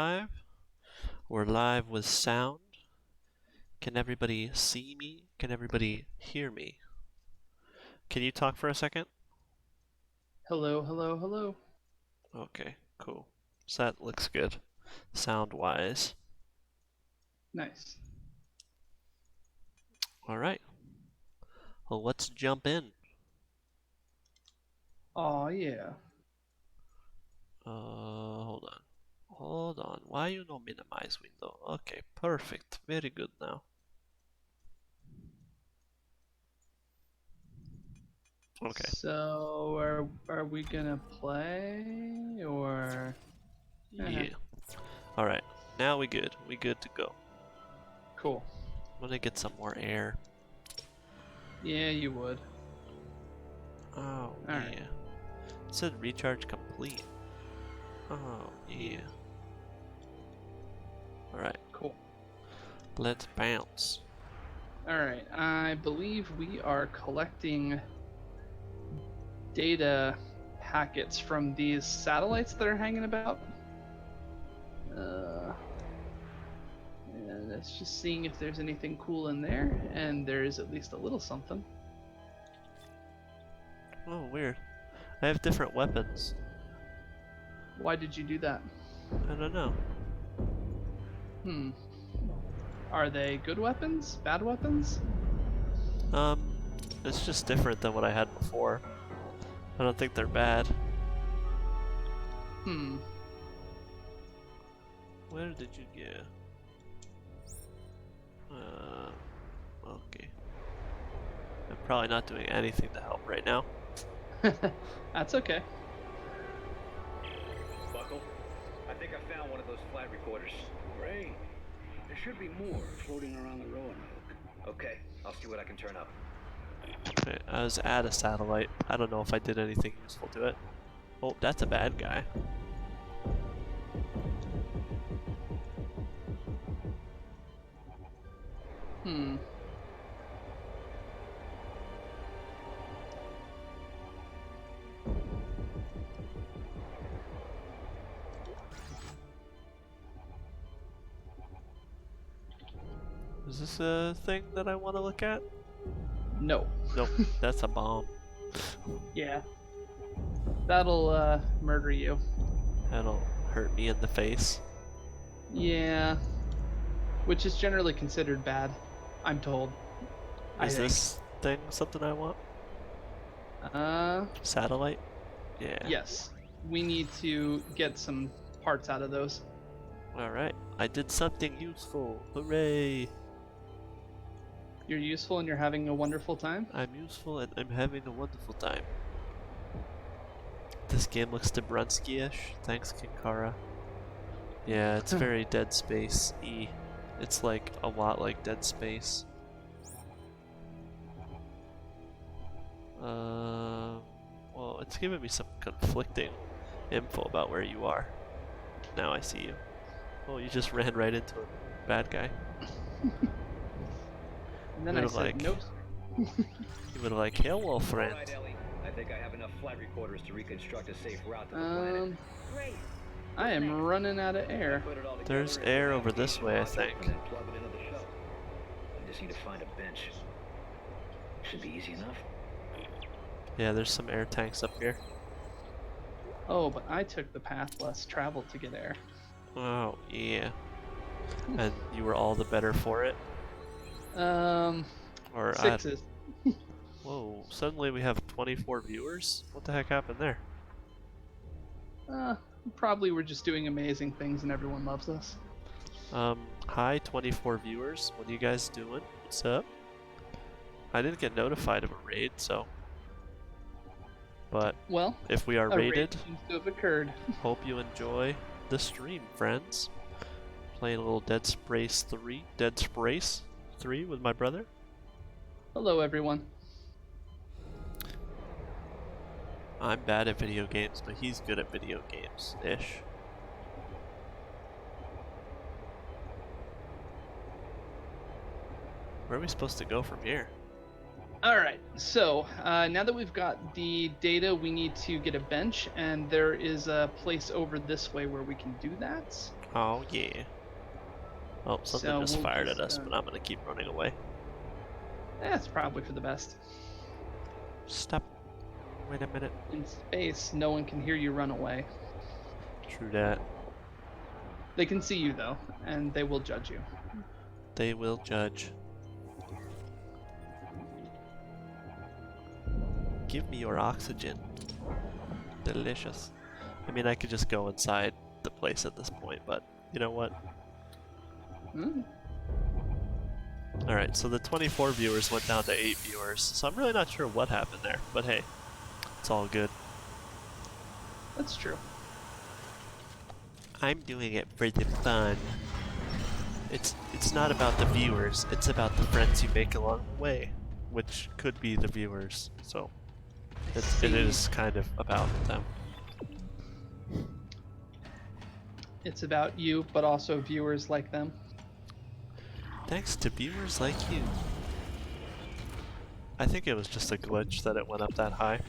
live. We're live with sound. Can everybody see me? Can everybody hear me? Can you talk for a second? Hello, hello, hello. Okay, cool. So that looks good, sound-wise. Nice. Alright. Well, let's jump in. Aw, yeah. Hold on. Hold on. Why you no minimize window? Okay, perfect. Very good now. Okay. So, are we gonna play or? Yeah. Alright. Now we good. We good to go. Cool. I'm gonna get some more air. Yeah, you would. Oh, All yeah. right. It said recharge complete. Oh, yeah. Alright, Cool. let's bounce. All right. I believe we are collecting data packets from these satellites that are hanging about. And it's just seeing if there's anything cool in there, and there is at least a little something. Oh, weird. I have different weapons. Why did you do that? I don't know. Hmm. Are they good weapons? Bad weapons? Um, it's just different than what I had before. I don't think they're bad. Hmm. Where did you go? Okay. I'm probably not doing anything to help right now. That's okay. Buckle, I think I found one of those flight recorders. Great. There should be more floating around the Roanoke. Okay, I'll see what I can turn up. Okay, I was at a satellite. I don't know if I did anything useful to it. Oh, that's a bad guy. Hmm. Is this a thing that I want to look at? No. Nope, that's a bomb. Yeah. That'll murder you. That'll hurt me in the face. Yeah. Which is generally considered bad, I'm told. I Is think. this thing something I want? Uh, Satellite? Yeah. yes. We need to get some parts out of those. Alright. I did something useful. Hooray! You're useful and you're having a wonderful time. I'm useful and I'm having a wonderful time. This game looks Dabrowski-ish. Thanks, Kinkara. Yeah, it's very Dead Space-y. It's like a lot like Dead Space. Well, it's giving me some conflicting info about where you are. Now I see you. Oh, you just ran right into a bad guy. And then You I would've said, like, nope. you would have like, hello, friend. Alright, Ellie. I think I have enough flight recorders to reconstruct a safe route to the planet. Great. I am running out of air. Put it all together There's into air a over this navigation way, I module think. and then plug it into the shuttle. I just need to find a bench. Should be easy enough. Yeah, there's some air tanks up here. Oh, but I took the path less traveled to get air. Oh, yeah. And you were all the better for it? Um, Or sixes. whoa, suddenly we have 24 viewers? What the heck happened there? Probably we're just doing amazing things and everyone loves us. Hi 24 viewers. What are you guys doing? What's up? I didn't get notified of a raid, so. But Well, if we are a raid raided, seems to have occurred. hope you enjoy the stream, friends. Playing a little Dead Space 3 with my brother. Hello, everyone. I'm bad at video games, but he's good at video games-ish. Where are we supposed to go from here? All right, so now that we've got the data, we need to get a bench, and there is a place over this way where we can do that. Oh yeah. Oh, something So just we'll fired just, at us, but I'm gonna keep running away. That's probably for the best. Stop. Wait a minute. In space, no one can hear you run away. True that. They can see you though, and they will judge you. They will judge. Give me your oxygen. Delicious. I mean, I could just go inside the place at this point, but you know what? Hmm. Alright, so the 24 viewers went down to 8 viewers, so I'm really not sure what happened there, but hey, it's all good. That's true. I'm doing it for the fun. It's not about the viewers, it's about the friends you make along the way, which could be the viewers, so it is kind of about them. It's about you, but also viewers like them. Thanks to viewers like you. I think it was just a glitch that it went up that high.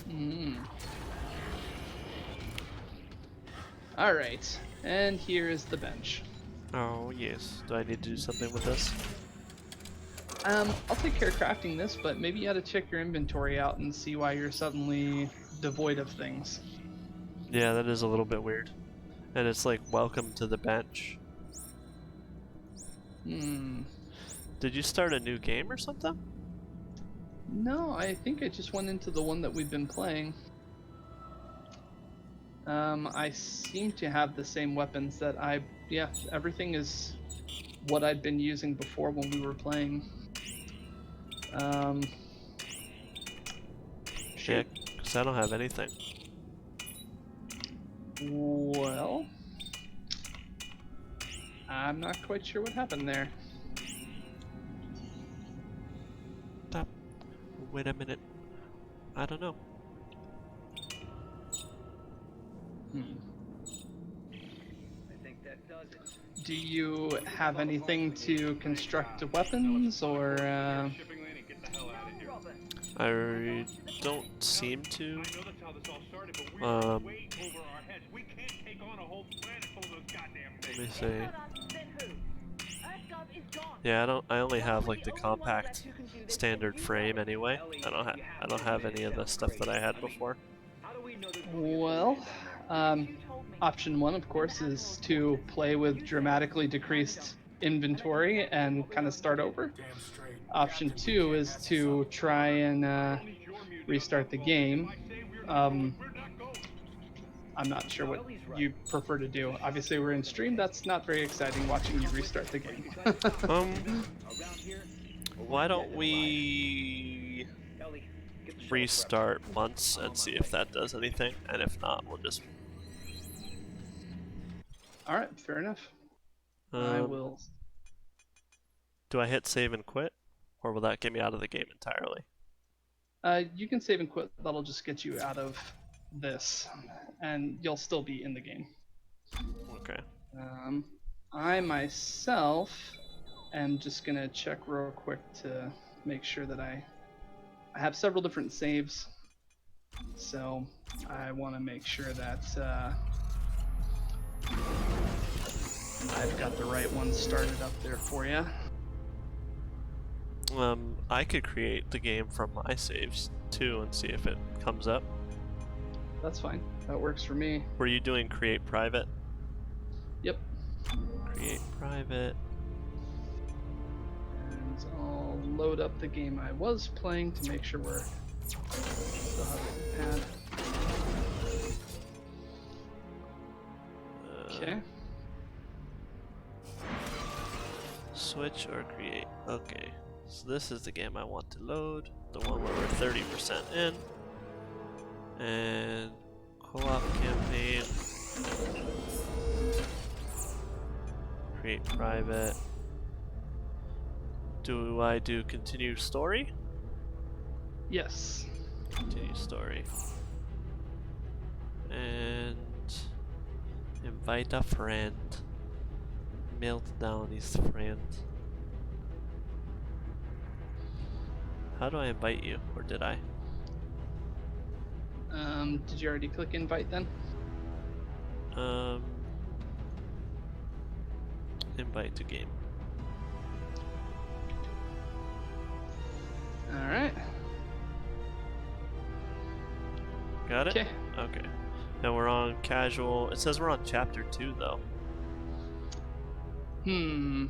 Mm. Alright, and here is the bench. Oh yes. Do I need to do something with this? I'll take care of crafting this, but maybe you ought to check your inventory out and see why you're suddenly devoid of things. Yeah, that is a little bit weird. And it's like, welcome to the bench. Hmm. Did you start a new game or something? No, I think I just went into the one that we've been playing. I seem to have the same weapons that yeah, everything is what I'd been using before when we were playing. Yeah, Shit. because I don't have anything. Well, I'm not quite sure what happened there. Stop. Wait a minute. I don't know. Hmm. I think that does it. Do you have anything to construct weapons, or I don't seem to. Let me see. Yeah, I only have like the compact standard frame anyway. I don't have any of the stuff that I had before. well, option one, of course, is to play with dramatically decreased inventory and kind of start over. Option two is to try and restart the game. I'm not sure what you prefer to do. Obviously, we're in stream. That's not very exciting watching you restart the game. Why don't we restart once and see if that does anything, and if not, we'll just. All right, fair enough. I will. Do I hit save and quit, or will that get me out of the game entirely? You can save and quit. That'll just get you out of this, and you'll still be in the game. Okay. I myself am just gonna check real quick to make sure that I have several different saves, so I want to make sure that I've got the right one started up there for you. I could create the game from my saves too and see if it comes up. That's fine. That works for me. Were you doing create private? Yep. Create private. And I'll load up the game I was playing to make sure we're still have the pad. Okay. Switch or create. Okay. So this is the game I want to load. The one where we're 30% in. And co-op campaign. Create private. Do I do continue story? Yes. Continue story. And invite a friend. Melt down his friend. How do I invite you? Or did I? Did you already click invite then? Invite to game. All right. Got it? Okay. Okay. Now we're on casual. It says we're on chapter 2 though. You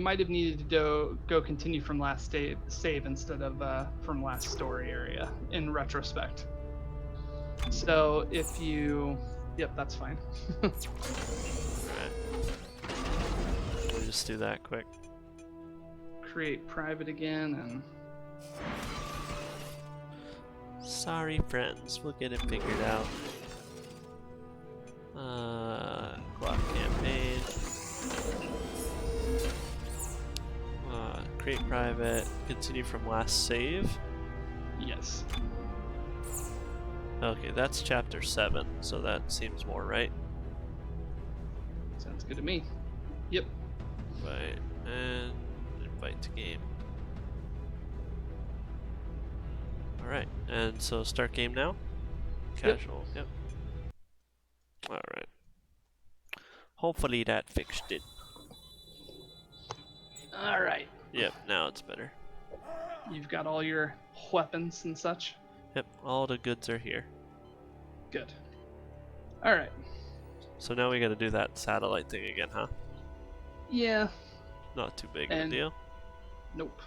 might have needed to go continue from last save instead of from last story area in retrospect. So if you, yep, that's fine. Alright. We'll just do that quick. Create private again and. Sorry, friends. We'll get it figured out. Clock campaign. Create private. Continue from last save. Yes. Okay, that's chapter 7, so that seems more right. Sounds good to me. Yep. Right, and invite to game. Alright, and so start game now? Casual, yep. Alright. Hopefully that fixed it. All right. Yep, now it's better. You've got all your weapons and such. Yep, all the goods are here. Good. All right. So now we gotta do that satellite thing again, huh? Yeah. Not too big of a And- deal. Nope.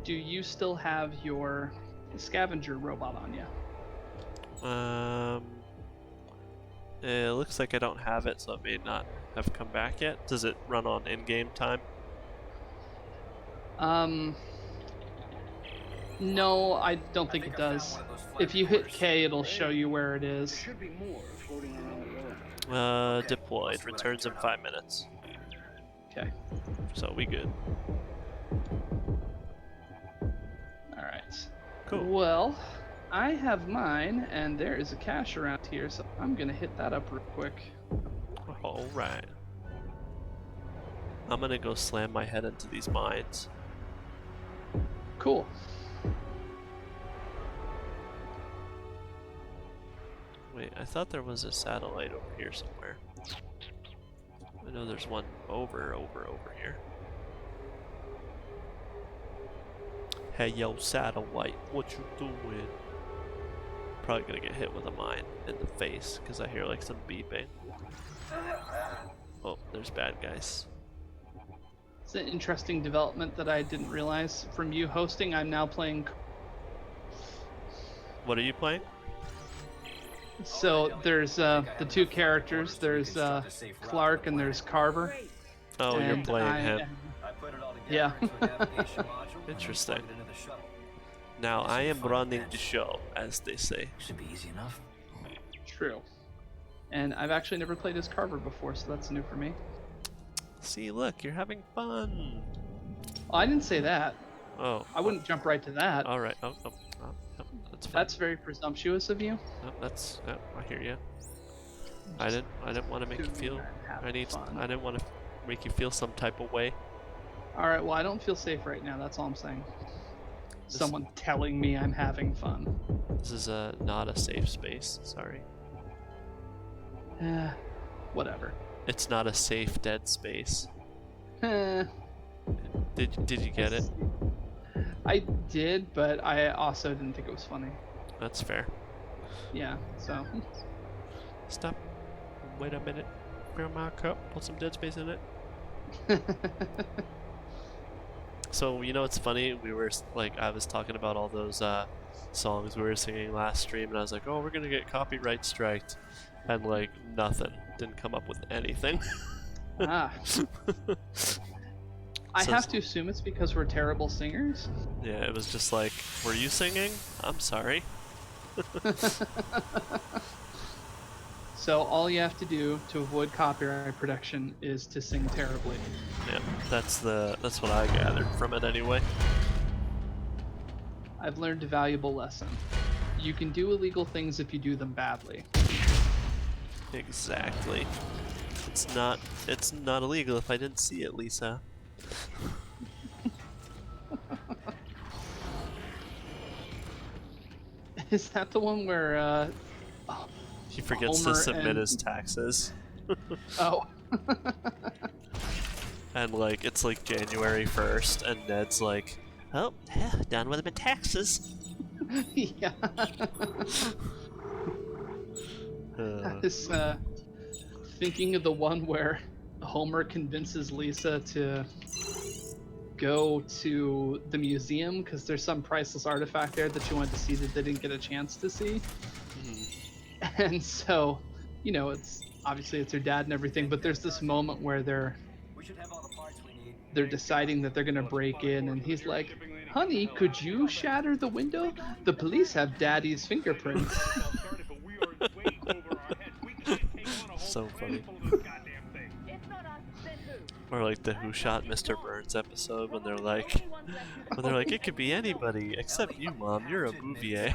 Do you still have your scavenger robot on you? It looks like I don't have it, so it may not have come back yet. Does it run on in-game time? No, I don't think it does. If you hit K, it'll show you where it There is. should be more floating around the Roanoke. Deployed. Returns in 5 minutes. Okay. So we good. All right. Cool. Well, I have mine, and there is a cache around here, so I'm gonna hit that up real quick. Alright. I'm gonna go slam my head into these mines. Cool. Wait, I thought there was a satellite over here somewhere. I know there's one over here. Hey yo, satellite, what you doing? Probably gonna get hit with a mine in the face because I hear like some beeping. Oh, there's bad guys. It's an interesting development that I didn't realize. From you hosting, I'm now playing. What are you playing? So there's the two characters. There's Clark and there's Carver. Oh, you're and playing I him. Yeah. Interesting. Now I am running the show, as they say. Should be easy enough. True. And I've actually never played as Carver before, so that's new for me. See, look, you're having fun. Oh, I didn't say that. Oh. I wouldn't jump right to that. All right. Oh, that's fine. That's very presumptuous of you. I hear you. I didn't want to make you feel. I didn't want to make you feel some type of way. All right. Well, I don't feel safe right now. That's all I'm saying. This- Someone telling me I'm having fun. This is not a safe space. Sorry. Whatever. It's not a safe dead space. Eh, Did you get it? I did, but I also didn't think it was funny. That's fair. Yeah. So. Stop. Wait a minute. Fill my cup. Put some dead space in it. So you know it's funny. We were like, I was talking about all those songs we were singing last stream, and I was like, oh, we're gonna get copyright striked, and like nothing. Didn't come up with anything. Ah. I So have to assume it's because we're terrible singers. Yeah, it was just like, were you singing? I'm sorry. So all you have to do to avoid copyright protection is to sing terribly. Yeah, that's what I gathered from it anyway. I've learned a valuable lesson. You can do illegal things if you do them badly. Exactly. It's not illegal if I didn't see it, Lisa. Is that the one where He forgets Homer to submit and- his taxes. oh. And like it's like January 1st, and Ned's like, "Oh, yeah, done with my taxes." Yeah. Uh, This thinking of the one where Homer convinces Lisa to go to the museum because there's some priceless artifact there that she wanted to see that they didn't get a chance to see. And so, you know, it's obviously it's her dad and everything, but there's this moment where they're deciding that they're gonna break in, and he's like, "Honey, could you shatter the window? The police have Daddy's fingerprints." So funny. Or like the Who Shot Mr. Burns episode when they're like, it could be anybody except you, Mom. You're a Bouvier.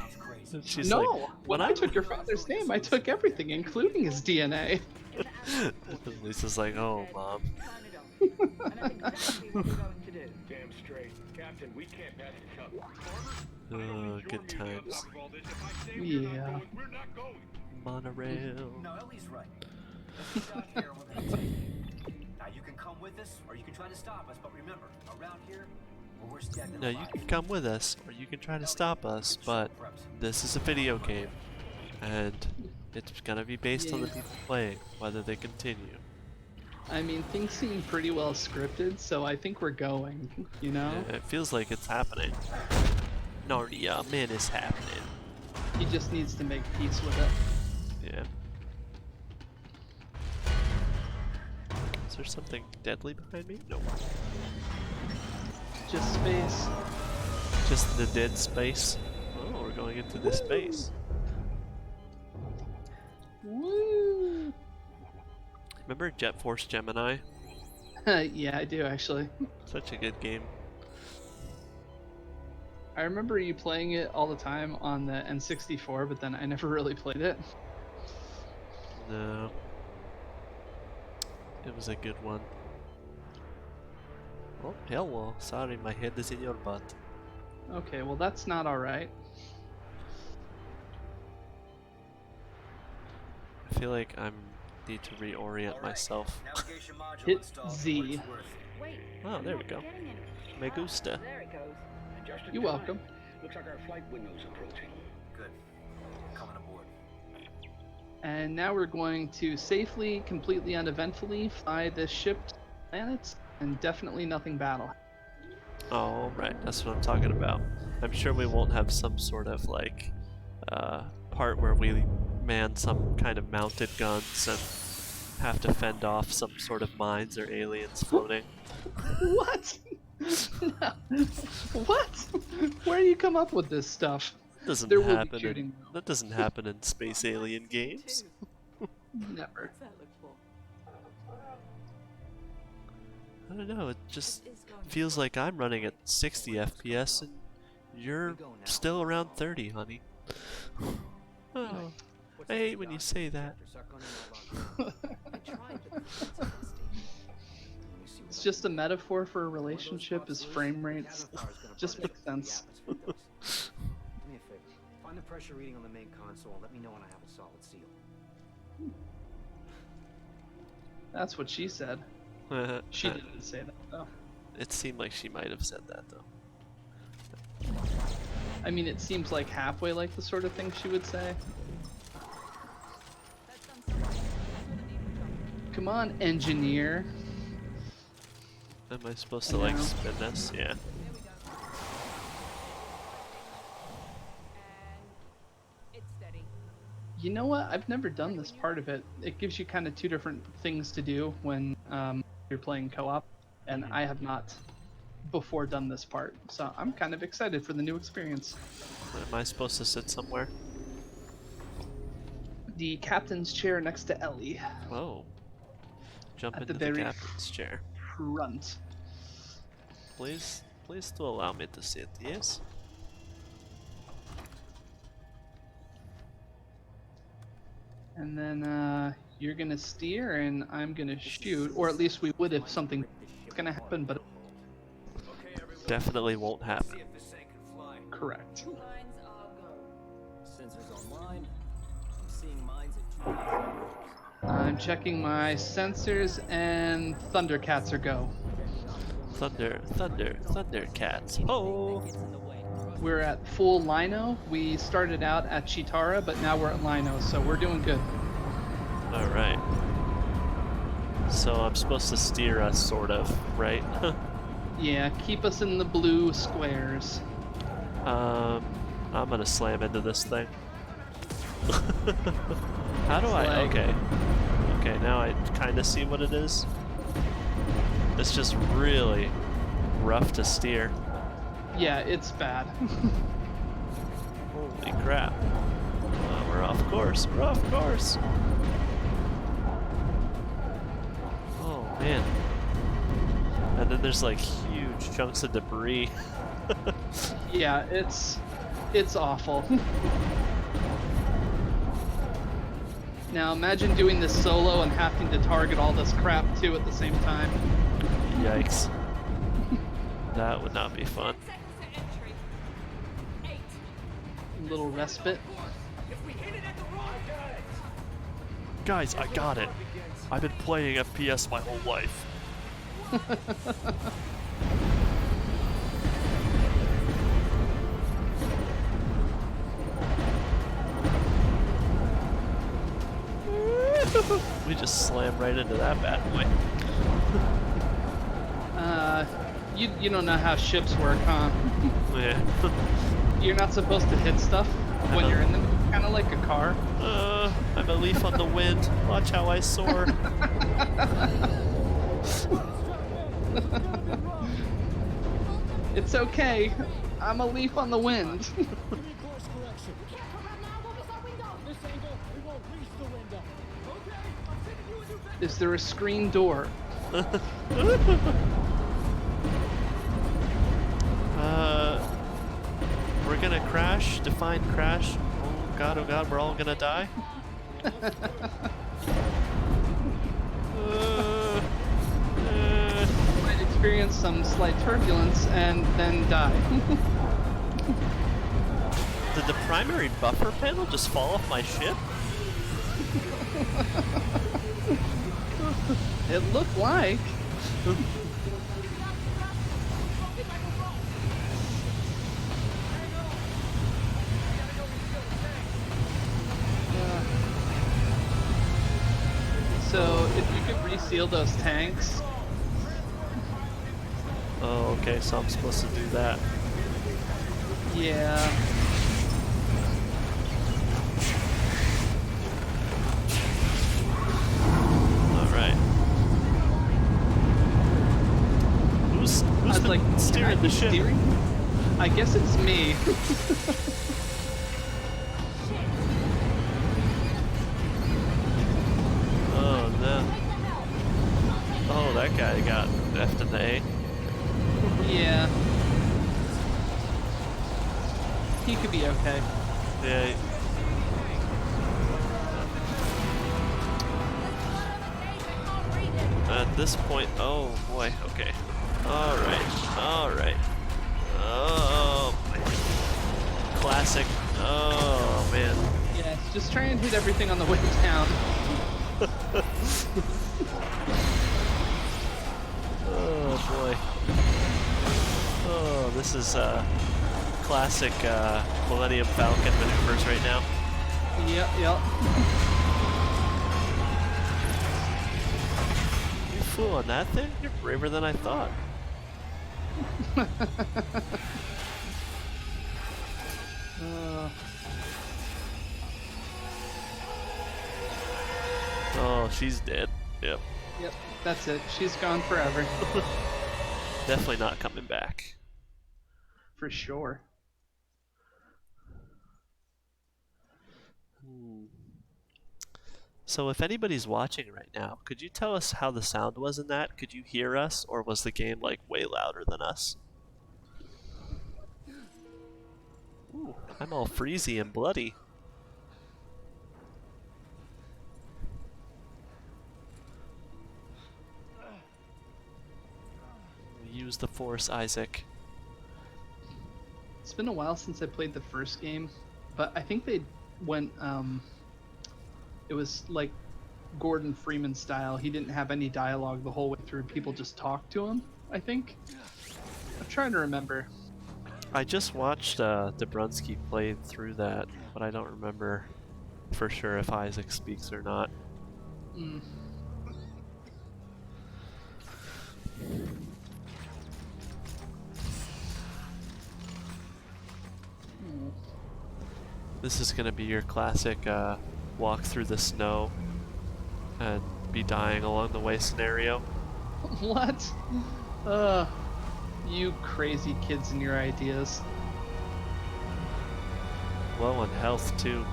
And she's No, like, when I took your father's name, I took everything, including his DNA. and Lisa's like, oh, Mom. Damn straight. Captain, we can't pass the cup. Oh, good times. Yeah. Monorail. No, Ellie's right. If we stop here, we're gonna take it. Now you can come with us, or you can try to stop us. But remember, around here, we're worse dead than No, you alive. can come with us, or you can try to stop us, but this is a video game, and it's gonna be based on the Yeah. people playing, whether they continue. I mean, things seem pretty well scripted, so I think we're going, you know? Yeah, it feels like it's happening. Narnia, man, it's happening. He just needs to make peace with it. Yeah. Is there something deadly behind me? No. Just space. Just the dead space. Oh, we're going into this space. Woo! Remember Jet Force Gemini? Yeah, I do actually. Such a good game. I remember you playing it all the time on the N64, but then I never really played it. No. It was a good one. Oh, hello. Sorry, my head is in your butt. Okay, well that's not alright. I feel like I need to reorient myself. Navigation module Hit installed for Z. what it's worth. Wait. Oh, there we go. Me gusta. There it goes. Just in You're time. welcome. Looks like our flight window's approaching. Good. Coming aboard. And now we're going to safely, completely uneventfully fly this ship to planets, and definitely nothing battle. Oh, right. That's what I'm talking about. I'm sure we won't have some sort of like part where we man some kind of mounted guns and have to fend off some sort of mines or aliens floating. What? No. What? Where do you come up with this stuff? Doesn't There will be happen. shooting. That doesn't happen in space alien games. Never. I don't know. It just feels like I'm running at 60 FPS and you're still around 30, honey. Oh, I hate when you say that. It's just a metaphor for a relationship is frame rates. Just makes sense. Do me a favor. Find the pressure reading on the main console and let me know when I have a solid seal. That's what she said. She didn't say that though. It seemed like she might have said that though. I mean, it seems like halfway like the sort of thing she would say. Come on, engineer. Am I supposed to like No. spin this? Yeah. You know what? I've never done this part of it. It gives you kind of two different things to do when you're playing co-op, and I have not before done this part. So I'm kind of excited for the new experience. Am I supposed to sit somewhere? The captain's chair next to Ellie. Whoa. Jump At into the the very captain's chair. Front. Please do allow me to sit, yes? And then you're gonna steer and I'm gonna shoot, or at least we would if something was gonna happen, but Definitely won't happen. See if this thing can fly. correct. sensors online. I'm seeing mines at 2,000 I'm checking my sensors, and Thundercats are go. Thundercats. Oh! We're at full Lino. We started out at Chitara, but now we're at Lino, so we're doing good. Alright. So I'm supposed to steer us, sort of, right? Yeah, keep us in the blue squares. I'm gonna slam into this thing. How do I? Like- Okay. Okay, now I kind of see what it is. It's just really rough to steer. Yeah, it's bad. Holy crap. We're off course. We're off course. Oh, man. And then there's like huge chunks of debris. Yeah, it's awful. Now imagine doing this solo and having to target all this crap too at the same time. Yikes. That would not be fun. A little respite. Guys, I got it. I've been playing FPS my whole life. We just slammed right into that bad boy. You don't know how ships work, huh? Yeah. You're not supposed to hit stuff when you're in them, kind of like a car. I'm a leaf on the wind. Watch how I soar. It's okay. I'm a leaf on the wind. Is there a screen door? We're gonna crash. Define crash. Oh god, we're all gonna die. Might experience some slight turbulence and then die. Did the primary buffer panel just fall off my ship? It looked like. So if you could reseal those tanks. Oh, okay, so I'm supposed to do that. Yeah. Alright. Who's I was the like, can I steering be the ship? steering? I guess it's me. Oh no. Oh, that guy got F in the A. Yeah. He could be okay. Yeah. At this point, oh boy, okay. Alright. Oh, boy. Classic. Oh, man. Yeah, just try and hit everything on the way down. Oh, boy. Oh, this is classic Millennium Falcon maneuvers right now. Yep. You flew on that thing? You're braver than I thought. Oh, she's dead. Yep. Yep, that's it. She's gone forever. Definitely not coming back. For sure. So if anybody's watching right now, could you tell us how the sound was in that? Could you hear us, or was the game like way louder than us? Ooh, I'm all freezy and bloody. Use the force, Isaac. It's been a while since I played the first game, but I think they went it was like Gordon Freeman style. He didn't have any dialogue the whole way through. People just talked to him, I think. I'm trying to remember. I just watched Dobrunsky play through that, but I don't remember for sure if Isaac speaks or not. Mm. This is gonna be your classic walk through the snow and be dying along the way scenario. What? You crazy kids and your ideas. Low on health too.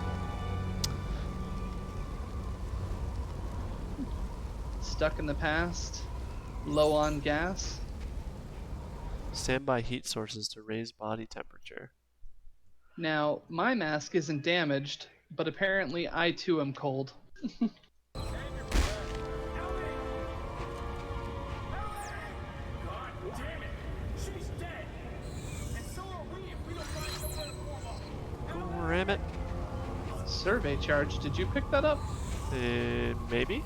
Stuck in the past. Low on gas. Standby heat sources to raise body temperature. Now, my mask isn't damaged, but apparently I too am cold. Ram it. Survey charge, did you pick that up? Maybe?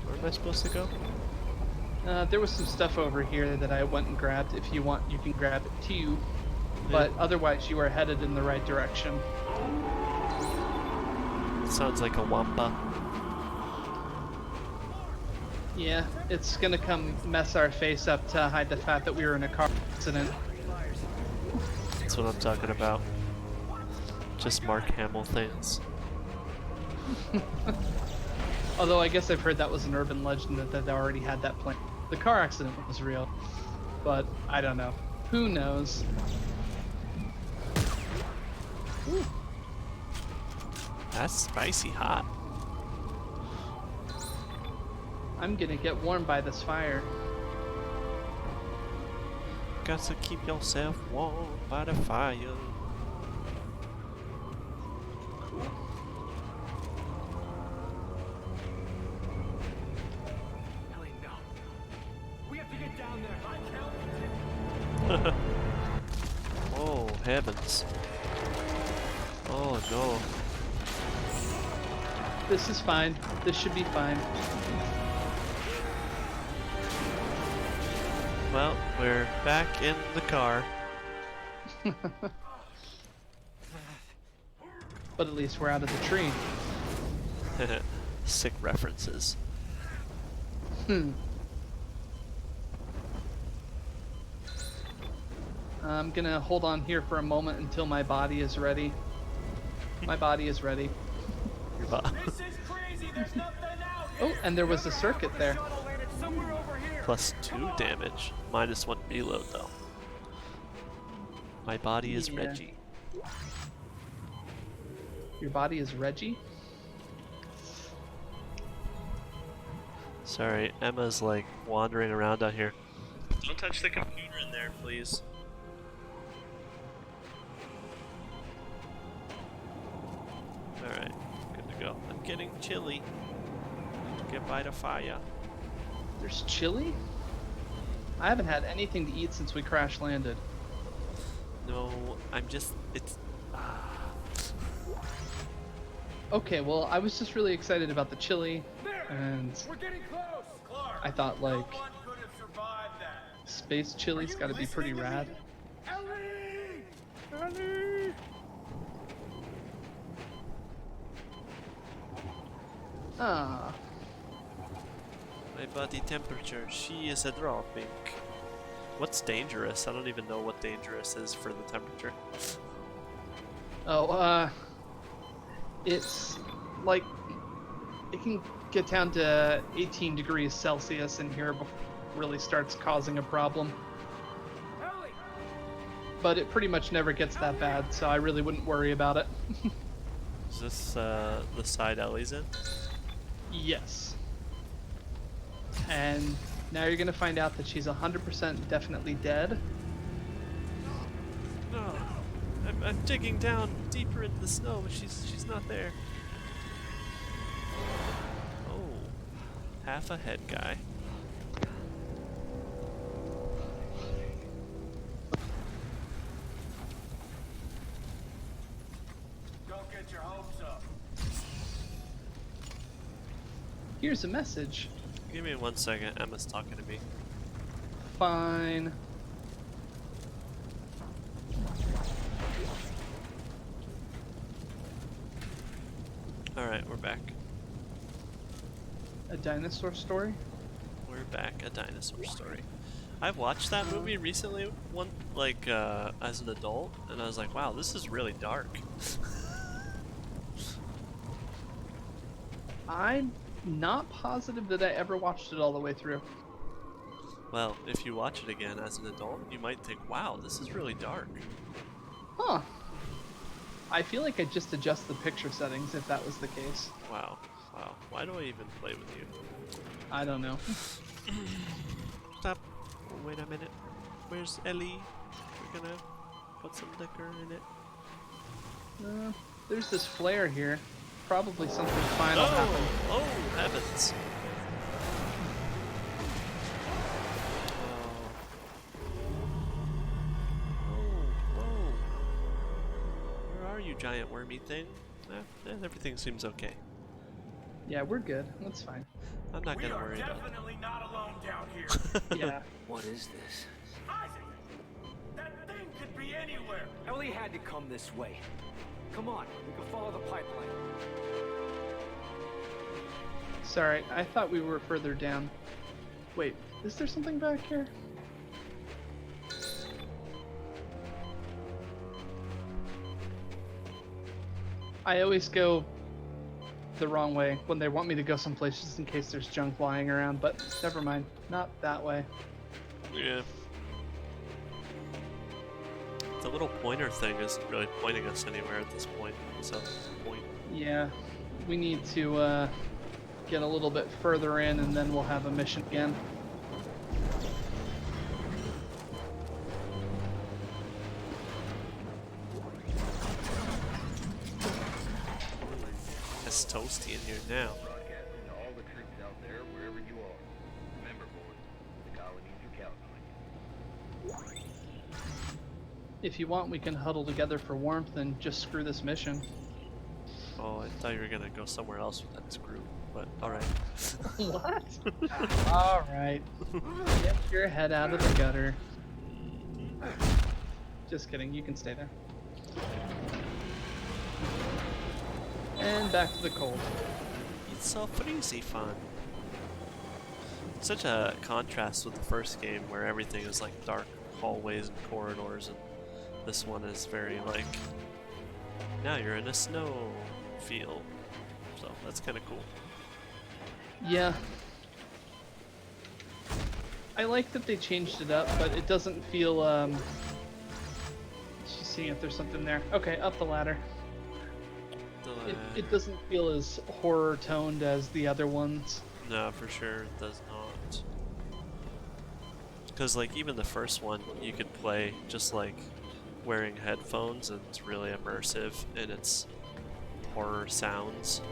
Where am I supposed to go? There was some stuff over here that I went and grabbed. If you want, you can grab it too. But otherwise, you are headed in the right direction. Sounds like a wampa. Yeah, it's gonna come mess our face up to hide the fact that we were in a car accident. That's what I'm talking about. Just Mark Hamill things. Although I guess I've heard that was an urban legend that they already had that plan. The car accident was real, but I don't know. Who knows? Ooh. That's spicy hot. I'm gonna get warmed by this fire. Got to keep yourself warm by the fire. Ellie, no. We have to get down there. I count. Oh, heavens. Oh no. This is fine. This should be fine. Well, we're back in the car. But at least we're out of the tree. Sick references. I'm gonna hold on here for a moment until my body is ready. My body is ready. Your bo- This is crazy. There's nothing out. Oh, and there was a circuit there. Shuttle landed somewhere over here. Plus 2 damage. Minus 1 reload though. My body is Yeah. Reggie. Your body is Reggie? Sorry, Emma's like wandering around out here. Don't touch the computer in there, please. Alright, good to go. I'm getting chilly. Get by the fire. There's chili? I haven't had anything to eat since we crash landed. No, I'm just. It's. Okay, well, I was just really excited about the chili, and We're getting close. Clark. I thought, like, No one could have survived that. space chili's gotta be pretty rad. Ellie! Ellie! Ah, My body temperature, she is a dropping. What's dangerous? I don't even know what dangerous is for the temperature. oh, it's like, it can get down to 18 degrees Celsius in here before it really starts causing a problem. Ellie! But it pretty much never gets that bad, so I really wouldn't worry about it. Is this the side Ellie's in? Yes. And now you're gonna find out that she's 100% definitely dead. No. I'm digging down deeper into the snow, but she's not there. Oh. Half a head guy. Here's a message. Give me 1 second. Emma's talking to me. Fine. Alright, we're back. A dinosaur story? We're back. A Dinosaur Story. I've watched that movie recently, as an adult, and I was like, wow, this is really dark. I'm not positive that I ever watched it all the way through. Well, if you watch it again as an adult, you might think, wow, this is really dark. Huh. I feel like I'd just adjust the picture settings if that was the case. Wow. Wow. Why do I even play with you? I don't know. Stop. Oh, wait a minute. Where's Ellie? We're gonna put some liquor in it. There's this flare here. Probably something fine will happen. Oh, heavens. Whoa. Where are you, giant wormy thing? Everything seems okay. Yeah, we're good. That's fine. I'm not gonna worry about it. Definitely not alone down here. Yeah. What is this? Isaac, that thing could be anywhere. Ellie had to come this way. Come on, we can follow the pipeline. Sorry, I thought we were further down. Wait, is there something back here? I always go the wrong way when they want me to go someplace just in case there's junk lying around, but never mind. Not that way. Yeah. The little pointer thing isn't really pointing us anywhere at this point, so point. Yeah, we need to get a little bit further in and then we'll have a mission again. It's toasty in here now. Broadcasting to all the troops out there, wherever you are. Remember, boys, the colonies are counting on you. If you want, we can huddle together for warmth and just screw this mission. Oh, I thought you were gonna go somewhere else with that screw, but alright. What? Alright. Get your head out of the gutter. Just kidding, you can stay there. And back to the cold. It's so freezy fun. Such a contrast with the first game where everything is like dark hallways and corridors, and this one is very like, now you're in a snow field. So that's kind of cool. Yeah. I like that they changed it up, but it doesn't feel, just seeing if there's something there. Okay, up the ladder. It doesn't feel as horror toned as the other ones. No, for sure it does not. Because like even the first one, you could play just like wearing headphones, and it's really immersive in its horror sounds.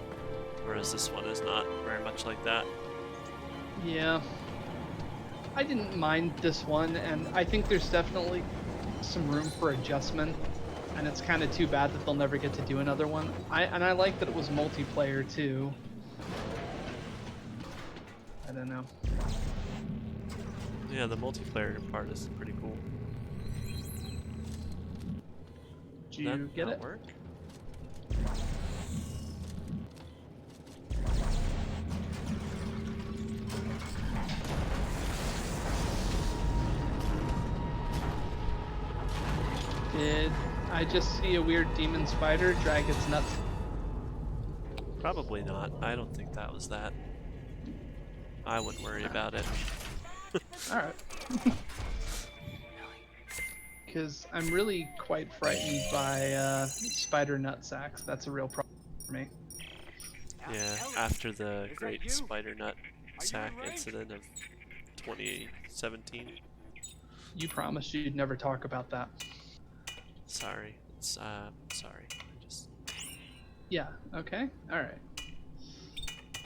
Whereas this one is not very much like that. Yeah. I didn't mind this one, and I think there's definitely some room for adjustment. And it's kind of too bad that they'll never get to do another one. I like that it was multiplayer too. I don't know. Yeah, the multiplayer part is pretty cool. Did you get it? Work? Did I just see a weird demon spider drag its nuts? Probably not. I don't think that was that. I wouldn't worry about it. Alright. Because I'm really quite frightened by spider nut sacks. That's a real problem for me. Yeah, after the great spider nut sack incident of 2017. You promised you'd never talk about that. Sorry. It's sorry. I just Yeah, okay. Alright.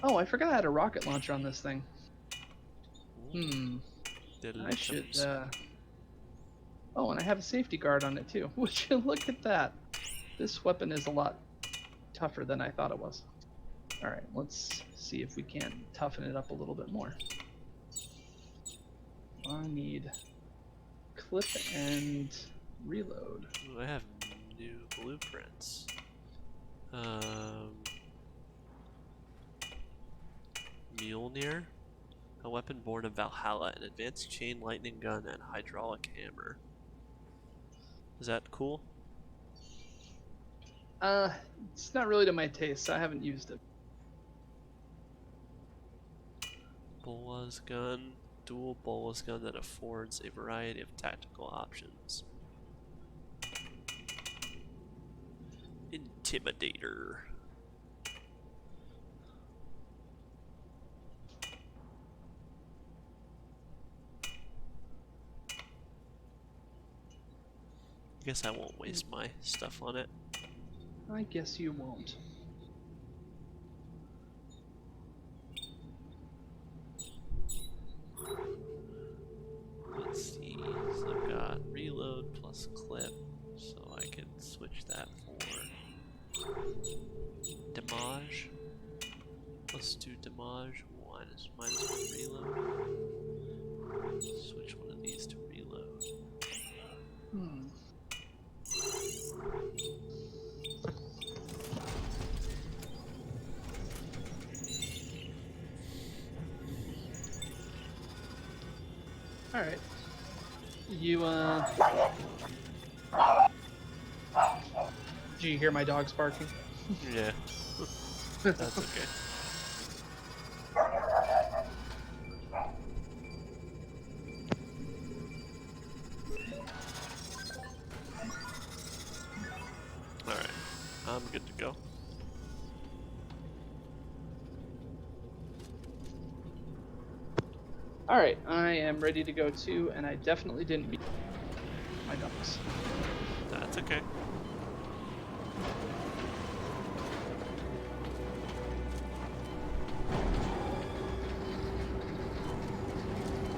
Oh, I forgot I had a rocket launcher on this thing. I should, Oh, and I have a safety guard on it too. Would you look at that? This weapon is a lot tougher than I thought it was. Alright, let's see if we can't toughen it up a little bit more. I need clip and reload. Ooh, I have new blueprints. Mjolnir, a weapon born of Valhalla, an advanced chain lightning gun, and hydraulic hammer. Is that cool? It's not really to my taste, so I haven't used it. Bolas gun, dual Bolas gun that affords a variety of tactical options. Intimidator. Guess I won't waste my stuff on it. I guess you won't. Let's see. So I've got reload plus clip, so I can switch that for damage. Plus 2 damage, minus 1 reload. Switch one of these to reload. Hmm. Alright. You, Did you hear my dogs barking? Yeah. That's okay. Alright. I'm good to go. Alright, I am ready to go too, and I definitely didn't beat my dogs. That's okay.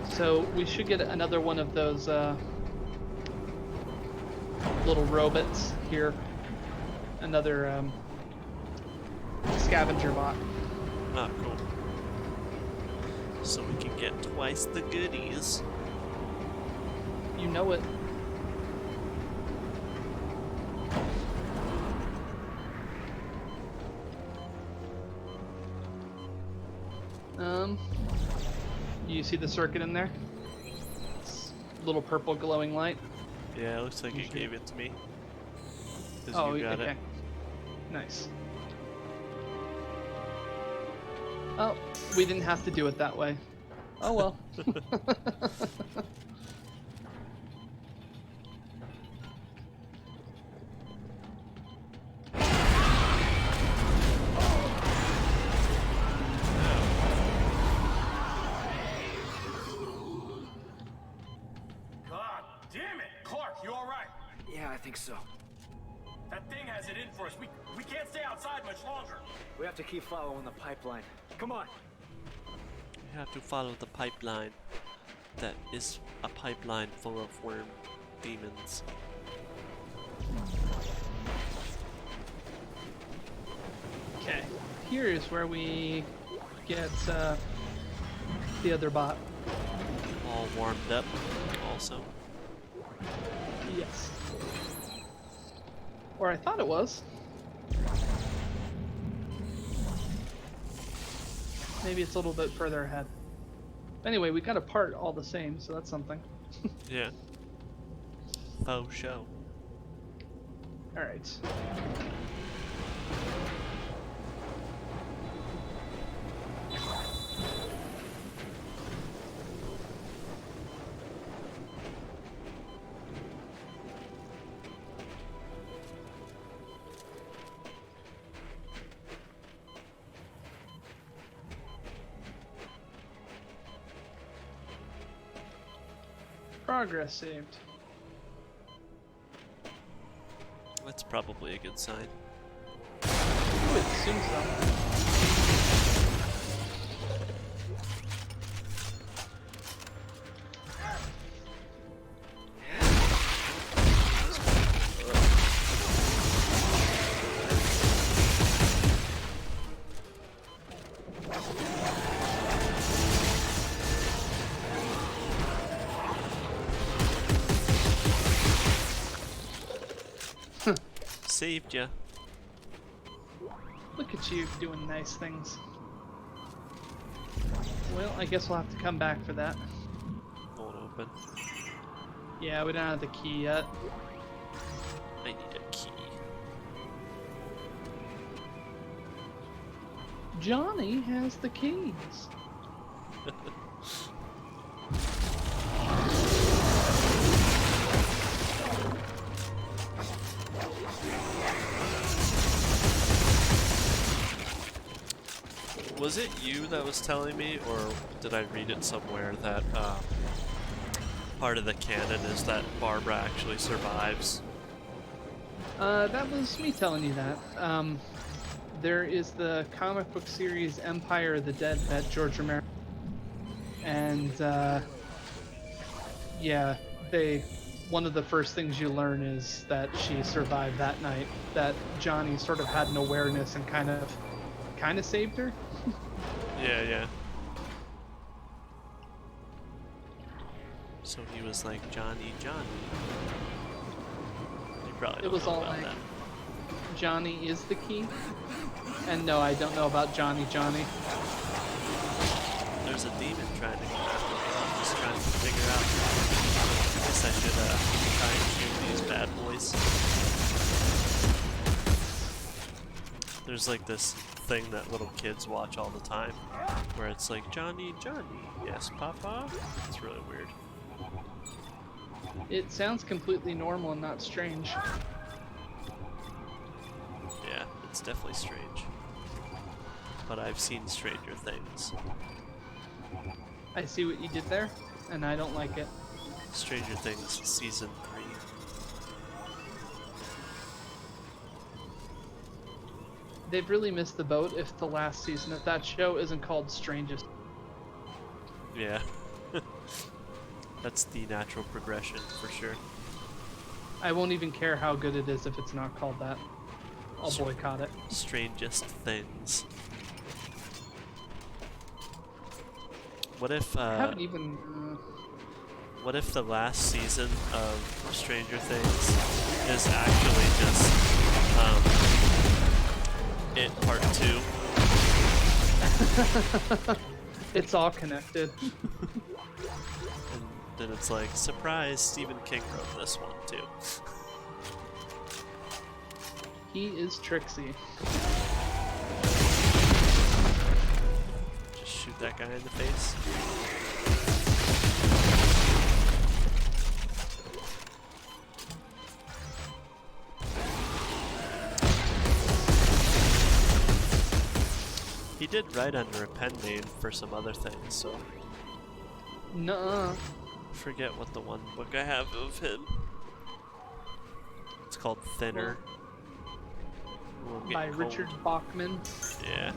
So we should get another one of those little robots here. Another scavenger bot. Ah, cool. So we can get twice the goodies. You know it. You see the circuit in there? It's a little purple glowing light. Yeah, it looks like You you sure? gave it to me. 'Cause Oh, you got okay. it. Nice. Oh, we didn't have to do it that way. Oh well. God damn it! Clark, you alright? Yeah, I think so. That thing has it in for us. We can't stay outside much longer. We have to keep following the pipeline. Come on. We have to follow the pipeline. That is a pipeline full of worm demons. Okay. Here is where we get the other bot. All warmed up also. Yes. Or I thought it was. Maybe it's a little bit further ahead. Anyway, we got a part all the same, so that's something. Yeah. Faux show. Alright. Progress saved. That's probably a good sign. I would assume so. saved you. Look at you doing nice things. Well, I guess we'll have to come back for that. Won't open. Yeah, we don't have the key yet. I need a key. Johnny has the keys. Was it you that was telling me, or did I read it somewhere that part of the canon is that Barbara actually survives? That was me telling you that. There is the comic book series Empire of the Dead that George Romero, and yeah, one of the first things you learn is that she survived that night. That Johnny sort of had an awareness and kind of saved her. Yeah, yeah. So he was like, Johnny, Johnny. You probably It don't was know all about like, that. Johnny is the key. And no, I don't know about Johnny. There's a demon trying to come after me. I'm just trying to figure out. I guess I should try and shoot these bad boys. There's like this thing that little kids watch all the time, where it's like, Johnny, Johnny, yes, Papa? It's really weird. It sounds completely normal and not strange. Yeah, it's definitely strange. But I've seen stranger things. I see what you did there, and I don't like it. Stranger Things Season 3. They've really missed the boat if the last season of that show isn't called Strangest. Yeah. That's the natural progression, for sure. I won't even care how good it is if it's not called that. I'll boycott it. Strangest Things. What if, I haven't even... what if the last season of Stranger Things is actually just, it Part 2? It's all connected. And then it's like, surprise, Stephen King wrote this one too. He is Trixie. Just shoot that guy in the face. He did write under a pen name for some other things, so Nuh-uh. forget what the one book I have of him. It's called Thinner. We'll get By cold. Richard Bachman. Yeah.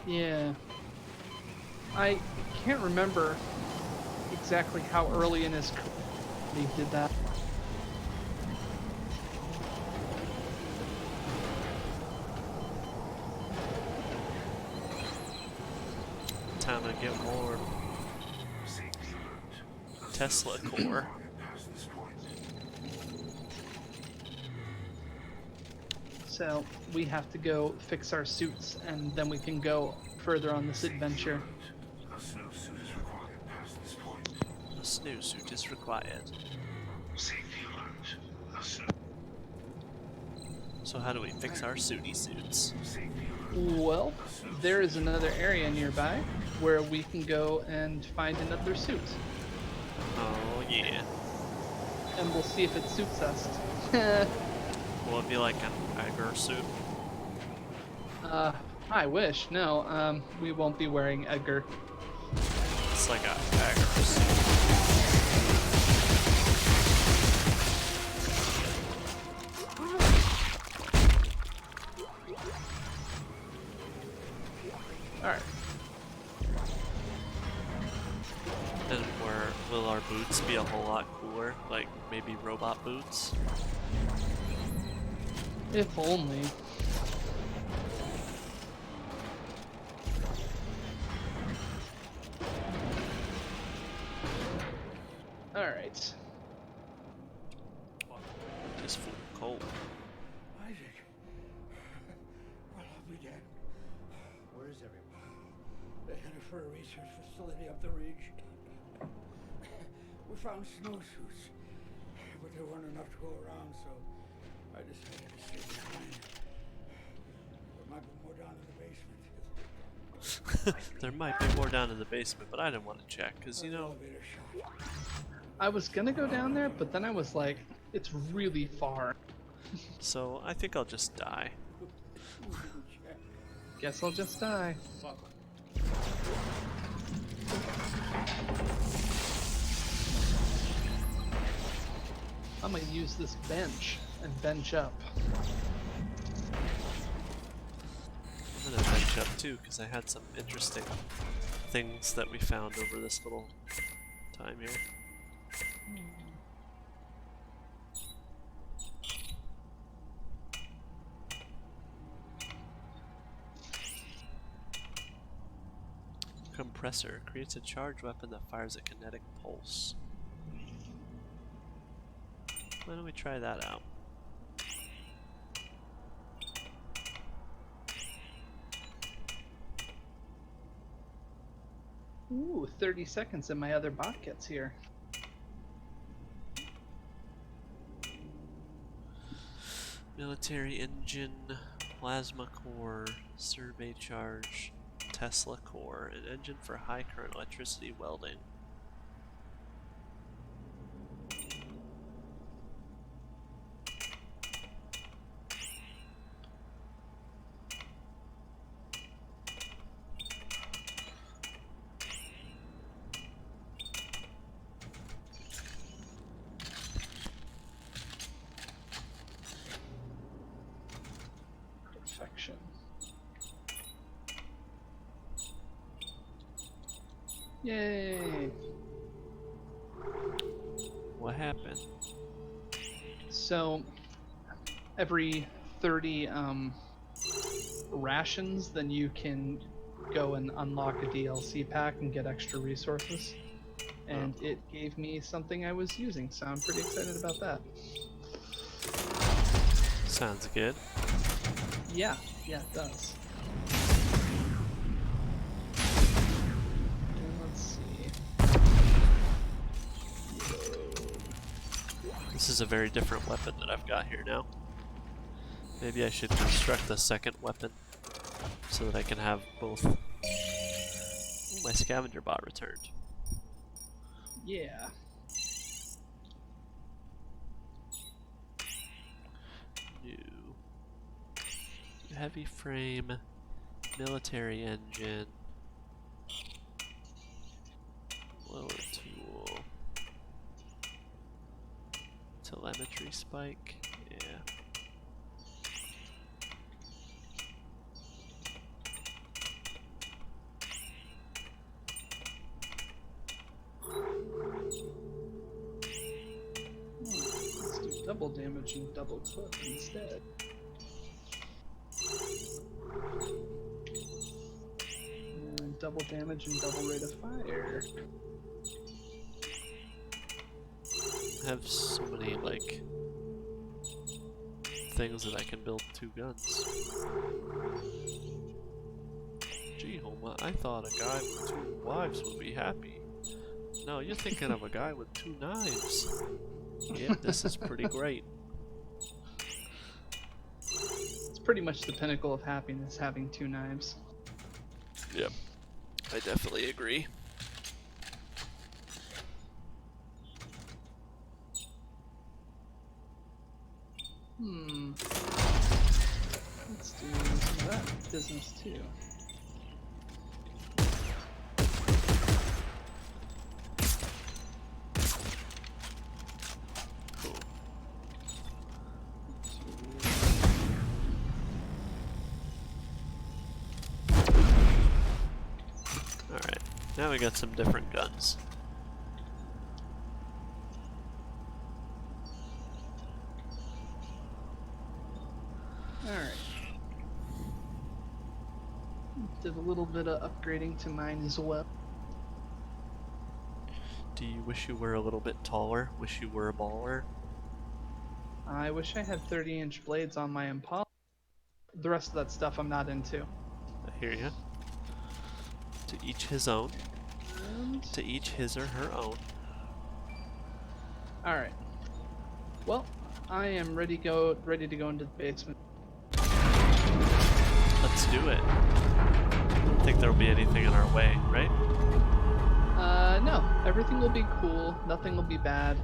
Yeah. I can't remember exactly how early in his career he did that. Time to get more Tesla core. So we have to go fix our suits and then we can go further on this adventure. A snowsuit is required. So how do we fix our suity suits? Well, there is another area nearby where we can go and find another suit. Oh yeah. And we'll see if it suits us. Will it be like an Edgar suit? I wish. No, we won't be wearing Edgar. It's like a Edgar suit. Alright. And will our boots be a whole lot cooler? Like maybe robot boots? If only. Alright. is full of coal. Isaac. Well, I'll be damned. Where is everyone? They headed for a research facility up the ridge. We found snowsuits, but there weren't enough to go around, so I decided to stay behind. There might be more down in the basement. There might be more down in the basement, but I didn't want to check, because, you know... Elevator shaft. I was gonna go down there, but then I was like, it's really far. So, I think I'll just die. Guess I'll just die. I'm gonna use this bench and bench up. I'm gonna bench up too, because I had some interesting things that we found over this little time here. Compressor creates a charged weapon that fires a kinetic pulse. Why don't we try that out? Ooh, 30 seconds and my other bot gets here. Military engine, plasma core, survey charge, Tesla core, an engine for high current electricity welding. Perfection. Yay! What happened? So, every 30 rations, then you can go and unlock a DLC pack and get extra resources. And it gave me something I was using, so I'm pretty excited about that. Sounds good. Yeah, it does. And let's see. This is a very different weapon that I've got here now. Maybe I should construct a second weapon so that I can have both. Ooh, my scavenger bot returned. Yeah. New. Heavy frame, military engine, lower tool, telemetry spike, yeah. Let's do double damage and double clip instead. And double damage and double rate of fire. I have so many, like, things that I can build two guns. Gee, Homa, I thought a guy with two wives would be happy. No, you're thinking of a guy with two knives. Yep, this is pretty great. It's pretty much the pinnacle of happiness, having two knives. Yep, I definitely agree. Let's do some of that business too. Cool. Alright, now we got some different guns. Alright. Did a little bit of upgrading to mine as well. Do you wish you were a little bit taller? Wish you were a baller? I wish I had 30-inch blades on my Impala. The rest of that stuff I'm not into. I hear ya. To each his own. And... To each his or her own. Alright. Well, I am ready to go into the basement. Let's do it. I don't think there'll be anything in our way, right? No. Everything will be cool. Nothing will be bad.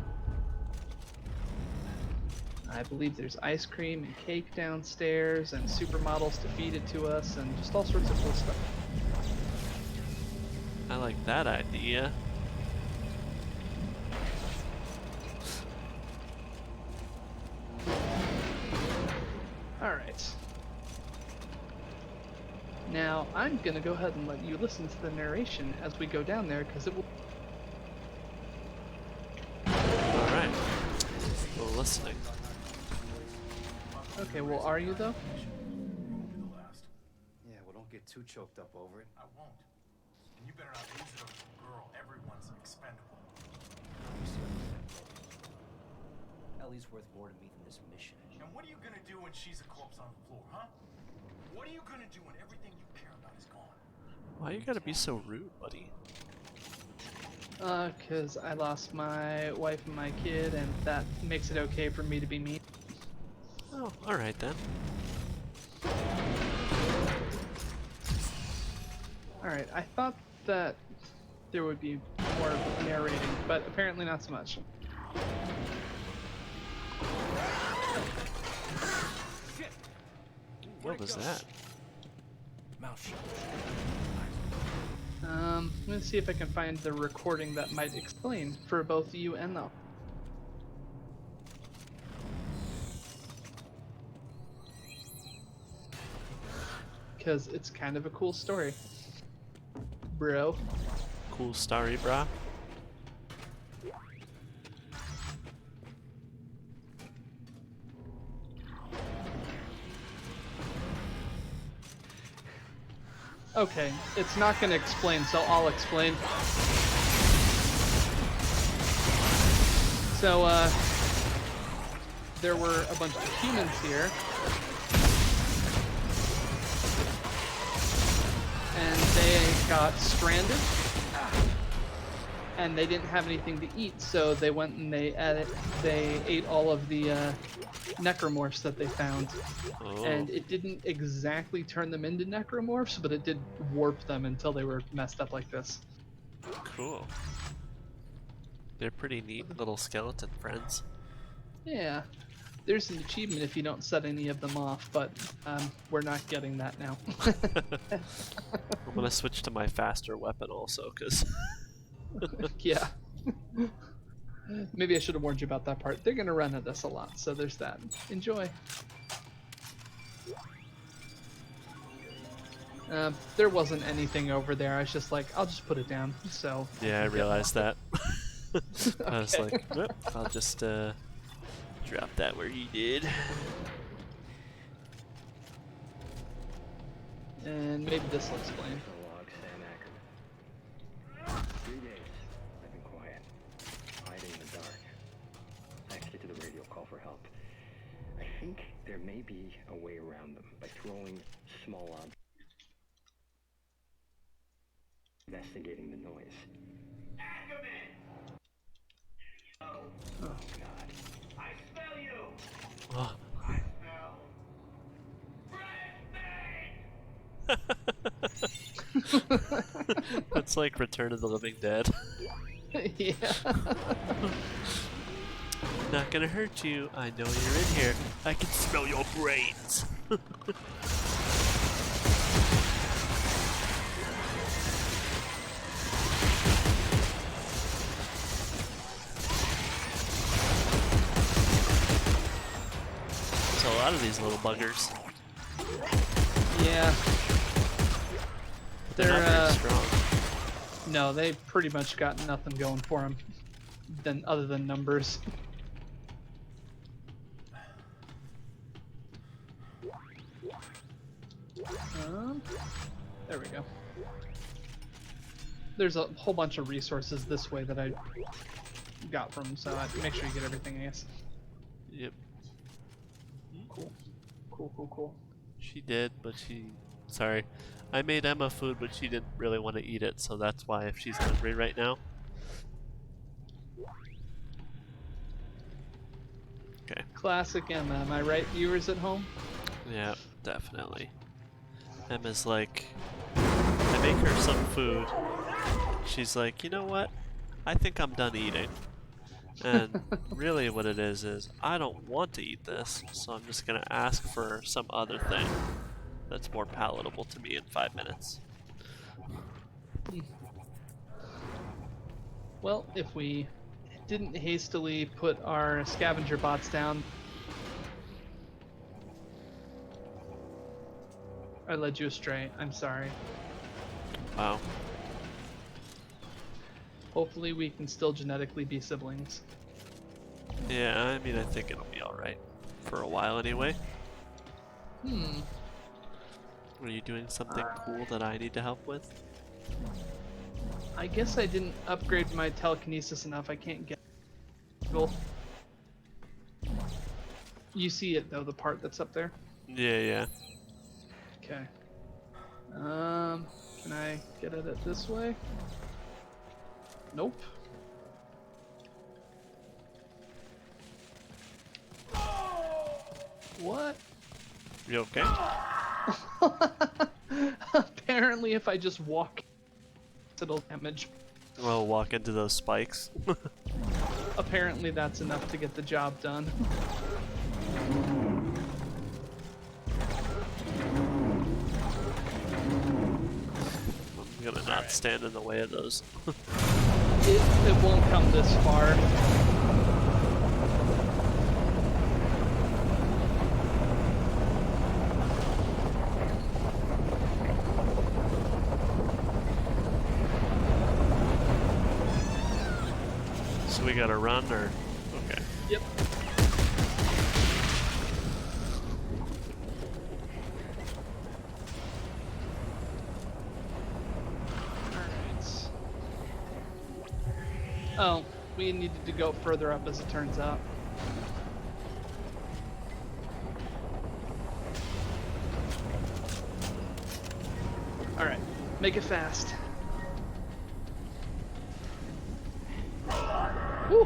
I believe there's ice cream and cake downstairs and supermodels to feed it to us and just all sorts of cool stuff. I like that idea. Alright. Now, I'm gonna go ahead and let you listen to the narration as we go down there, because it will... Alright. Well, listening. Okay, well, are you, though? Yeah, well, don't get too choked up over it. I won't. And you better not lose it over the girl. Everyone's expendable. Ellie's worth more to me than this mission. And what are you gonna do when she's a corpse on the floor, huh? What are you gonna do when everything you care about is gone? Why you gotta be so rude, buddy? 'Cause I lost my wife and my kid, and that makes it okay for me to be mean. Oh, alright then. Alright, I thought that there would be more narrating, but apparently not so much. What was that? Mouth shut. I'm gonna see if I can find the recording that might explain for both you and them. Because it's kind of a cool story. Bro. Cool story, brah. Okay, it's not gonna explain, so I'll explain. So, there were a bunch of humans here. And they got stranded. And they didn't have anything to eat, so they went and they ate all of the necromorphs that they found. Oh. And it didn't exactly turn them into necromorphs, but it did warp them until they were messed up like this. Cool. They're pretty neat little skeleton friends. Yeah. There's an achievement if you don't set any of them off, but we're not getting that now. I'm gonna switch to my faster weapon also, because... Yeah. Maybe I should have warned you about that part. They're gonna run at us a lot, so there's that. Enjoy. There wasn't anything over there. I was just like, I'll just put it down. So. Yeah, I realized that. I was Okay. like, "Whoop, I'll just drop that where you did. And maybe this will explain. Log Sam Ackerman. 3 days. I've been quiet. Hiding in the dark. Actually to the radio call for help. I think there may be a way around them by throwing small objects. Investigating the noise. Ackerman! Oh God. I smell you! Oh. I smell Britney! That's like Return of the Living Dead. Yeah. Not gonna hurt you. I know you're in here. I can smell your brains. There's a lot of these little buggers. Yeah. They're not very strong. No, they pretty much got nothing going for them, other than numbers. There we go. There's a whole bunch of resources this way that I got from, so I'd make sure you get everything, I guess. Yep. Cool. Cool, cool, cool. She did, but sorry. I made Emma food, but she didn't really want to eat it, so that's why if she's hungry right now. Okay. Classic Emma, am I right, viewers at home? Yeah, definitely. Emma's like, I make her some food. She's like, you know what? I think I'm done eating. And really what it is I don't want to eat this, so I'm just gonna ask for some other thing that's more palatable to me in 5 minutes. Well, if we didn't hastily put our scavenger bots down, I led you astray. I'm sorry. Wow. Hopefully we can still genetically be siblings. Yeah, I mean, I think it'll be alright. For a while anyway. Are you doing something cool that I need to help with? I guess I didn't upgrade my telekinesis enough. I can't get it. You see it though, the part that's up there? Yeah, yeah. Okay. Can I get at it this way? Nope. What? You okay? Apparently if I just walk, it'll damage. Well, walk into those spikes. Apparently that's enough to get the job done. I'm gonna not stand in the way of those. It won't come this far. So we gotta run, or? Okay. Yep. Alright. Oh, we needed to go further up as it turns out. Alright, make it fast. Woo!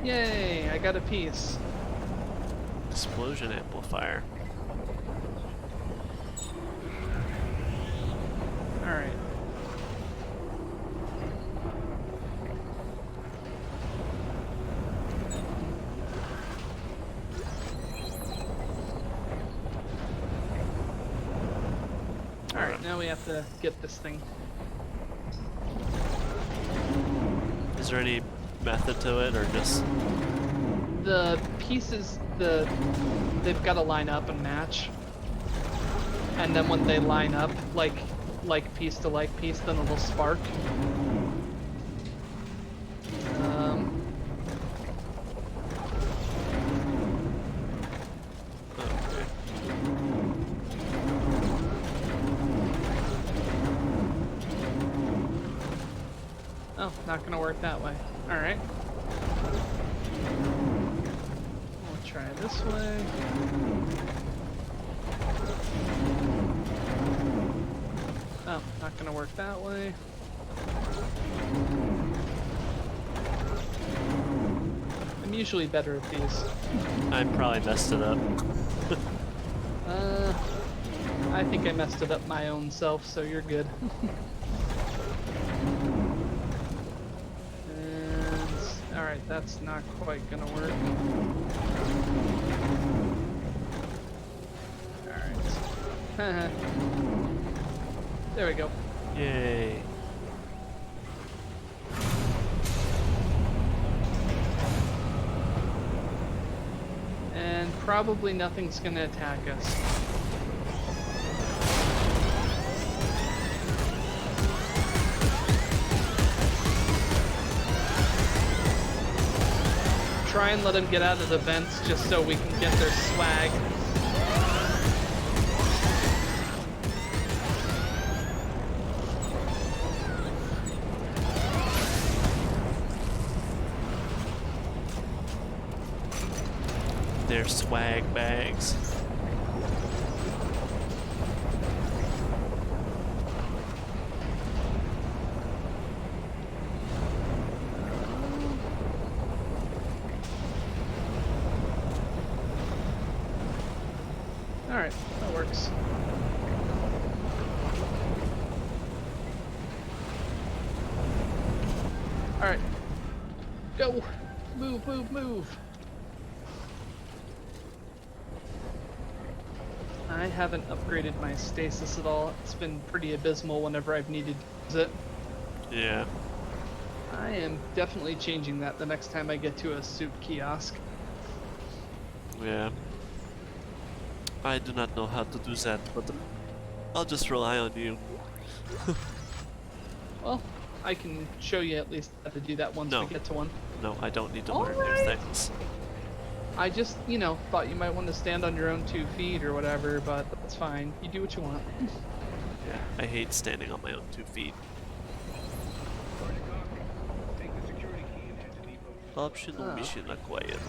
Yay, I got a piece. Explosion amplifier. Alright. Alright, now we have to get this thing. Is there any method to it, or just? The pieces, they've got to line up and match. And then when they line up, like piece to like piece, then it'll spark. Okay. Oh, not gonna work that way. Alright. We'll try this way. Oh, not gonna work that way. I'm usually better at these. I probably messed it up. I think I messed it up my own self, so you're good. And alright, that's not quite gonna work. Alright. There we go. Yay. And probably nothing's gonna attack us. Try and let them get out of the vents just so we can get their swag. their swag bags. Alright, that works. Alright. Go! Move, move, move! I haven't upgraded my stasis at all. It's been pretty abysmal whenever I've needed to use it. Yeah. I am definitely changing that the next time I get to a suit kiosk. Yeah. I do not know how to do that, but I'll just rely on you. Well, I can show you at least how to do that once No. we get to one. No, I don't need to All learn right. new things. I just, you know, thought you might want to stand on your own 2 feet or whatever, but that's fine. You do what you want. Yeah, I hate standing on my own 2 feet. Optional mission acquired.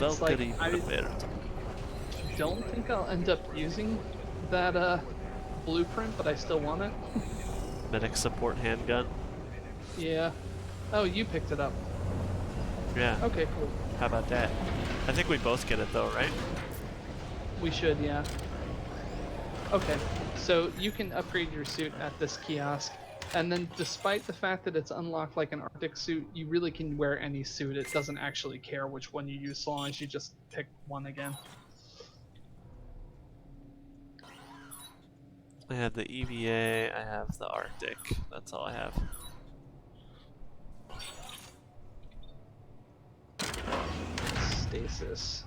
It's like, Valkyrie I- prepared. Don't think I'll end up using that blueprint, but I still want it. Medic support handgun. Yeah. Oh, you picked it up. Yeah, Okay, cool. how about that? I think we both get it though, right? We should, yeah. Okay, so you can upgrade your suit at this kiosk, and then despite the fact that it's unlocked like an Arctic suit, you really can wear any suit. It doesn't actually care which one you use so long as you just pick one again. I have the EVA, I have the Arctic. That's all I have. Stasis.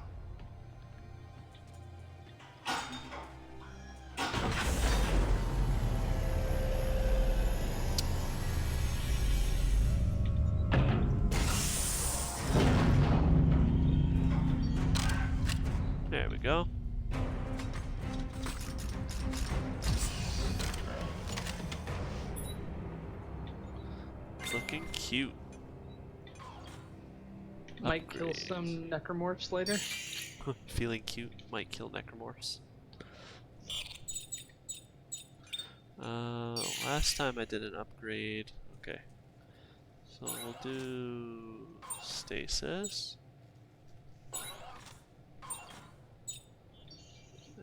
There we go. Looking cute. Might kill Upgrade. some necromorphs later. Feeling cute might kill necromorphs. Last time I did an upgrade. Okay. So we'll do stasis.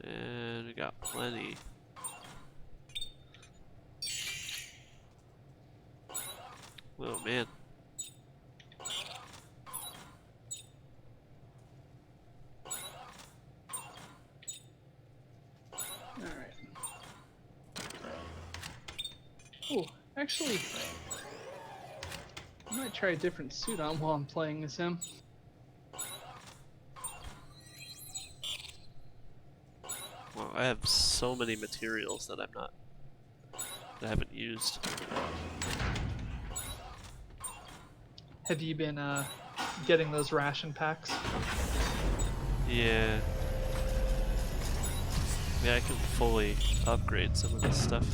And we got plenty. Oh man. Alright. Oh, actually, I might try a different suit on while I'm playing as him. Wow, I have so many materials that that I haven't used. Have you been getting those ration packs? Yeah. Yeah, I can fully upgrade some of this stuff.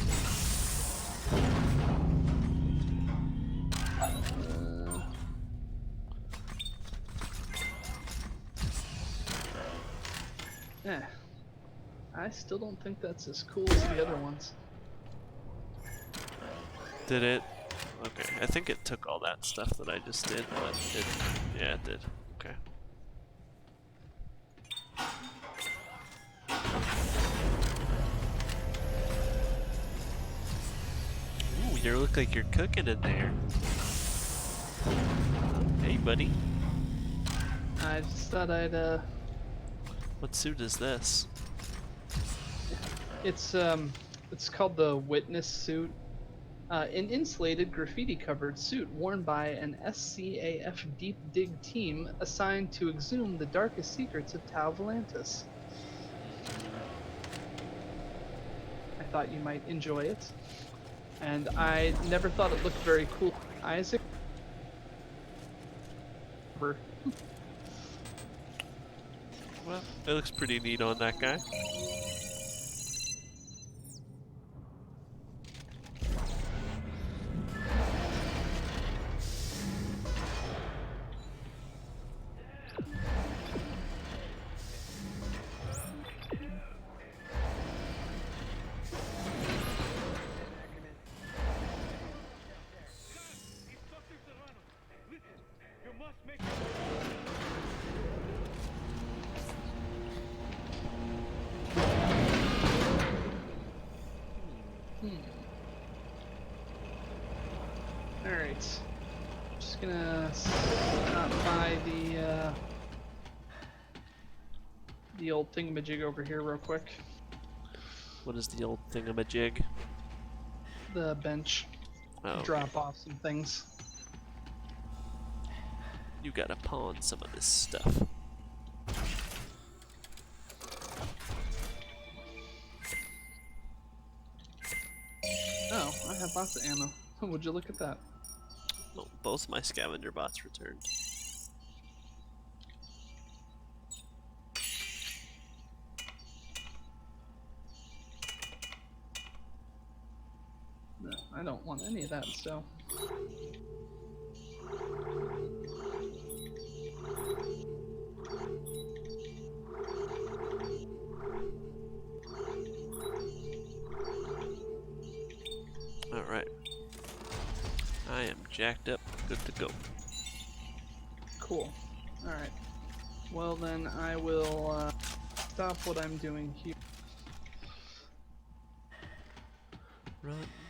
Eh. I still don't think that's as cool as the other ones. Did it? Okay, I think it took all that stuff that I just did, but yeah, it did. Okay. Ooh, you look like you're cooking in there. Hey, buddy. I just thought I'd What suit is this? it's called the Witness suit. An insulated, graffiti-covered suit worn by an SCAF Deep Dig team assigned to exhume the darkest secrets of Tau Volantis. I thought you might enjoy it, and I never thought it looked very cool. Isaac. Well, it looks pretty neat on that guy. Gonna stop by the old thingamajig over here real quick. What is the old thingamajig? The bench. Oh, okay. Drop off some things. You gotta pawn some of this stuff. Oh, I have lots of ammo. Would you look at that? Oh, both my scavenger bots returned. No, I don't want any of that, so. Alright. I am jacked up, good to go. Cool. Alright. Well then, I will stop what I'm doing here.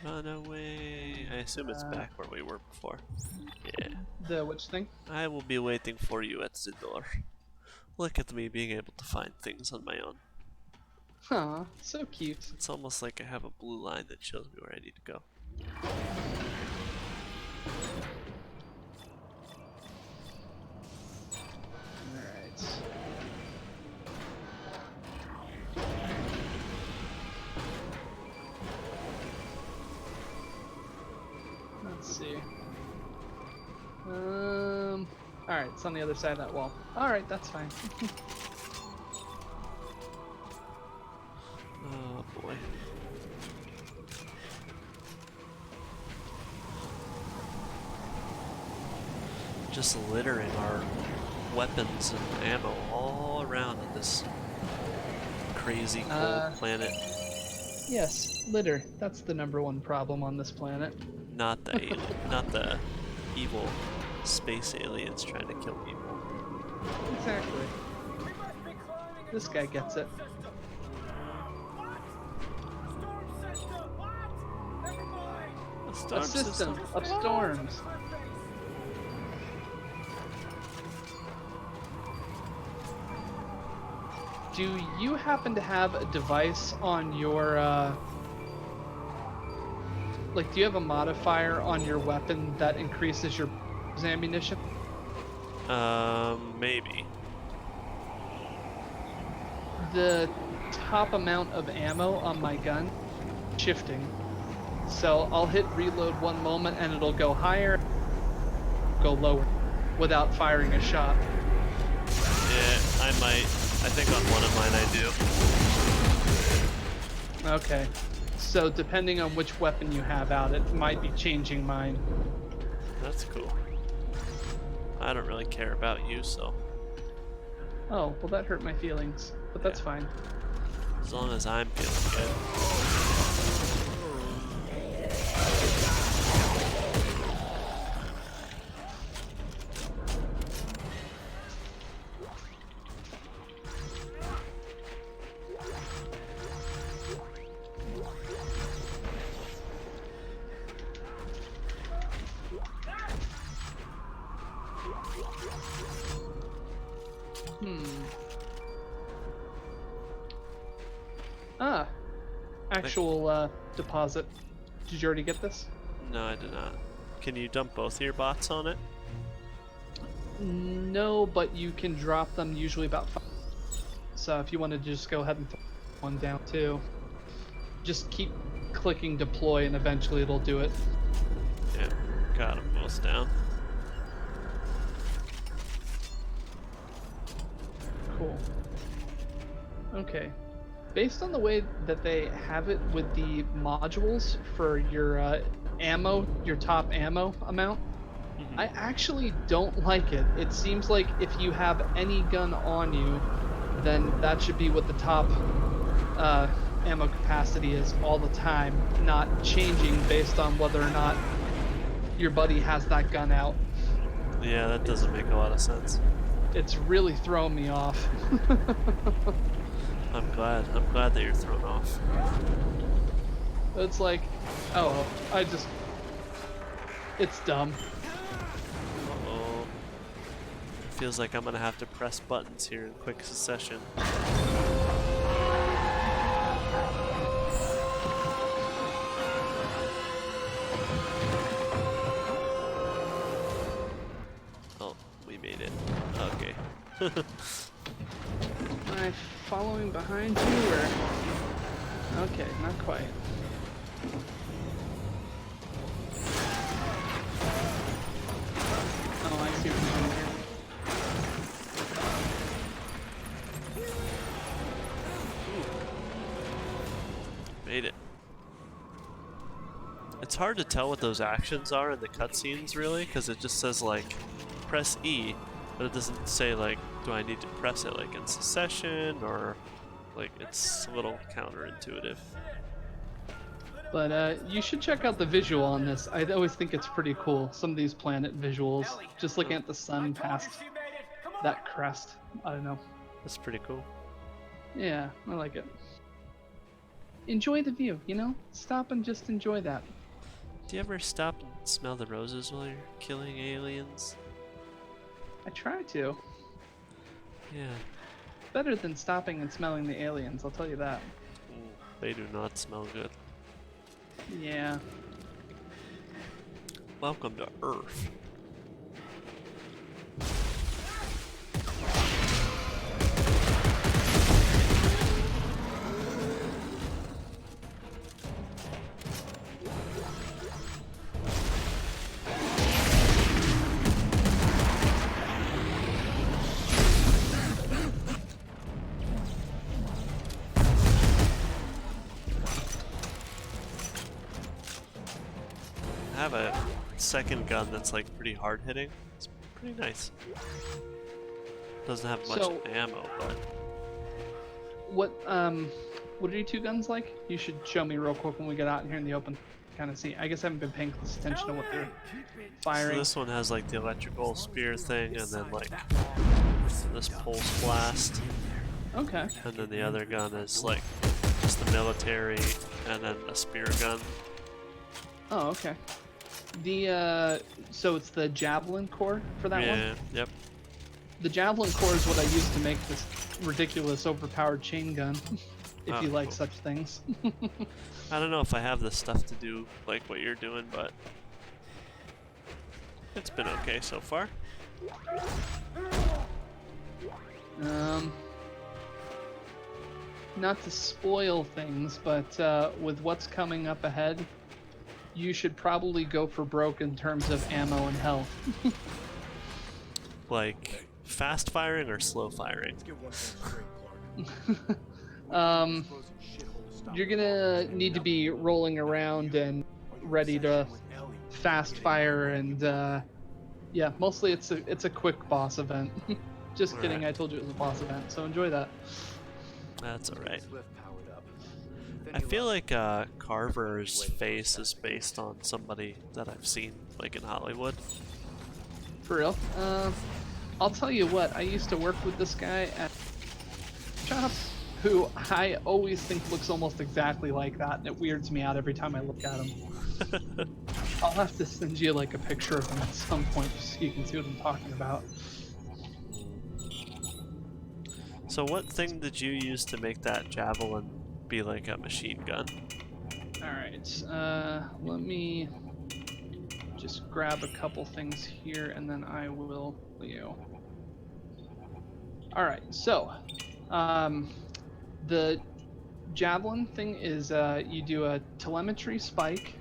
Run away. I assume it's back where we were before. Yeah. The which thing? I will be waiting for you at the door. Look at me being able to find things on my own. Huh, so cute. It's almost like I have a blue line that shows me where I need to go. Alright. Let's see. Alright, it's on the other side of that wall. Alright, that's fine. Oh boy. Just littering our weapons and ammo all around on this crazy cold planet. Yes, litter. That's the #1 problem on this planet. Not the evil space aliens trying to kill people. Exactly. This guy gets it. Storm A system of storms. Do you happen to have a device on your, like, do you have a modifier on your weapon that increases your ammunition? Maybe. The top amount of ammo on my gun, shifting. So I'll hit reload one moment and it'll go higher, go lower, without firing a shot. Yeah, I might. I think on one of mine I do. Okay. So depending on which weapon you have out, it might be changing mine. That's cool. I don't really care about you, so Oh, well that hurt my feelings, but that's Yeah. fine. as long as I'm feeling good. Ah, actual deposit. Did you already get this? No, I did not. Can you dump both of your bots on it? No, but you can drop them usually about 5. So if you want to just go ahead and throw one down too, just keep clicking deploy and eventually it'll do it. Yeah, got them both down. Cool. Okay. Based on the way that they have it with the modules for your ammo, your top ammo amount, I actually don't like it. It seems like if you have any gun on you, then that should be what the top ammo capacity is all the time, not changing based on whether or not your buddy has that gun out. Yeah, that doesn't make a lot of sense. It's really thrown me off. I'm glad that you're thrown off. It's like, oh, it's dumb. feels like I'm gonna have to press buttons here in quick succession. Oh, we made it. Okay. Am I following behind you, or? Okay, not quite. Oh, I see what you're doing here. Made it. It's hard to tell what those actions are in the cutscenes, really, because it just says, like, press E, but it doesn't say, like, do I need to press it, like, in succession, or, like, it's a little counterintuitive. But you should check out the visual on this. I always think it's pretty cool. Some of these planet visuals, just looking at the sun past that crest. I don't know. That's pretty cool. Yeah, I like it. Enjoy the view, you know? Stop and just enjoy that. Do you ever stop and smell the roses while you're killing aliens? I try to. Yeah. Better than stopping and smelling the aliens, I'll tell you that. They do not smell good. Yeah. Welcome to Earth. I have a second gun that's like pretty hard hitting. It's pretty nice. Doesn't have much So- ammo, but What are your two guns like? You should show me real quick when we get out in here in the open. Kind of see. I guess I haven't been paying close attention to what they're so firing. this one has like the electrical spear thing, and then like this pulse blast, Okay. and then the other gun is like just the military, and then a spear gun. Oh, okay. The so it's the javelin core for that one. Yeah, yep. The javelin core is what I used to make this ridiculous overpowered chain gun. If Oh, you like cool. such things. I don't know if I have the stuff to do like what you're doing, but it's been okay so far. Not to spoil things, but with what's coming up ahead, you should probably go for broke in terms of ammo and health. Like fast firing or slow firing? You're gonna need to be rolling around and ready to fast fire, and yeah, mostly it's a quick boss event. Just kidding, Alright. I told you it was a boss event, so enjoy that. That's alright. I feel like Carver's face is based on somebody that I've seen like in Hollywood. For real. I'll tell you what, I used to work with this guy at shop who I always think looks almost exactly like that, and it weirds me out every time I look at him. I'll have to send you like a picture of him at some point just so you can see what I'm talking about. So what thing did you use to make that javelin be like a machine gun? Alright, let me just grab a couple things here and then I will you. Alright, so the javelin thing is you do a telemetry spike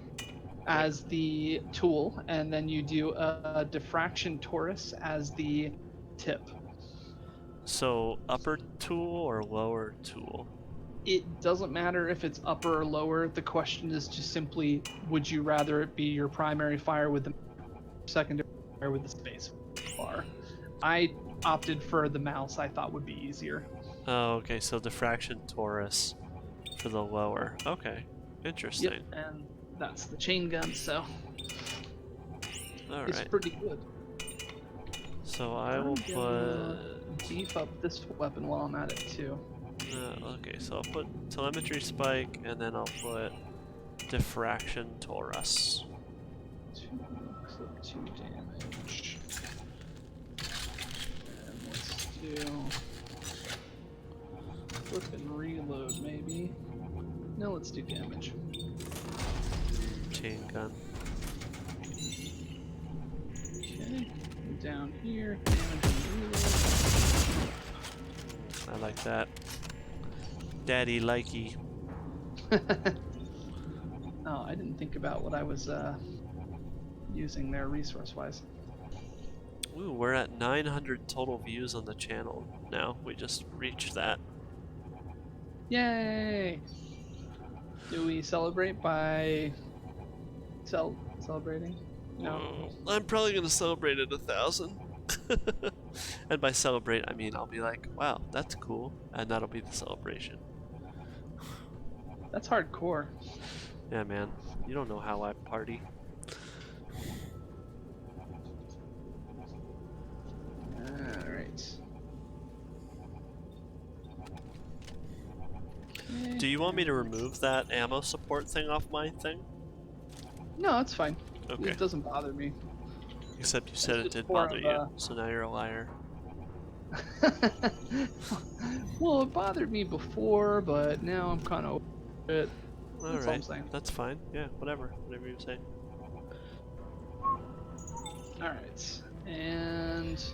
as the tool, and then you do a diffraction torus as the tip. So upper tool or lower tool? It doesn't matter if it's upper or lower. The question is just simply, would you rather it be your primary fire with the secondary fire with the space bar? I opted for the mouse. I thought would be easier. Oh, okay, so diffraction torus for the lower. Okay, interesting. Yep, and that's the chain gun, so it's Alright, pretty good. so I will I'm put... gonna beef up this weapon while I'm at it too. okay, so I'll put telemetry spike, and then I'll put diffraction torus. 2 damage. No, let's do damage. Chain gun. Okay. Down here. Damage and reload. I like that. Daddy likey. Oh, I didn't think about what I was using there resource-wise. Ooh, we're at 900 total views on the channel now. We just reached that. Yay! Do we celebrate by celebrating? No. I'm probably gonna celebrate at 1,000. And by celebrate, I mean I'll be like, wow, that's cool, and that'll be the celebration. That's hardcore. Yeah, man, you don't know how I party. Alright. Do you want me to remove that ammo support thing off my thing? No, it's fine. Okay. It doesn't bother me. Except you said it just did more bother of you, a- so now you're a liar. Well, it bothered me before, but now I'm kind of over it. That's all I'm Alright, saying. that's fine. Yeah, whatever you say. Alright, and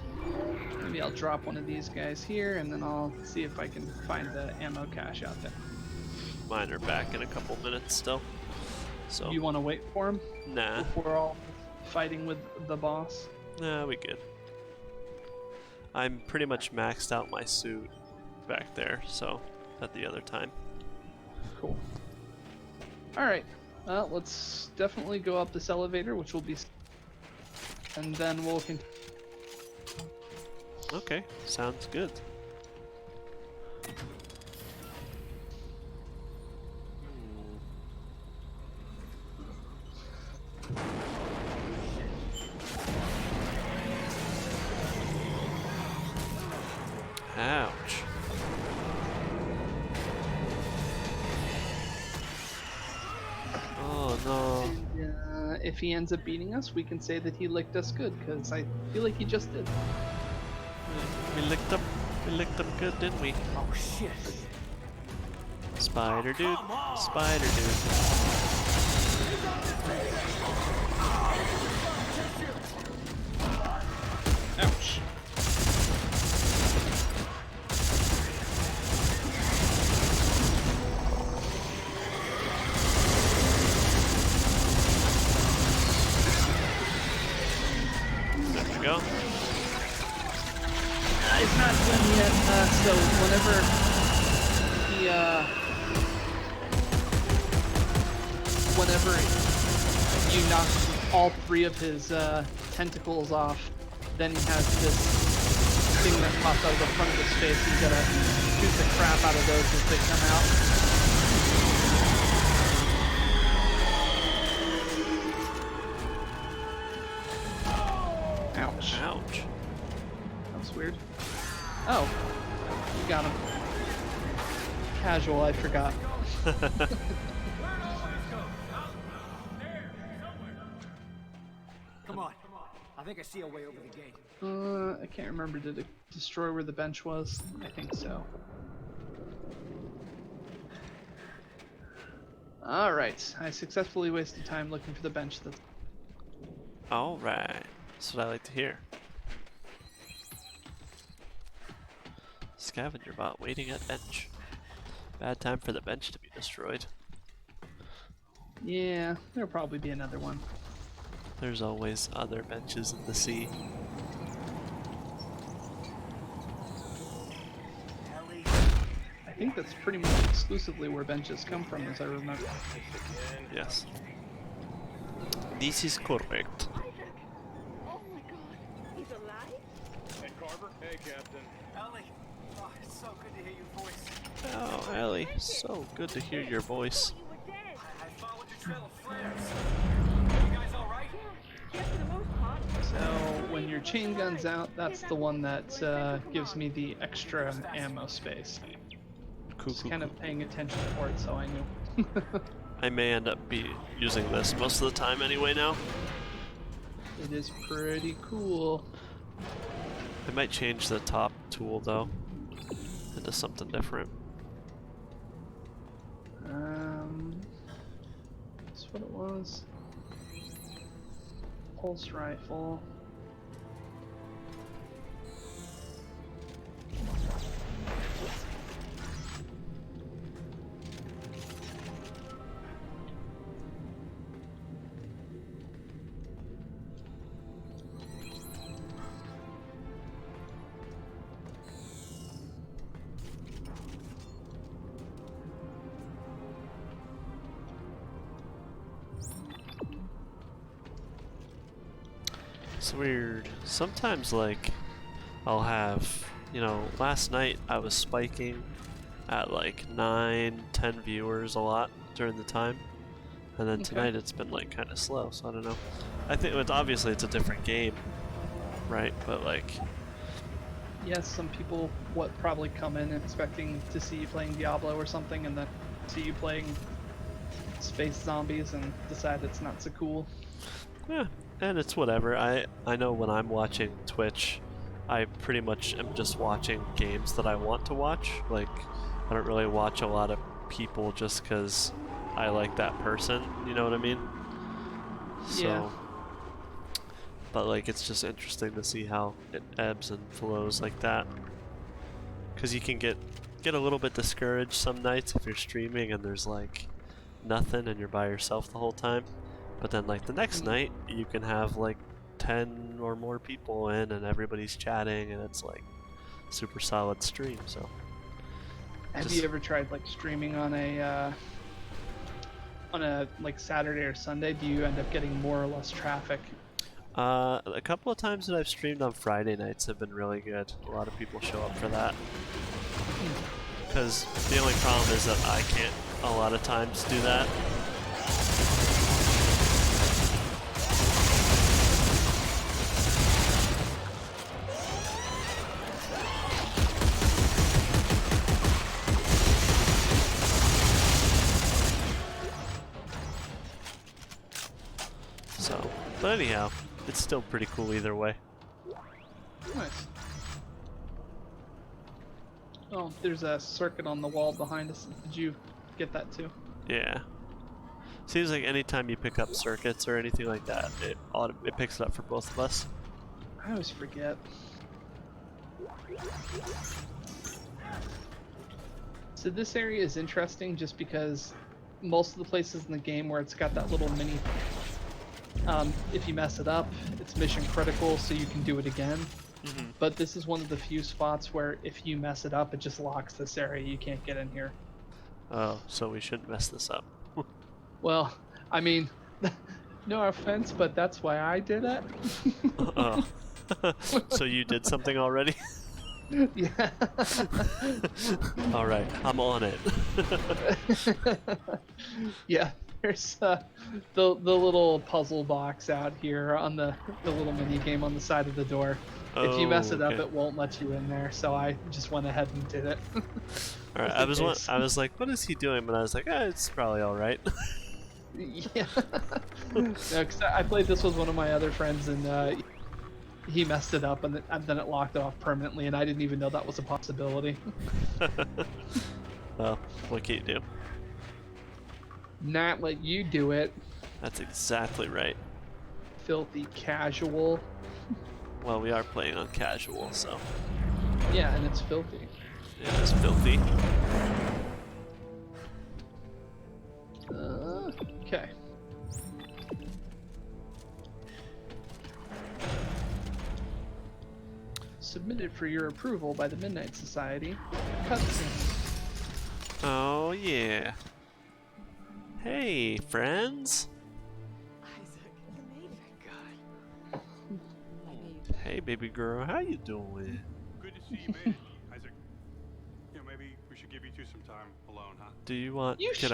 maybe I'll drop one of these guys here, and then I'll see if I can find the ammo cache out there. Mine are back in a couple minutes still. So, You want to wait for him nah, if we're all fighting with the boss? nah, we good. I'm pretty much maxed out my suit back there, so at the other time. Cool. Alright, well, let's definitely go up this elevator, which will be... And then we'll continue. Okay, sounds good. Ouch. Oh no. If he ends up beating us, we can say that he licked us good, because I feel like he just did. We licked up good, didn't we? Oh shit! Spider dude. Spider dude. Ouch. There we go. It's not done yet, so whenever he, whenever you knock all three of his tentacles off, then he has this thing that pops out of the front of his face. You gotta shoot the crap out of those as they come out. Ouch. Ouch. That was weird. Oh, you got him. Casual, I forgot. Come on. I think I see a way over the gate. I can't remember. Did it destroy where the bench was? I think so. Alright, I successfully wasted time looking for the bench that's... Alright. That's what I like to hear. Scavenger bot waiting at bench. Bad time for the bench to be destroyed. Yeah, there'll probably be another one. There's always other benches in the sea. Ellie, I think that's pretty much exclusively where benches come from, as I remember. Yes. This is correct. Oh my god, he's alive? Hey, Carver. Hey, Captain. Ellie, oh, it's so good to hear your voice. Oh, Ellie, so good to hear your voice. You were dead. I followed your trail of flares. You guys all right? Yeah, for the most part. So, when your chain gun's out, that's the one that gives me the extra ammo space. Cool, Just cool, kind cool. of paying attention for it, so I knew. I may end up using this most of the time anyway now. It is pretty cool. I might change the top tool though into something different. That's what it was. Pulse rifle. It's weird. Sometimes, like, I'll have, you know, last night I was spiking at like 9, 10 viewers a lot during the time. And then tonight it's been like kind of slow, so I don't know. I think it's obviously it's a different game, right? But like, Yes, some people probably come in expecting to see you playing Diablo or something, and then see you playing Space Zombies and decide it's not so cool. yeah, and it's whatever. I know when I'm watching Twitch, I pretty much am just watching games that I want to watch. Like, I don't really watch a lot of people just because I like that person, you know what I mean? So, Yeah. but like, it's just interesting to see how it ebbs and flows like that. Because you can get a little bit discouraged some nights if you're streaming and there's like nothing and you're by yourself the whole time. But then like the next night, you can have like 10 or more people in and everybody's chatting and it's like super solid stream, so. Have you ever tried like streaming on a like Saturday or Sunday? Do you end up getting more or less traffic? A couple of times that I've streamed on Friday nights have been really good. A lot of people show up for that. Because the only problem is that I can't a lot of times do that. So, but anyhow, it's still pretty cool either way. Nice. Oh, there's a circuit on the wall behind us. Did you get that too? Yeah. Seems like anytime you pick up circuits or anything like that, it picks it up for both of us. I always forget. So this area is interesting just because most of the places in the game where it's got that little mini, if you mess it up, it's mission critical, so you can do it again. But this is one of the few spots where if you mess it up, it just locks this area. You can't get in here. Oh, so we shouldn't mess this up. Well, I mean, no offense, but that's why I did it. Oh. So you did something already? Yeah. Alright, I'm on it. Yeah, there's the little puzzle box out here on the little mini game on the side of the door. If you mess it up, okay. it won't let you in there. So I just went ahead and did it. Alright, I was like, what is he doing? But I was like, it's probably alright. Yeah. No, 'cause I played this with one of my other friends, and he messed it up, and then it locked it off permanently, and I didn't even know that was a possibility. Well, what can you do? Not let you do it, That's exactly right. filthy casual. Well, we are playing on casual, so Yeah, and it's filthy. it is filthy. Okay. Submitted for your approval by the Midnight Society. Cutscene. Oh yeah. Hey, friends. Isaac, you made it. Hey, baby girl, how you doing? Good to see you made it, Isaac. You know, maybe we should give you two some time alone, huh? Do you want? You could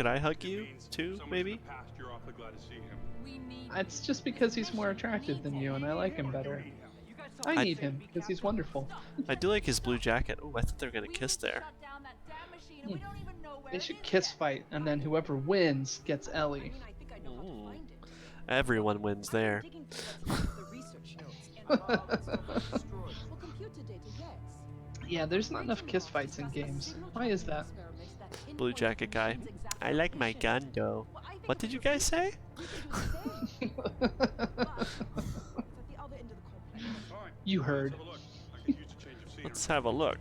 I hug you too? Someone's Maybe. in the past, you're awfully glad to see him. It's just because he's more attractive than you, and I like him better. I need him because he's wonderful. I do like his blue jacket. Oh, I thought they were gonna kiss there. They should kiss fight, and then whoever wins gets Ellie. Everyone wins there. Yeah, there's not enough kiss fights in games. Why is that? Blue jacket guy. I like my gun though. What did you guys say? You heard. Let's have a look.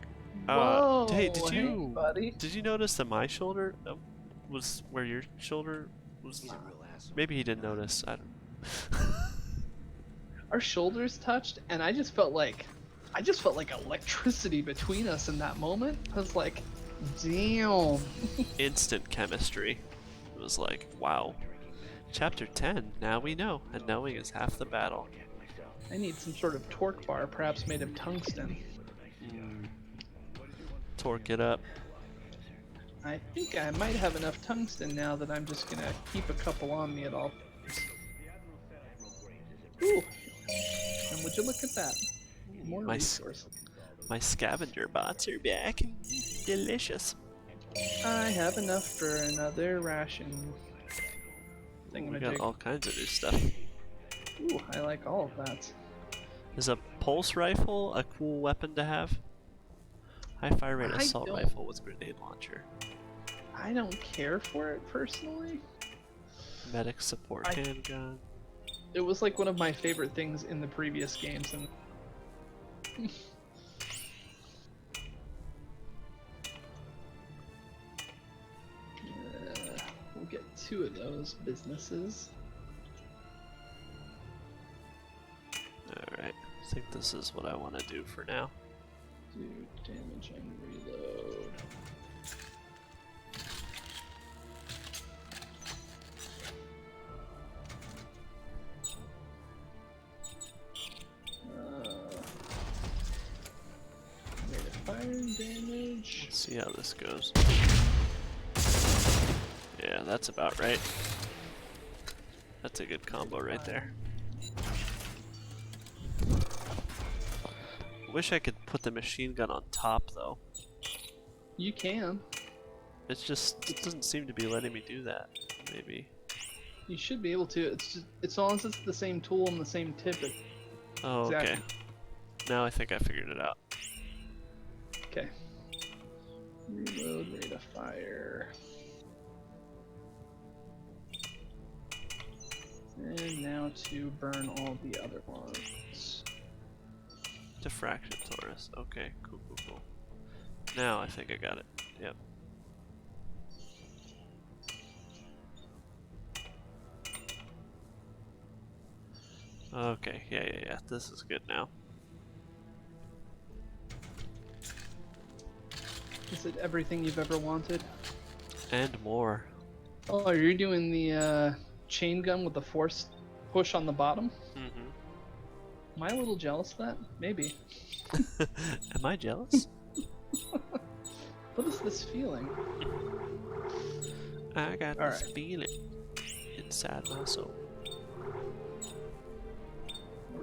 Whoa, Hey, did you buddy? did you notice that my shoulder was where your shoulder was? He's a real asshole. Maybe he didn't notice. I don't. Our shoulders touched, and I just felt like electricity between us in that moment. I was like, damn. Instant chemistry. It was like, wow. Chapter 10. Now we know, and knowing is half the battle. I need some sort of torque bar, perhaps made of tungsten. Torque it up. I think I might have enough tungsten now that I'm just gonna keep a couple on me at all. Ooh, and would you look at that? More My resources. My scavenger bots are back. Delicious. I have enough for another ration. We got Thingamajig. all kinds of new stuff. Ooh, I like all of that. Is a pulse rifle a cool weapon to have? High fire rate I assault don't- rifle with grenade launcher. I don't care for it personally. Medic support handgun. It was like one of my favorite things in the previous games, and we'll get 2 of those businesses. Alright, I think this is what I want to do for now. Do damage and reload. Rate of fire damage. Let's see how this goes. Yeah, that's about right. That's a good combo right there. Wish I could put the machine gun on top though. You can. It's just, it doesn't seem to be letting me do that. Maybe. You should be able to. It's just, as long as it's the same tool and the same tip. Oh, okay. Exactly. Now I think I figured it out. Okay. Reload, rate of fire. And now to burn all the other ones. Diffraction Taurus. Okay, cool, cool, cool. Now I think I got it. Yep. Okay, yeah. This is good now. Is it everything you've ever wanted? And more. Oh, you're doing the chain gun with the force push on the bottom? Mm-hmm. Am I a little jealous of that? Maybe. Am I jealous? What is this feeling? I got All this right. feeling inside my soul.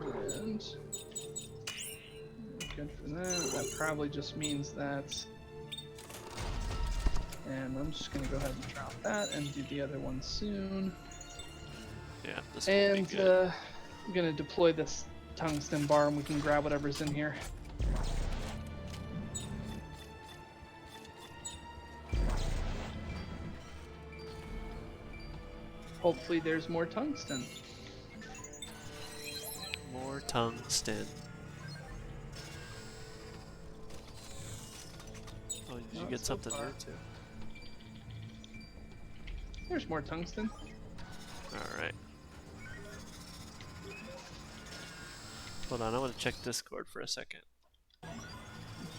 And good for that. That probably just means that. And I'm just gonna go ahead and drop that and do the other one soon. Yeah, this will And be good. I'm gonna deploy this tungsten bar and we can grab whatever's in here. Hopefully there's more tungsten. More tungsten. Oh, did you Not get so something far. new too? There's more tungsten. Alright. Hold on, I want to check Discord for a second.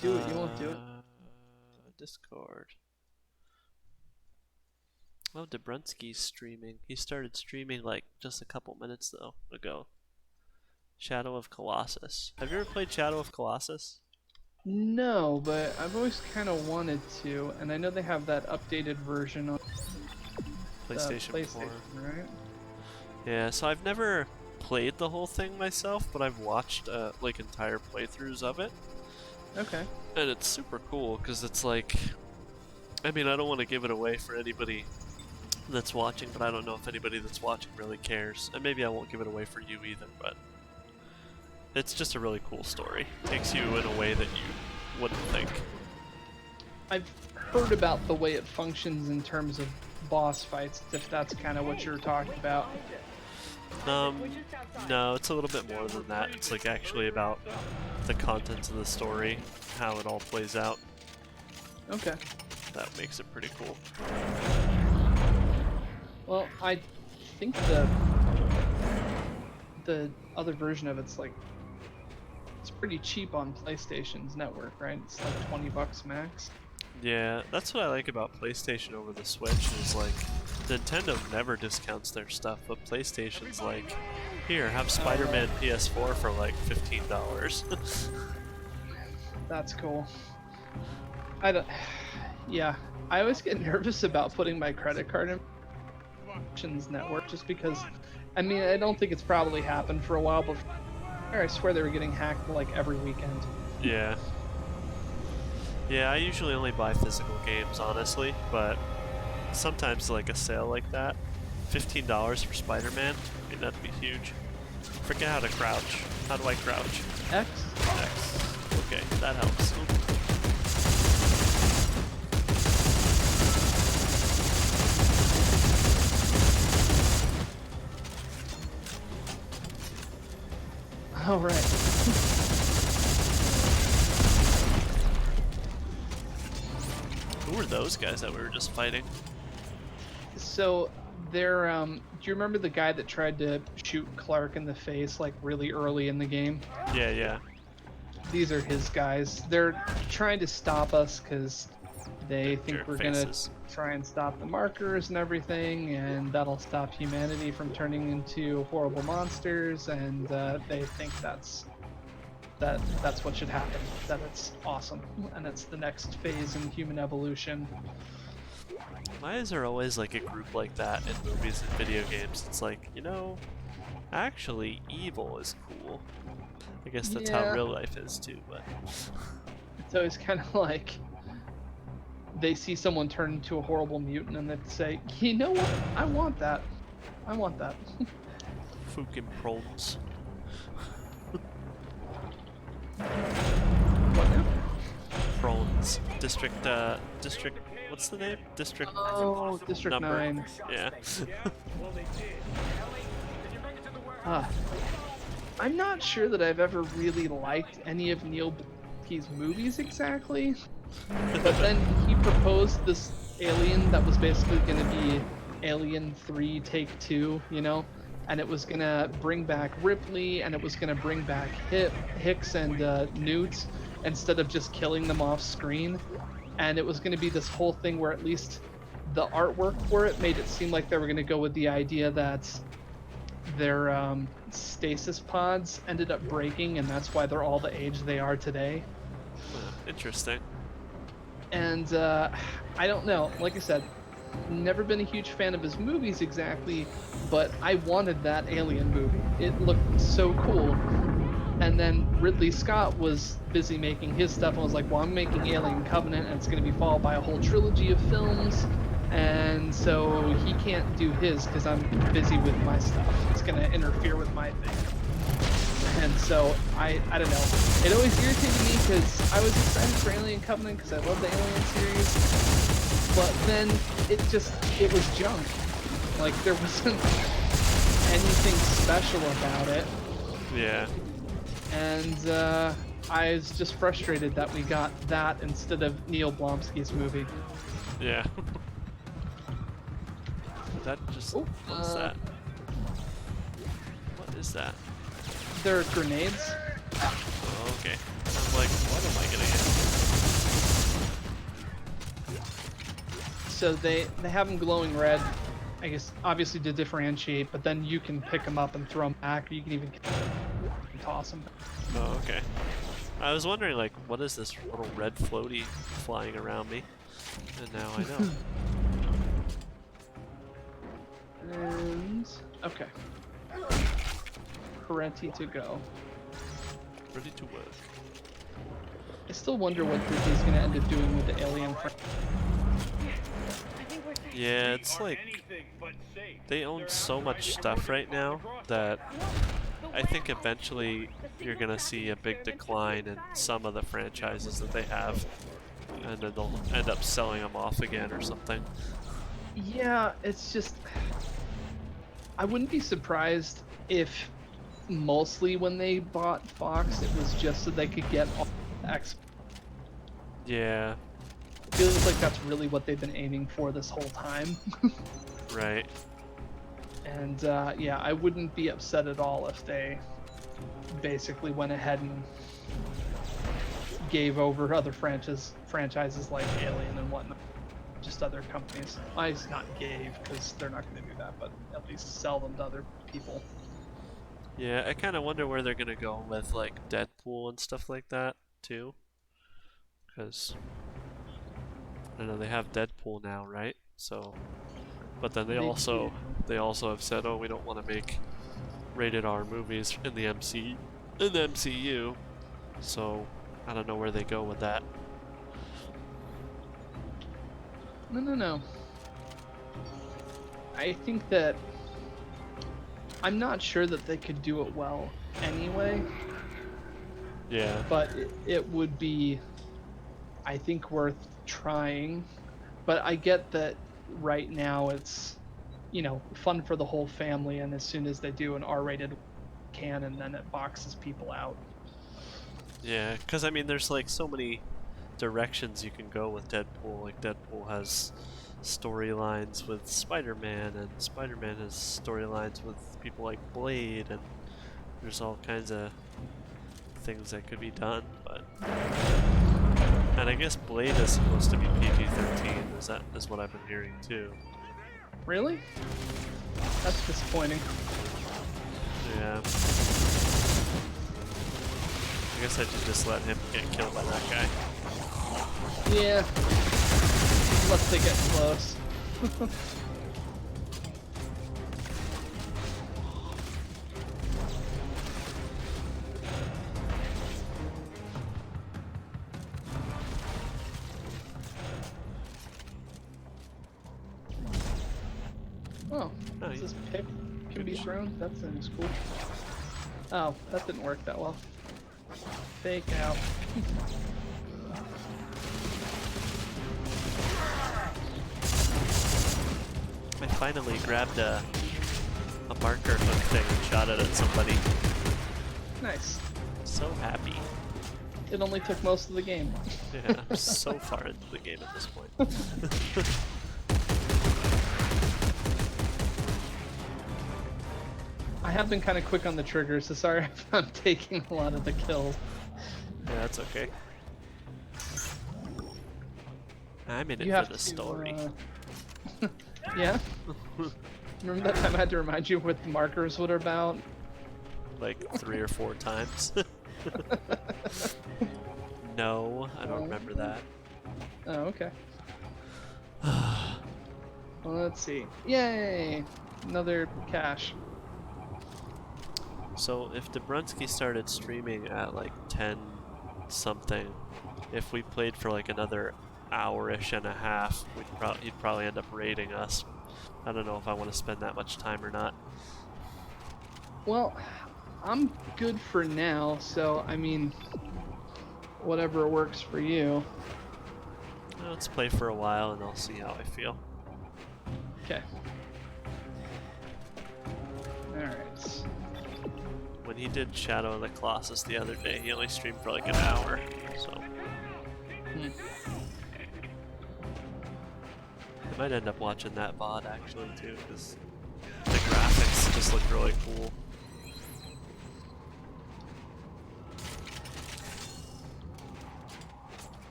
Do it, you won't do it. Discord. Oh, Dobrunsky's streaming. He started streaming like just a couple minutes though ago. Shadow of Colossus. Have you ever played Shadow of Colossus? No, but I've always kind of wanted to, and I know they have that updated version on PlayStation 4. PlayStation, right? Yeah, so I've never played the whole thing myself, but I've watched like entire playthroughs of it. Okay. And it's super cool because it's like, I mean, I don't want to give it away for anybody that's watching, but I don't know if anybody that's watching really cares. And maybe I won't give it away for you either, but it's just a really cool story. Takes you in a way that you wouldn't think. I've heard about the way it functions in terms of boss fights, if that's kind of what you're talking about. No, it's a little bit more than that. It's like actually about the contents of the story, how it all plays out. Okay. That makes it pretty cool. Well, I think the other version of it's pretty cheap on PlayStation's network, right? It's like $20 max. Yeah, that's what I like about PlayStation over the Switch is like Nintendo never discounts their stuff, but PlayStation's like, here, have Spider-Man PS4 for like $15. That's cool. Yeah, I always get nervous about putting my credit card in PlayStation's network just because, I mean, I don't think it's probably happened for a while, but I swear they were getting hacked like every weekend. Yeah. Yeah, I usually only buy physical games, honestly, but sometimes like a sale like that, $15 for Spider-Man, I mean, that'd be huge. Forget how to crouch. How do I crouch? X? X. Okay, that helps. All right. Who were those guys that we were just fighting? So they're do you remember the guy that tried to shoot Clark in the face like really early in the game? Yeah, yeah. These are his guys. They're trying to stop us because they think Jerk we're faces. gonna try and stop the markers and everything, and that'll stop humanity from turning into horrible monsters. And they think that's what should happen. That it's awesome, and it's the next phase in human evolution. Why is there always like a group like that in movies and video games? It's like, you know, actually evil is cool. I guess that's how Yeah. real life is too, but It's always kind of like they see someone turn into a horrible mutant and they say, you know what? I want that. I want that. fucking prawns. What now? Prawns. District, what's the name? District Oh, District number. 9. Yeah. I'm not sure that I've ever really liked any of Neil Blomkampi's movies exactly, but then he proposed this alien that was basically going to be Alien 3 Take 2, you know? And it was going to bring back Ripley, and it was going to bring back Hicks and Newt, instead of just killing them off screen. And it was going to be this whole thing where at least the artwork for it made it seem like they were going to go with the idea that their stasis pods ended up breaking, and that's why they're all the age they are today. Interesting. And I don't know, like I said, never been a huge fan of his movies exactly, but I wanted that Alien movie. It looked so cool. And then Ridley Scott was busy making his stuff and was like, well, I'm making Alien Covenant, and it's going to be followed by a whole trilogy of films, and so he can't do his because I'm busy with my stuff. It's going to interfere with my thing. And so I don't know. It always irritated me because I was excited for Alien Covenant because I love the Alien series, but then it was junk. Like, there wasn't anything special about it. Yeah. And I was just frustrated that we got that instead of Neil Blomkampi's movie. Yeah. That just... Oh, what is that? What is that? They're grenades. Oh, okay. I'm like, what am I gonna get? So they have them glowing red, I guess, obviously to differentiate, but then you can pick them up and throw them back, or you can even toss them. Oh, okay. I was wondering, like, what is this little red floaty flying around me? And now I know. And okay, Parenti to go. Ready to work. I still wonder what Disney's gonna end up doing with the Alien. Yeah, it's like they own so much stuff right now that I think eventually you're gonna see a big decline in some of the franchises that they have. and then they'll end up selling them off again or something. Yeah, it's just I wouldn't be surprised if mostly when they bought Fox, it was just so they could get all the X. Yeah, It feels like that's really what they've been aiming for this whole time. right. And yeah, I wouldn't be upset at all if they basically went ahead and gave over other franchises like Alien and whatnot, just other companies. I not gave because they're not going to do that, but at least sell them to other people. Yeah, I kind of wonder where they're gonna go with like Deadpool and stuff like that too, because I don't know, they have Deadpool now, right? So, but then they also have said, oh, we don't want to make rated R movies in the MCU. So I don't know where they go with that. No. I think that I'm not sure that they could do it well anyway, Yeah. but it would be, I think, worth trying. But I get that right now it's, you know, fun for the whole family, and as soon as they do an R-rated canon, then it boxes people out. Yeah, because I mean, there's like so many directions you can go with Deadpool. Like Deadpool has storylines with Spider-Man, and Spider-Man has storylines with people like Blade, and there's all kinds of things that could be done. But and I guess Blade is supposed to be PG-13. Is what I've been hearing too. Really? That's disappointing. Yeah. I guess I should just let him get killed by that guy. Yeah. Unless they get close. Oh, Nice. is this pick can be thrown? That seems cool. Oh, that didn't work that well. Fake out. I finally grabbed a marker hook thing and shot it at somebody. Nice. So happy. It only took most of the game. Yeah, I'm so far into the game at this point. I have been kind of quick on the trigger, so sorry if I'm taking a lot of the kills. Yeah, that's okay. I'm in it You for have the to, story. Yeah? Remember that time I had to remind you what the markers were about? Like 3 or 4 times. No, I don't remember that. Oh, okay. Well, let's see. Yay! Another cache. So if Dobrunsky started streaming at like 10 something, if we played for like another hour-ish and a half, he'd probably end up raiding us. I don't know if I want to spend that much time or not. Well, I'm good for now, so I mean, whatever works for you. Let's play for a while and I'll see how I feel. Okay. Alright. When he did Shadow of the Colossus the other day, he only streamed for like an hour, so... I might end up watching that VOD actually too, because the graphics just look really cool.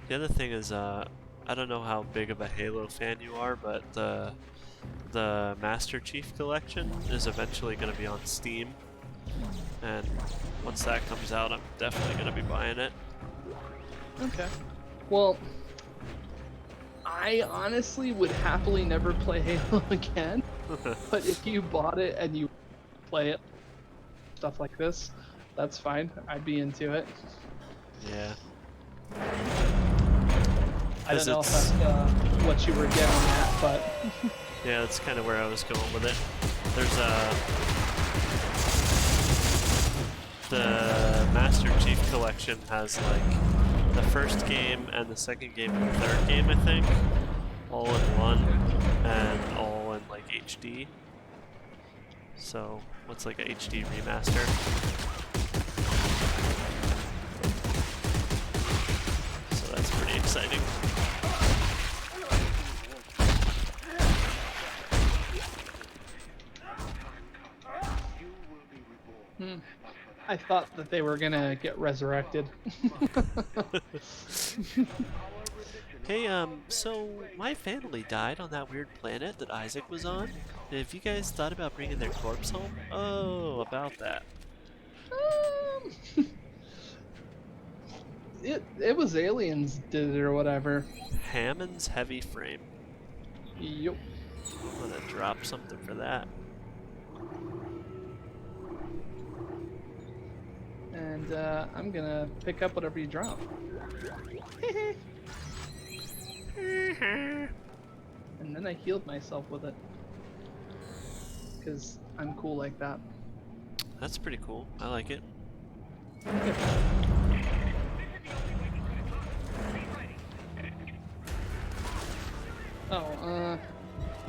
The other thing is, I don't know how big of a Halo fan you are, but the Master Chief Collection is eventually going to be on Steam, and once that comes out, I'm definitely going to be buying it. Okay. Well, I honestly would happily never play Halo again, but if you bought it and you play it, stuff like this, that's fine. I'd be into it. Yeah. I don't know if that's what you were getting at, but... Yeah, that's kind of where I was going with it. There's the Master Chief Collection has like the first game and the second game and the third game, I think, all in one and all in like HD. So what's like a HD remaster? So that's pretty exciting. I thought that they were gonna get resurrected. Hey, so my family died on that weird planet that Isaac was on. Have you guys thought about bringing their corpse home? Oh, about that. It was aliens did it or whatever. Hammond's heavy frame. Yup. I'm gonna drop something for that. And I'm gonna pick up whatever you drop. And then I healed myself with it. Because I'm cool like that. That's pretty cool. I like it. Oh,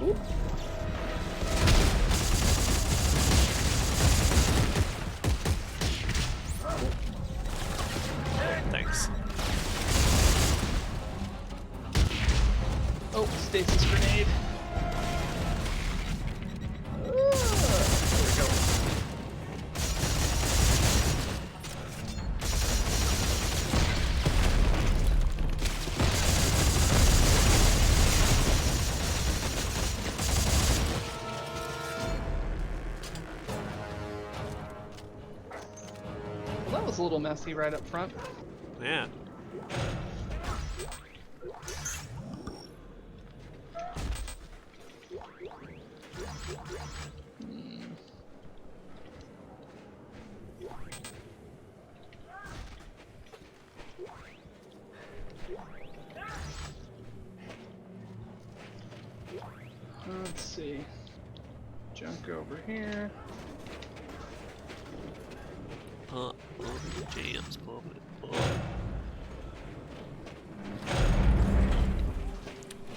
oop. Thanks. Oh, stasis grenade. There we go. Well, that was a little messy right up front. Yeah. Let's see. Junk over here. Jams, Did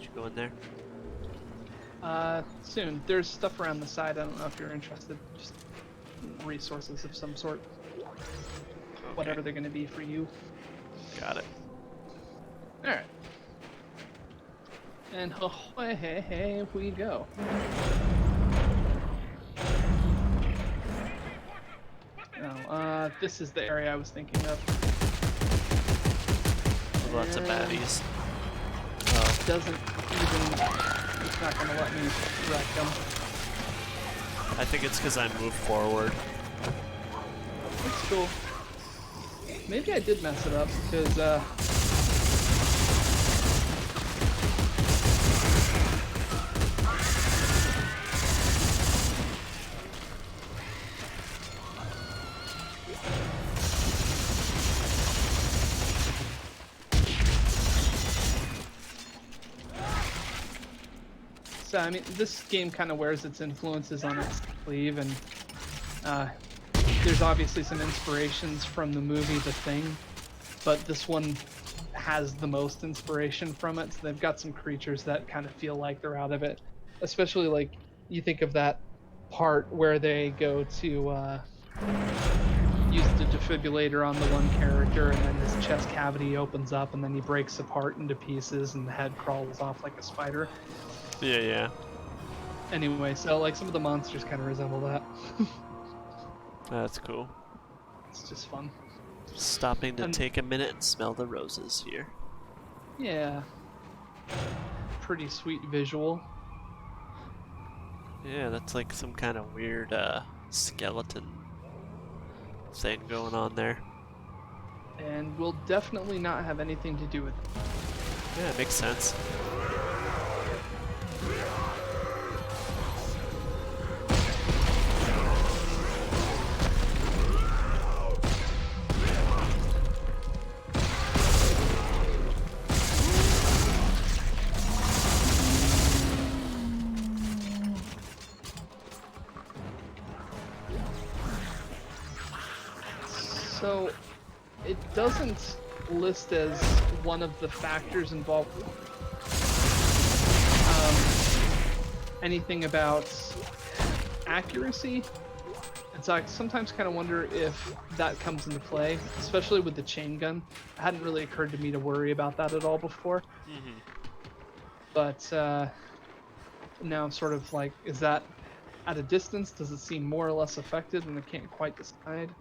you go in there? Soon. There's stuff around the side. I don't know if you're interested. Just resources of some sort. Whatever they're gonna be for you. Got it. Alright. And hey, we go. Oh, this is the area I was thinking of. Lots of And baddies. it doesn't even... It's not gonna let me wreck them. I think it's because I moved forward. That's cool. Maybe I did mess it up, because, So, I mean, this game kind of wears its influences on its sleeve, and there's obviously some inspirations from the movie The Thing, but this one has the most inspiration from it. So they've got some creatures that kind of feel like they're out of it, especially like you think of that part where they go to use the defibrillator on the one character, and then his chest cavity opens up, and then he breaks apart into pieces, and the head crawls off like a spider. Yeah. Anyway, so like some of the monsters kind of resemble that. That's cool. It's just fun. Stopping to take a minute and smell the roses here. Yeah. Pretty sweet visual. Yeah, that's like some kind of weird skeleton thing going on there. And will definitely not have anything to do with it. Yeah, it makes sense. So, It doesn't list as one of the factors involved. Anything about accuracy. And so I sometimes kind of wonder if that comes into play, especially with the chain gun. It hadn't really occurred to me to worry about that at all before. But now I'm sort of like, is that at a distance? Does it seem more or less affected? And I can't quite decide.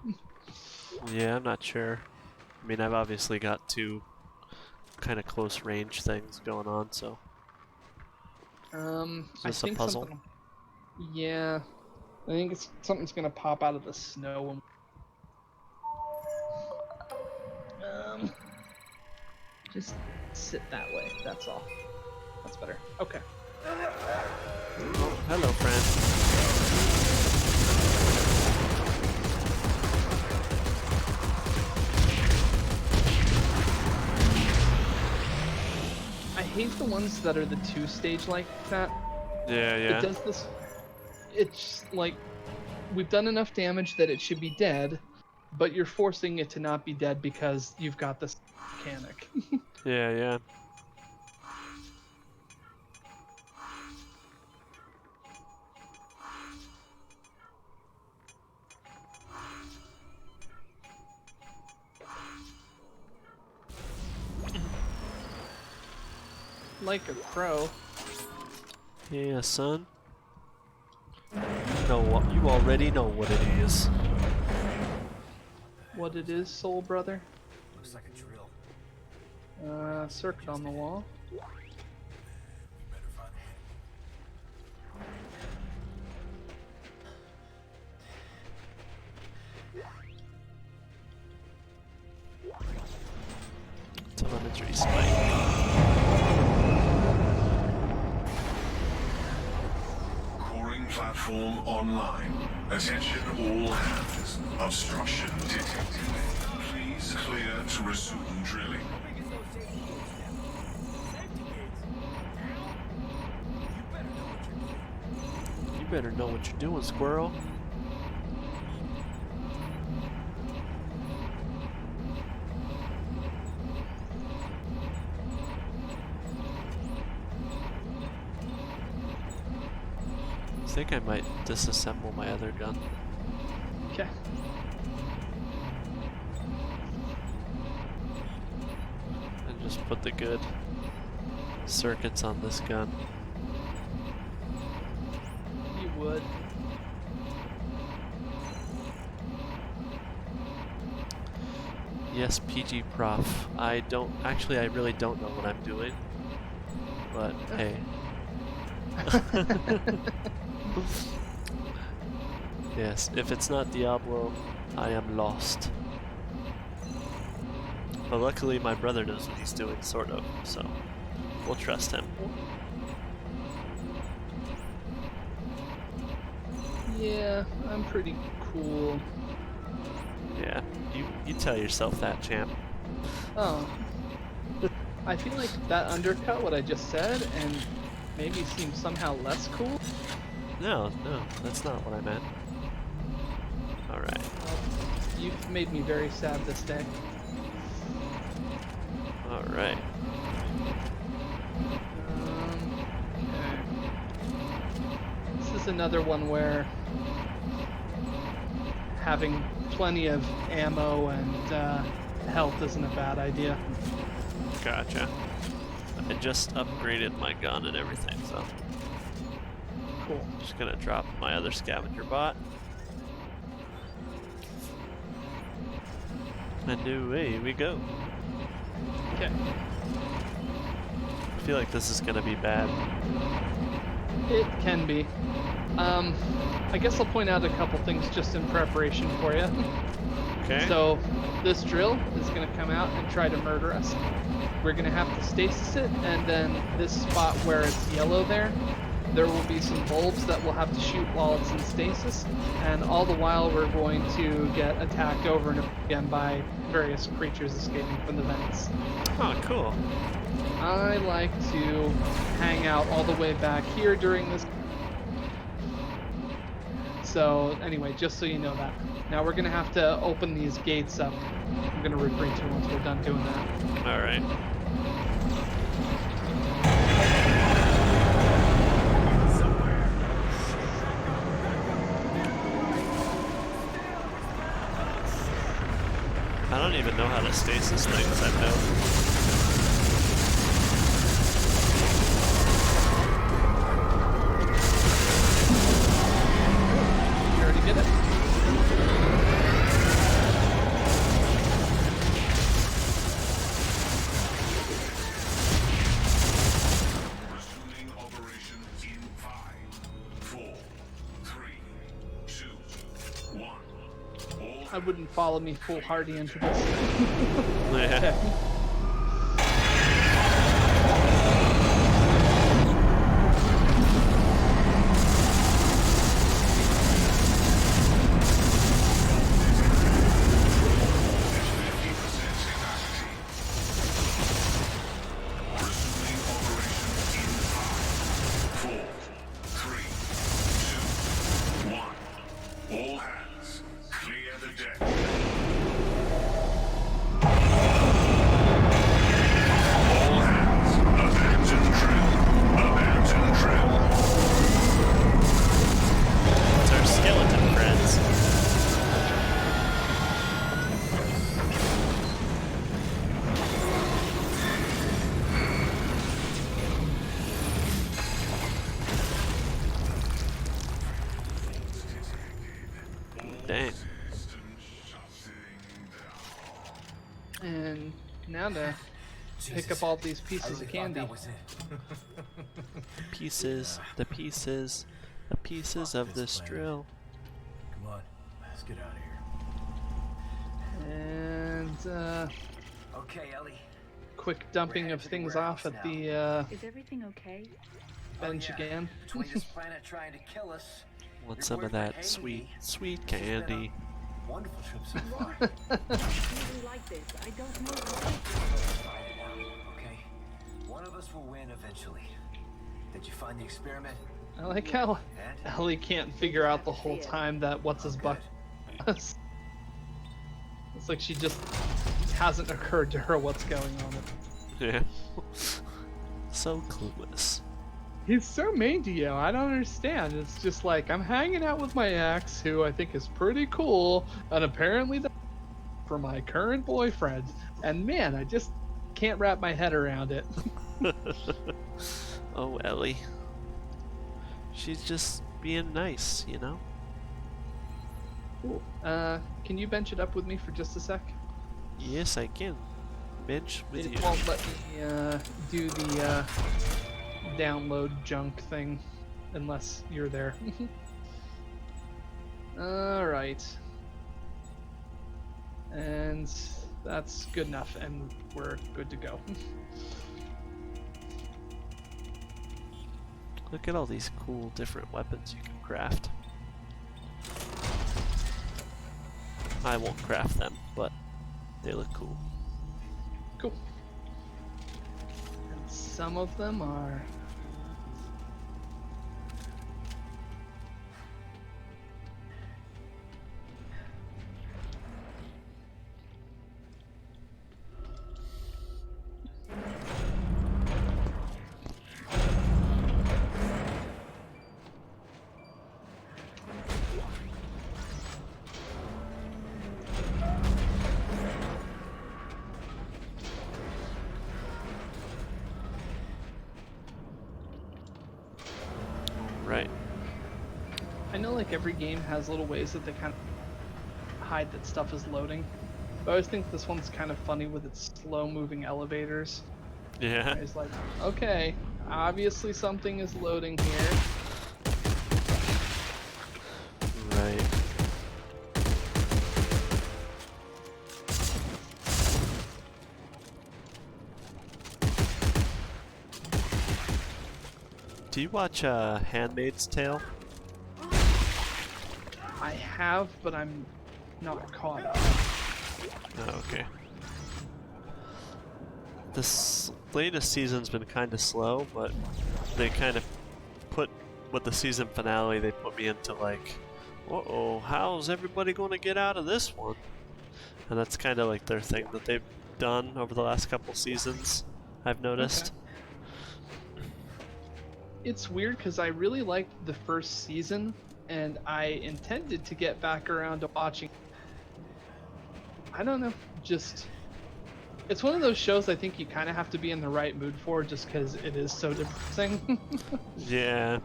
Yeah, I'm not sure. I mean, I've obviously got two kind of close range things going on, so. Is this a puzzle? Something, yeah, I think something's gonna pop out of the snow. Just sit that way. That's all. That's better. Okay. Oh, hello, friend. I hate the ones that are the two-stage like that. Yeah, yeah. It does this. It's like we've done enough damage that it should be dead, but you're forcing it to not be dead because you've got this mechanic. Yeah, yeah. Like a crow. Yeah, son. You already know what it is. What it is, soul brother? Looks like a drill. Circuit on the wall. We better find it. Telemetry spike. Coring platform online. Attention all hands. Obstruction detected. Please clear to resume drilling. You better know what you're doing, squirrel. I think I might disassemble my other gun. Okay. And just put the good circuits on this gun. You would. Yes, PG Prof. I really don't know what I'm doing. But hey. Yes, if it's not Diablo, I am lost. But luckily my brother knows what he's doing, sort of, so we'll trust him. Yeah, I'm pretty cool. Yeah, you tell yourself that, champ. Oh. I feel like that undercut what I just said and maybe seems somehow less cool. No, that's not what I meant. Alright. You've made me very sad this day. Alright. Okay. This is another one where having plenty of ammo and health isn't a bad idea. Gotcha. I just upgraded my gun and everything, so. Cool. Just gonna drop my other scavenger bot. And away we go. Okay. I feel like this is gonna be bad. It can be. I guess I'll point out a couple things just in preparation for you. Okay. So, this drill is going to come out and try to murder us. We're going to have to stasis it, and then this spot where it's yellow there will be some bulbs that we'll have to shoot while it's in stasis, and all the while we're going to get attacked over and over again by various creatures escaping from the vents. Oh, cool. I like to hang out all the way back here during this. So anyway, just so you know that. Now we're gonna have to open these gates up. I'm gonna retreat you once we're done doing that. All right. I don't even know how to stasis things. I know. You already did it. Resuming operations in 5, 4, 3, 2, 1. All I wouldn't follow me foolhardy into this. Yeah. Okay. resuming operations in 5, 4, 3, 2, 1. All hands, clear the deck. All hands, abandon drill. Abandon drill. It's our skeleton friends. Dang. And now to pick up all these pieces of candy. That was it. Pieces, the pieces of this drill. Come on, let's get out of here. And Okay, Ellie. quick dumping of things off at the Is everything okay? bench again. Between this planet trying to kill us. Want your some of boyfriend that Hailey, sweet she's been candy. a wonderful trip so far. Really like this. I don't know. Find it out, okay? One of us will win eventually. Did you find the experiment? I like how And? Ellie can't figure out the whole time that what's his buck. It's like she just hasn't occurred to her what's going on. Yeah. So clueless. He's so mean to you. I don't understand. It's just like I'm hanging out with my ex, who I think is pretty cool, and apparently for my current boyfriend. And man, I just can't wrap my head around it. Oh, Ellie. She's just being nice, you know? Cool. Can you bench it up with me for just a sec? Yes, I can. Bench with It you. won't let me do the download junk thing unless you're there. Alright. And that's good enough, and we're good to go. Look at all these cool different weapons you can craft. I won't craft them, but they look cool. Cool. And some of them are... Right. I know like every game has little ways that they kind of hide that stuff is loading. But I always think this one's kind of funny with its slow moving elevators. Yeah. It's like, okay, obviously something is loading here. Right. Do you watch Handmaid's Tale? I have, but I'm not caught up. Oh, okay. This latest season's been kind of slow, but they kind of put, with the season finale, they put me into like Uh-oh, how's everybody going to get out of this one? And that's kind of like their thing that they've done over the last couple seasons, I've noticed. Okay. It's weird because I really liked the first season, and I intended to get back around to watching. I don't know, just... It's one of those shows I think you kind of have to be in the right mood for just because it is so depressing. Yeah.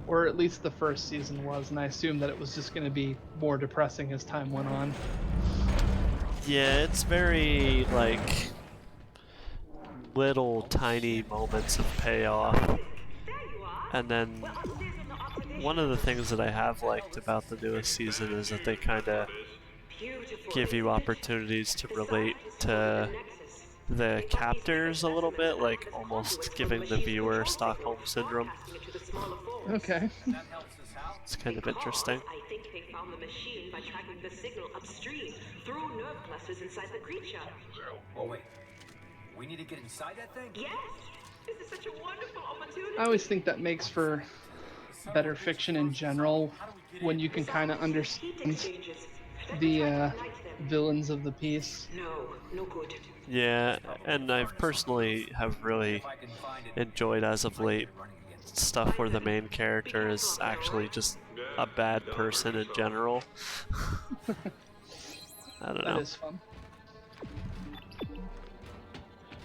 Or at least the first season was, and I assumed that it was just going to be more depressing as time went on. Yeah, it's very, like, little tiny moments of payoff. And then one of the things that I have liked about the newest season is that they kind of give you opportunities to relate to the captors a little bit, like almost giving the viewer Stockholm Syndrome. Okay. It's kind of interesting. I think they found the machine by tracking the signal upstream through nerve clusters inside the creature. Oh wait, we need to get inside that thing? Yes! This is such a wonderful opportunity. I always think that makes for better fiction in general when you can kind of understand the villains of the piece. No good. Yeah, and I've personally have really enjoyed as of late stuff where the main character is actually just a bad person in general. I don't know. That is fun.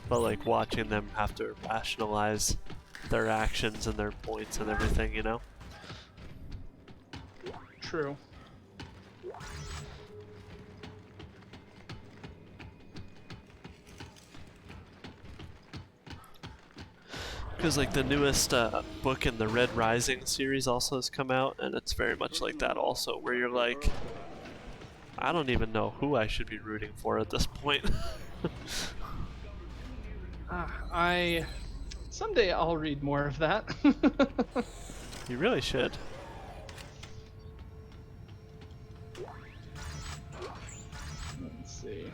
But like watching them have to rationalize their actions and their points and everything, you know? True. Because like the newest book in the Red Rising series also has come out, and it's very much like that also, where you're like, I don't even know who I should be rooting for at this point. Someday I'll read more of that. You really should. Let's see.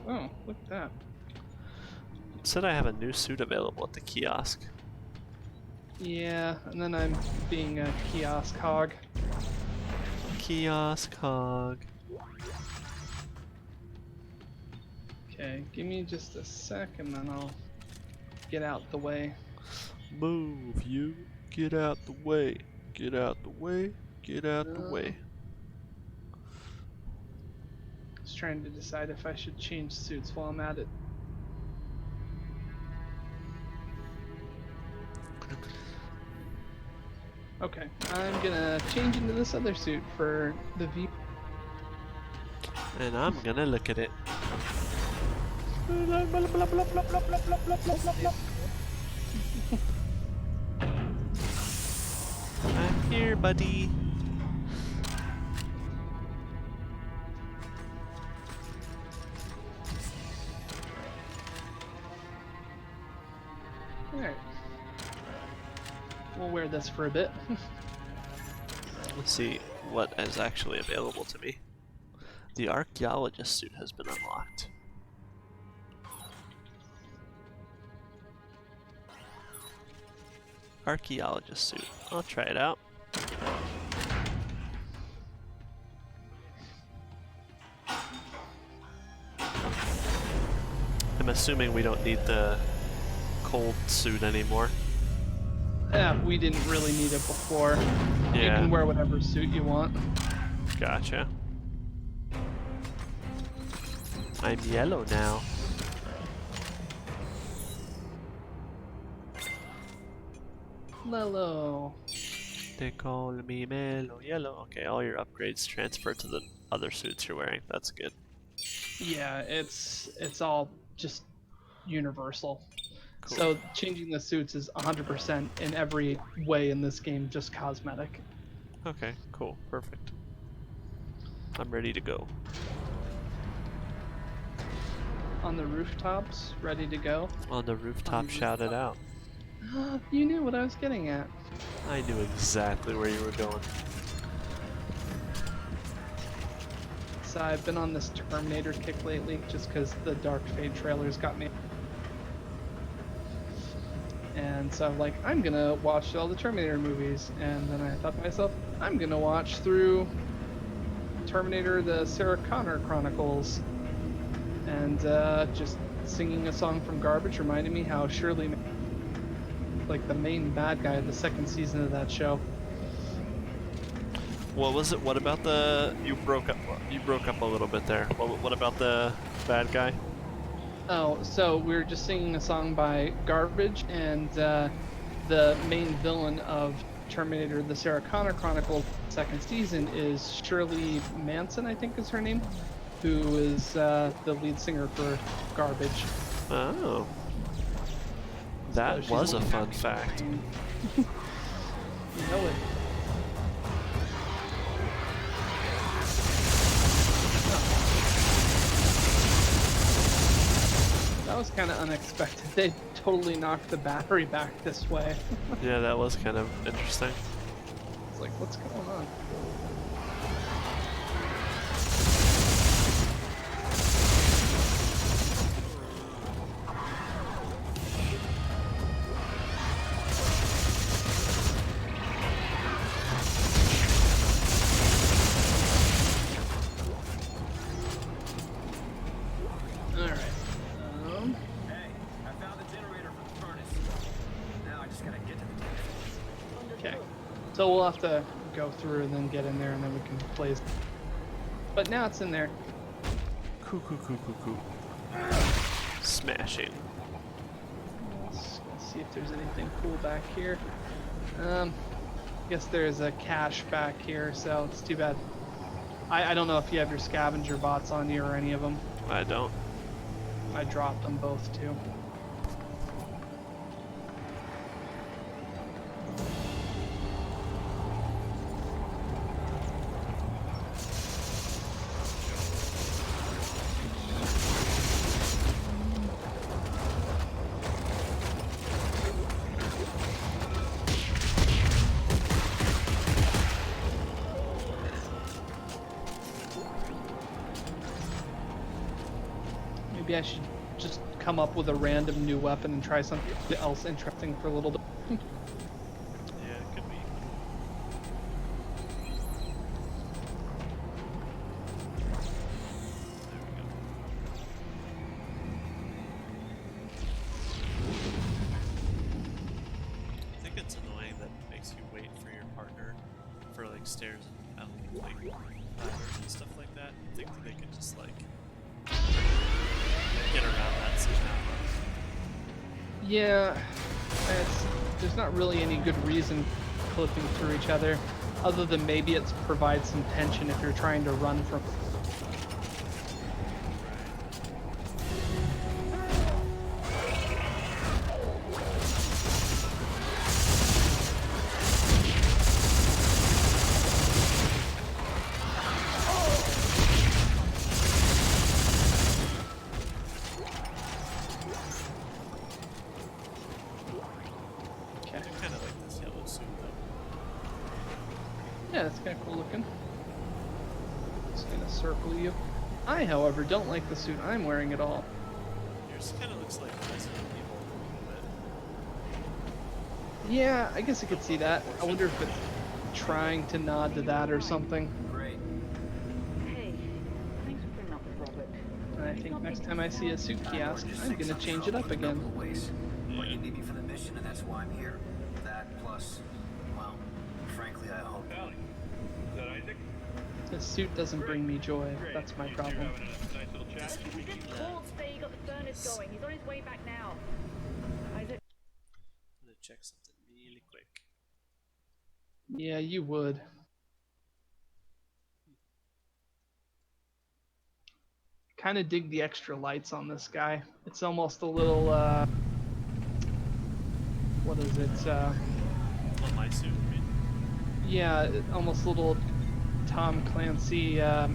Oh, look at that. It said I have a new suit available at the kiosk. Yeah, and then I'm being a kiosk hog. Kiosk hog. Okay, give me just a sec and then I'll get out the way. Move, you. Get out the way. Get out the way. Get out the way. Just trying to decide if I should change suits while I'm at it. Okay, I'm gonna change into this other suit for the view. And I'm gonna look at it. I'm here, buddy. Alright. We'll wear this for a bit. Let's see what is actually available to me. The archaeologist suit has been unlocked. Archaeologist suit. I'll try it out. I'm assuming we don't need the cold suit anymore. Yeah, we didn't really need it before. You Yeah. can wear whatever suit you want. Gotcha. I'm yellow now. Lelo. They call me Mellow Yellow. Okay, all your upgrades transfer to the other suits you're wearing. That's good. Yeah, it's all just universal. Cool. So changing the suits is 100% in every way in this game just cosmetic. Okay, cool. Perfect. I'm ready to go. On the rooftops, ready to go. On the rooftop, shout it out. You knew what I was getting at. I knew exactly where you were going. So I've been on this Terminator kick lately just because the Dark Fate trailers got me. And so I'm like, I'm gonna watch all the Terminator movies. And then I thought to myself, I'm gonna watch through Terminator: The Sarah Connor Chronicles. And just singing a song from Garbage reminded me how Shirley, like the main bad guy of the second season of that show. What was it? What about the? You broke up. You broke up a little bit there. What about the bad guy? Oh, so we were just singing a song by Garbage, and the main villain of Terminator: The Sarah Connor Chronicles second season is Shirley Manson, I think is her name, who is the lead singer for Garbage. Oh, that she's was a like- fun fact. You know it. That was kind of unexpected. They totally knocked the battery back this way. Yeah, that was kind of interesting. It's like, what's going on? Alright. Hey, I found the generator for the furnace. Now I just gotta get to the Okay. So we'll have to go through and then get in there and then we can place. But now it's in there. Coo. Smashing. Let's see if there's anything cool back here. Guess there's a cache back here, so it's too bad. I don't know if you have your scavenger bots on you or any of them. I don't. I dropped them both too. Maybe I should just come up with a random new weapon and try something else interesting for a little bit. Yeah, it could be. I think it's annoying that it makes you wait for your partner for like stairs and like ladders and stuff like that. I think that they could just like get around that somehow. Yeah, there's not really any good reason clipping through each other, other than maybe it provides some tension if you're trying to run from. Okay. I kind of like this yellow suit though. Yeah, that's kind of cool looking. Just gonna circle you. I, however, don't like the suit I'm wearing at all. Yours kind of looks like Resident Evil a little bit. Yeah, I guess I could see that. I wonder if it's trying to nod to that or something. Great. Hey, thanks for bringing up the product. And I think next time I see a suit kiosk, I'm gonna change it up again. Ways. But you need me for the mission, and that's why I'm here. That plus, well, frankly, I hope. Is that Isaac? This suit doesn't bring me joy. That's my problem. Having a nice little chat? We just called to say you got the furnace going. He's on his way back now. Isaac. I'm gonna check something really quick. Yeah, you would. Kind of dig the extra lights on this guy. It's almost a little, what is it? On my suit, I mean. Yeah, almost a little Tom Clancy, goodness,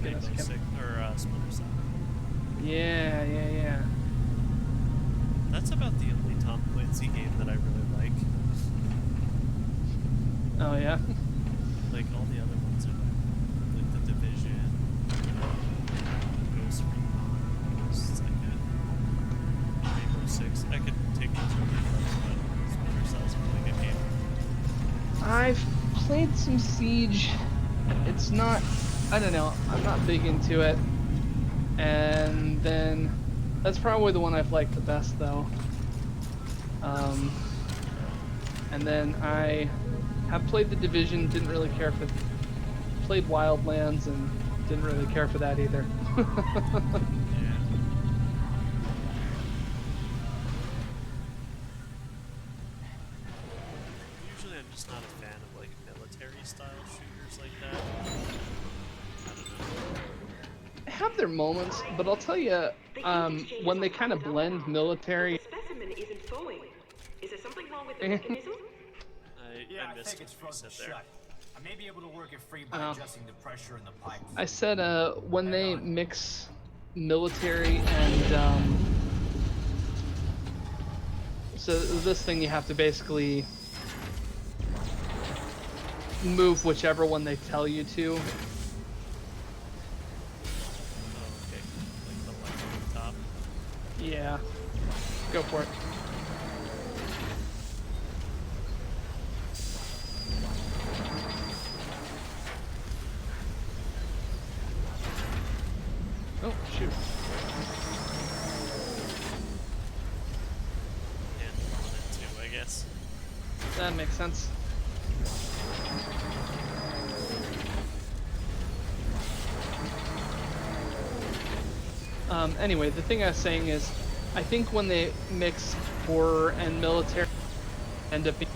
Rainbow I can't- Six or Splinter Cell. Yeah. That's about the only Tom Clancy game that I really like. Oh, yeah? Like all the other ones are like The Division, Ghost Recon, Ghost Second, Rainbow Six. I could take those over, but I've played some Siege. It's not, I don't know, I'm not big into it. And then, that's probably the one I've liked the best though. And then I have played The Division, didn't really care for, played Wildlands and didn't really care for that either. Usually I'm just not a fan of like military style shooters like that. I don't know. Have their moments, but I'll tell you, when they kind of blend military. The specimen isn't flowing. Is there something wrong with the mechanism? I missed think it's what you frozen said there. shut. I may be able to work it free by adjusting the pressure in the pipe. I said when they mix military and so this thing you have to basically move whichever one they tell you to. Oh, okay. Like the light on the top. Yeah. Go for it. Oh, shoot. And one and two, I guess. That makes sense. Anyway, the thing I was saying is, I think when they mix horror and military, end up being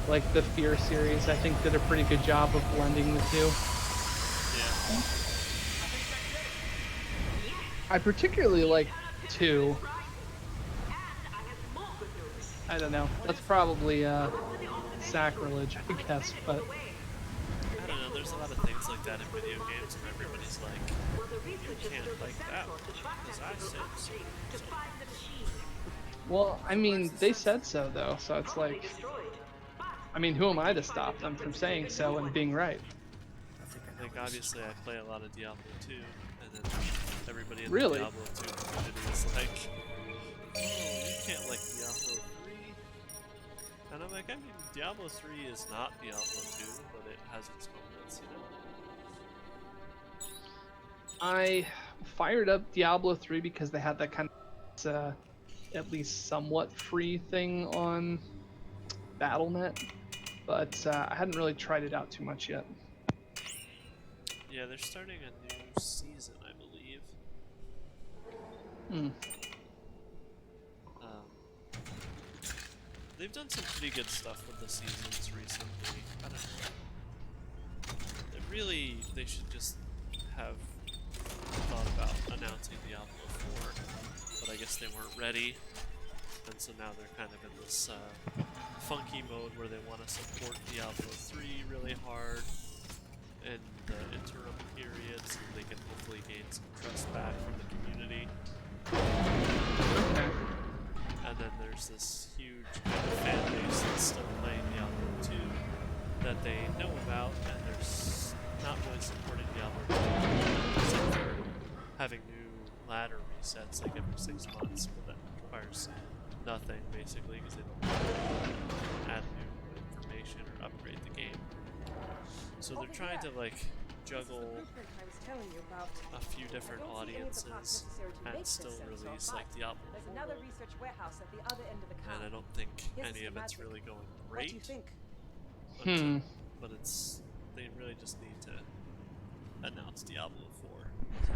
like the Fear series, I think did a pretty good job of blending the two. Yeah. I particularly like 2. I don't know. That's probably sacrilege, I guess, but I don't know, there's a lot of things like that in video games where everybody's like, you can't like that because I said so. well, I mean, they said so though, so it's like, I mean, who am I to stop them from saying so and being right? Like, obviously I play a lot of Diablo 2, and then everybody in Really? the Diablo 2 community is like, oh, you can't like Diablo 3? And I'm like, I mean, Diablo 3 is not Diablo 2, but it has its moments, you know? I fired up Diablo 3 because they had that kind of, at least somewhat free thing on Battle.net, but I hadn't really tried it out too much yet. Yeah, they're starting a new season, I believe. They've done some pretty good stuff with the seasons recently. I don't know. They should just have thought about announcing Diablo 4, but I guess they weren't ready, and so now they're kind of in this funky mode where they want to support Diablo 3 really hard in the interim period so they can hopefully gain some trust back from the community. Okay. And then there's this huge kind of fan base that's still playing Diablo 2 that they know about, and they're not really supporting Diablo 2 except for having new ladder resets like every 6 months, but that requires nothing basically because they don't add new information or upgrade the game. So they're trying to like juggle a few different audiences and still release like Diablo 4. And I don't think any of it's really going great. But they really just need to announce Diablo 4.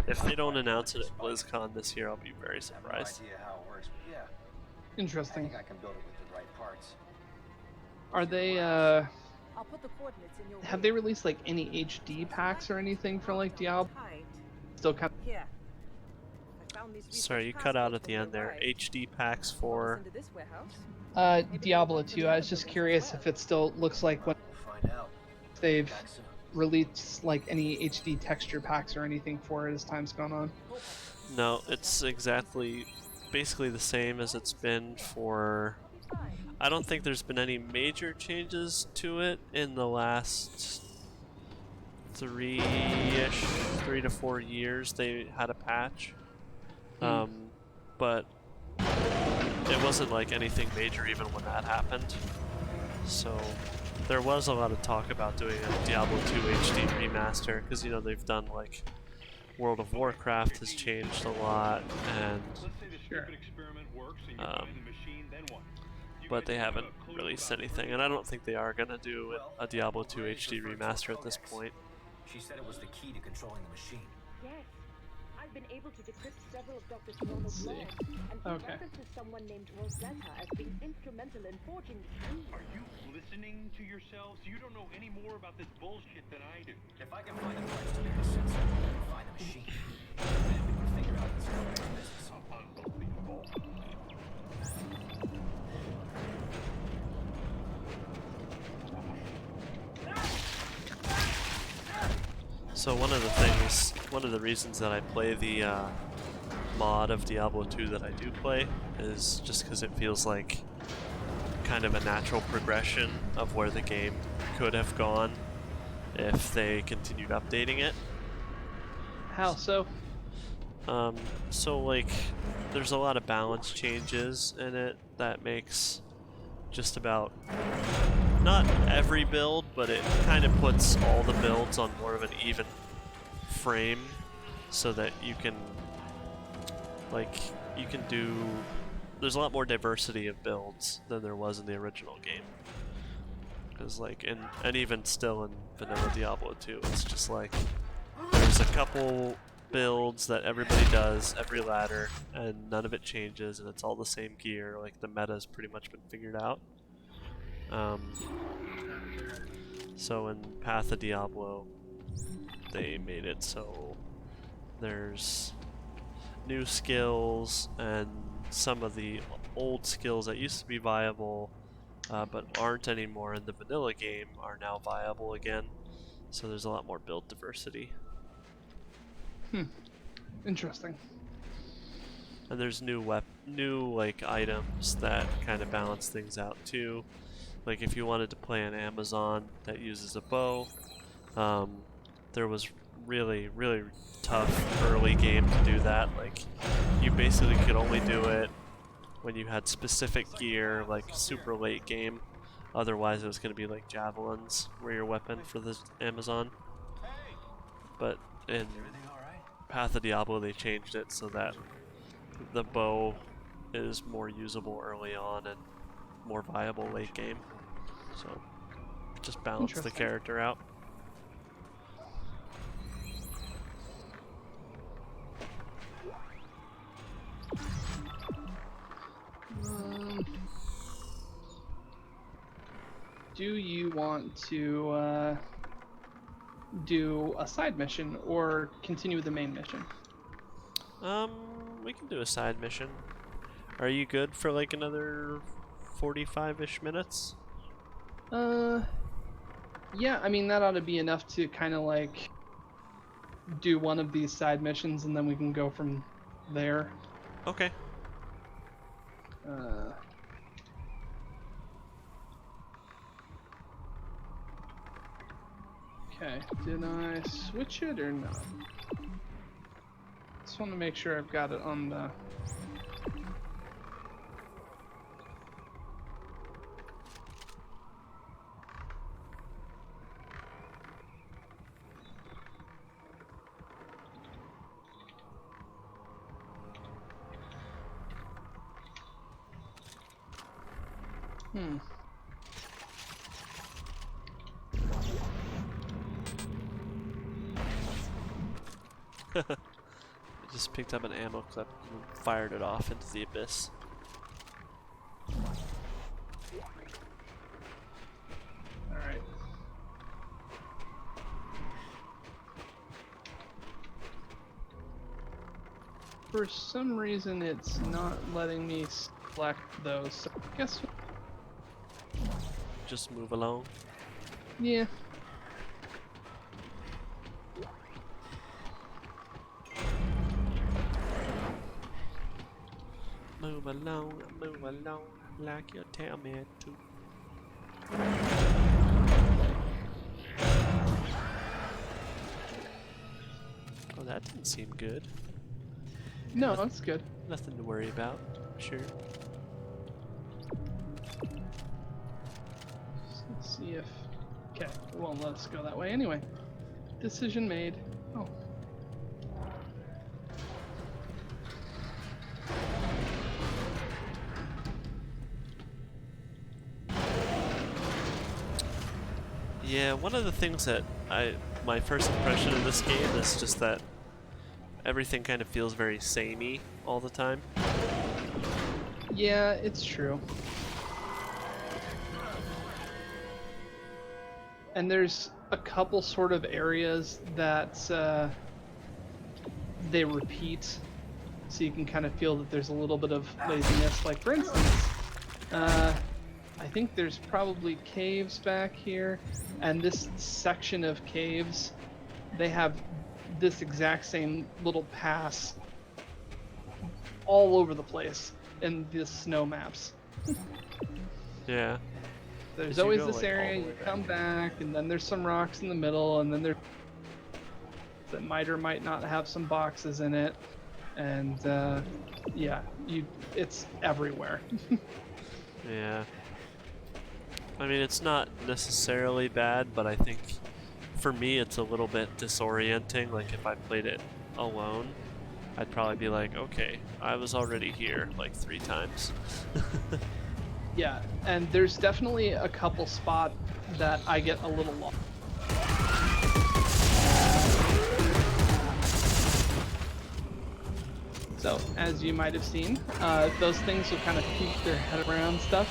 If they don't announce it at BlizzCon this year, I'll be very surprised. I have no idea how it works, but yeah. I Interesting. think I can build it with the right parts. Are they, I'll put the coordinates in your have they released like any HD packs or anything for like Diablo? Still kind of... Here. Sorry, you cut out at the end there. HD packs for... Diablo 2. I was just curious if it still looks like when they've released like any HD texture packs or anything for it as time's gone on. No, it's basically the same as it's been for... I don't think there's been any major changes to it in the last 3 to 4 years. They had a patch. But it wasn't like anything major even when that happened. So there was a lot of talk about doing a Diablo 2 HD remaster, because, you know, they've done, like, World of Warcraft has changed a lot, and but they haven't released anything, and I don't think they are gonna do a Diablo 2 HD remaster at this point. She said it was the key to controlling the machine. Yes. I've been able to decrypt several of Dr. Toronto's logs, and he references someone named Rosetta as being instrumental in forging the key. Are you listening to yourselves? You don't know any more about this bullshit than I do. If I can find the parts to make the sensor, I can find the machine. Then we can figure out this business. Unbelievable. So one of the reasons that I play the mod of Diablo 2 that I do play is just because it feels like kind of a natural progression of where the game could have gone if they continued updating it. How so? So like, there's a lot of balance changes in it that makes just about, not every build, but it kind of puts all the builds on more of an even frame, so that you can, like, there's a lot more diversity of builds than there was in the original game. Because, like, and even still in vanilla Diablo 2, it's just like, there's a couple builds that everybody does every ladder, and none of it changes, and it's all the same gear. Like, the meta's pretty much been figured out. So in Path of Diablo, they made it so there's new skills, and some of the old skills that used to be viable but aren't anymore in the vanilla game are now viable again. So there's a lot more build diversity. Interesting. And there's new like items that kind of balance things out too. Like if you wanted to play an Amazon that uses a bow, there was really tough early game to do that. Like you basically could only do it when you had specific gear, like super late game. Otherwise it was going to be like javelins were your weapon for the Amazon. But in Path of Diablo they changed it so that the bow is more usable early on and more viable late game. So just balance the character out. Do you want to do a side mission or continue with the main mission? We can do a side mission. Are you good for like another 45-ish minutes? Yeah, I mean that ought to be enough to kind of like do one of these side missions, and then we can go from there. Okay. Okay, did I switch it or not? Just want to make sure I've got it on the... I just picked up an ammo clip and fired it off into the abyss. Alright. For some reason it's not letting me select those, so I guess... Just move along. Yeah. Move along, like you tell me to. Oh, that didn't seem good. No, that's good. Nothing to worry about, sure. See if... Okay, it won't let us go that way anyway. Decision made. Oh. Yeah, one of the things that my first impression of this game is just that everything kind of feels very samey all the time. Yeah, it's true. And there's a couple sort of areas that they repeat, so you can kind of feel that there's a little bit of laziness. Like, for instance, I think there's probably caves back here, and this section of caves, they have this exact same little pass all over the place in the snow maps. Yeah. There's You always go, this like, all area, the way you back. come back, and then there's some rocks in the middle, and then there's that might or might not have some boxes in it, and yeah, it's everywhere. Yeah. I mean, it's not necessarily bad, but I think for me it's a little bit disorienting. Like, if I played it alone, I'd probably be like, okay, I was already here like 3 times. Yeah, and there's definitely a couple spots that I get a little lost. So, as you might have seen, those things will kind of peek their head around stuff,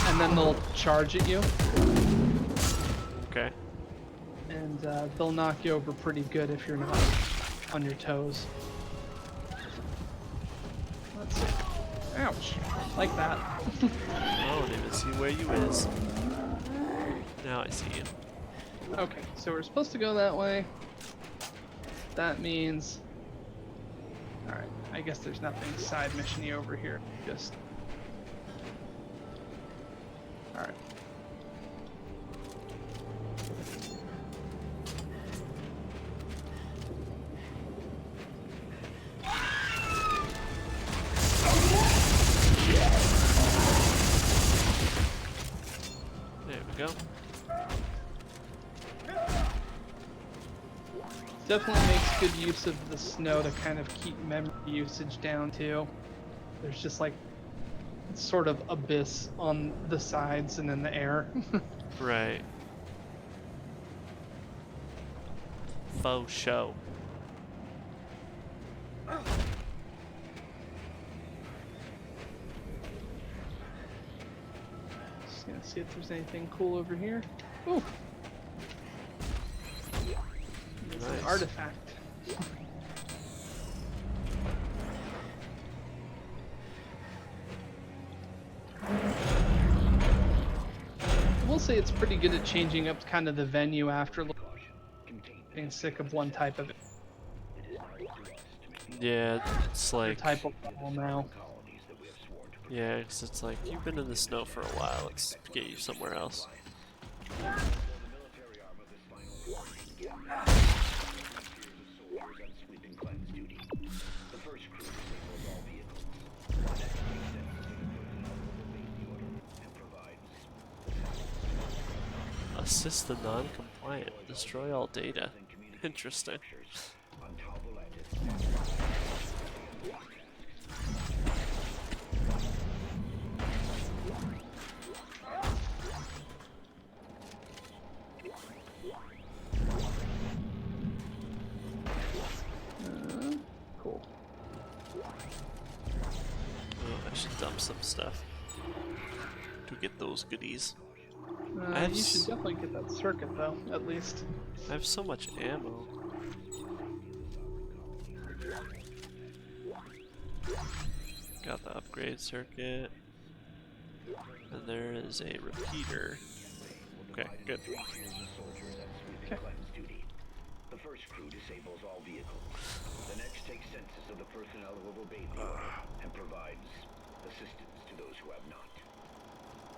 and then they'll charge at you, Okay. and they'll knock you over pretty good if you're not on your toes. Let's see. Ouch. Like that. Oh, I didn't even see where you is. Now I see you. Okay, so we're supposed to go that way. That means... Alright, I guess there's nothing side mission-y over here. Just... Alright. There we go. Definitely makes good use of the snow to kind of keep memory usage down too. There's just like sort of abyss on the sides and in the air. Right. Faux show. Just gonna see if there's anything cool over here. Ooh. It's an Nice. artifact. I will say it's pretty good at changing up kind of the venue after getting sick of one type of Yeah, it's like... type of level now. Yeah, 'cause it's like, you've been in the snow for a while, let's get you somewhere else. Assist the non-compliant. Destroy all data. Interesting. Cool. Oh, I should dump some stuff to get those goodies. You should definitely get that circuit though, at least. I have so much ammo. Got the upgrade circuit. And there is a repeater. Okay, good. Okay. The first crew disables all vehicles. The next takes census of the personnel who have obeyed the order and provides assistance to those who have not.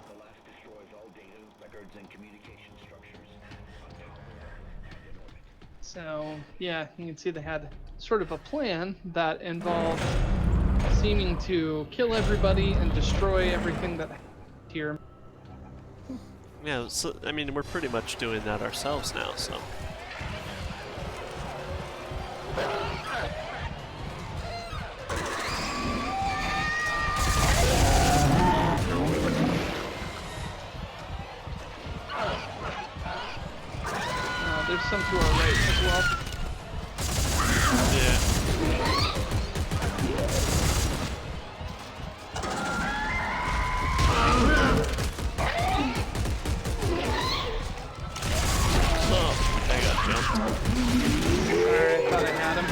The last destroys all data, records, and communication structures on top and in orbit. So, yeah, you can see they had sort of a plan that involved seeming to kill everybody and destroy everything that here. Yeah, so I mean, we're pretty much doing that ourselves now, so. There's some to our right as well. Yeah. Oh, I got jumped. Alright, thought I had him.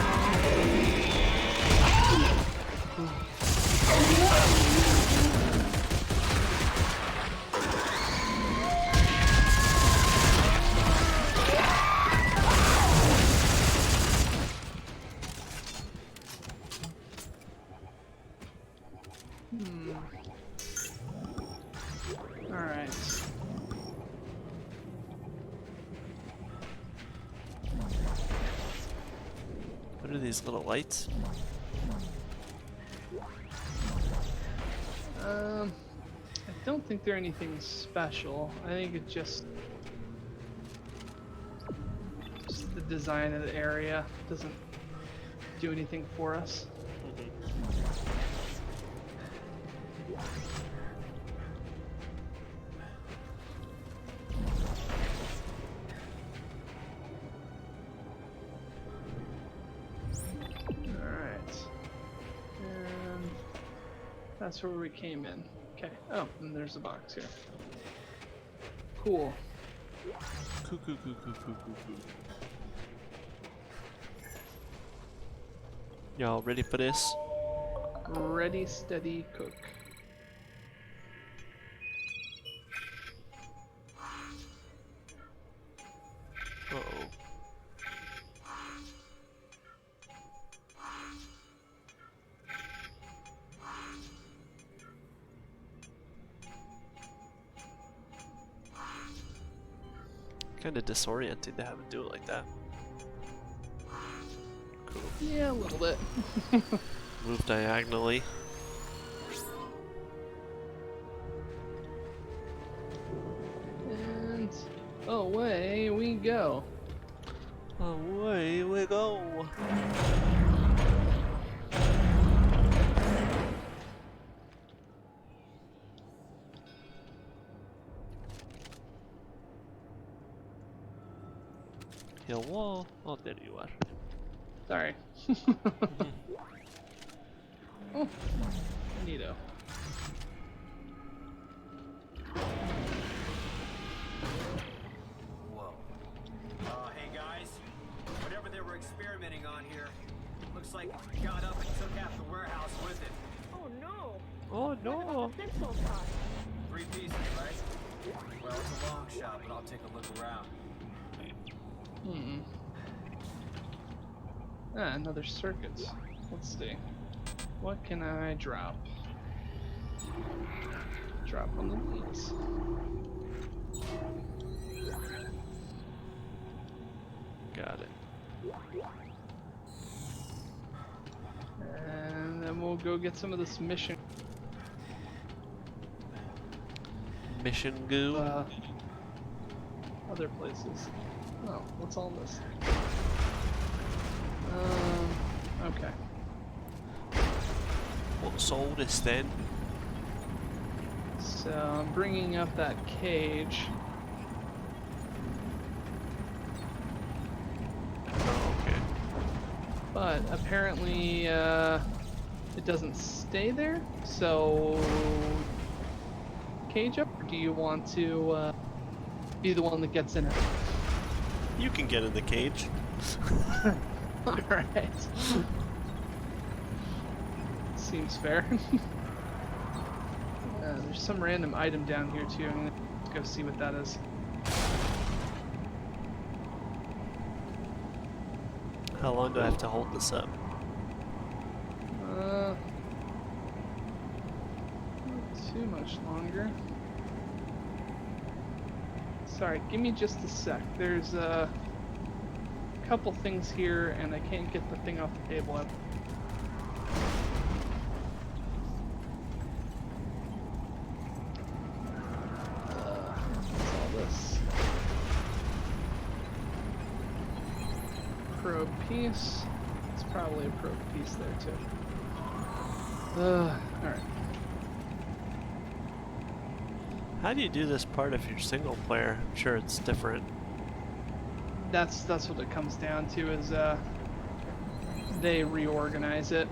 Alright. What are these little lights? I don't think they're anything special. I think it's just the design of the area doesn't do anything for us. Alright. And that's where we came in. Okay. Oh, and there's a box here. Cool. Coo coo coo coo coo coo coo. Y'all ready for this? Ready, steady, cook. Uh-oh. Kind of disorienting to have it do it like that. Cool. Yeah, a little bit. Move diagonally. And away we go. Away we go. Hill wall. Oh, there you are. Sorry. Oh, neato. Whoa. Hey guys. Whatever they were experimenting on here, looks like it got up and took half the warehouse with it. Oh no! Oh What no. about the central part? 3 pieces, right? Well, it's a long shot, but I'll take a look around. Ah, another circuit. Let's see. What can I drop? Drop on the knees. Got it. And then we'll go get some of this mission. Mission goo. Other places. Oh, what's all this? Okay. What's all this then? So I'm bringing up that cage. Oh, okay. But apparently, it doesn't stay there. So, cage up, or do you want to be the one that gets in it? You can get in the cage. Alright. Seems fair. There's some random item down here too. I'm gonna go see what that is. How long do I have to hold this up? Not too much longer. Sorry, give me just a sec. There's a couple things here and I can't get the thing off the table. What's all piece. It's probably a probe piece there too. Alright. How do you do this part if you're single player? I'm sure it's different. That's what it comes down to is they reorganize it.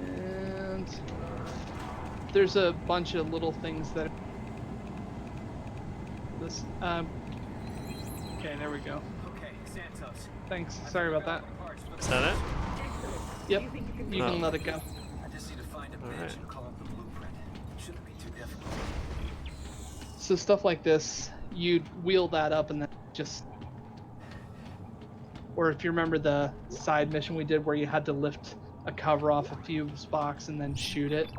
And there's a bunch of little things that this okay, there we go. Okay, Santos. Thanks. Sorry about that. Is that it? Yep. You Oh. can let it go. I just need to find a Alright. bench and call up the blueprint. Shouldn't be too difficult. So stuff like this, you'd wheel that up and then just, or if you remember the side mission we did where you had to lift a cover off a fuse box and then shoot it,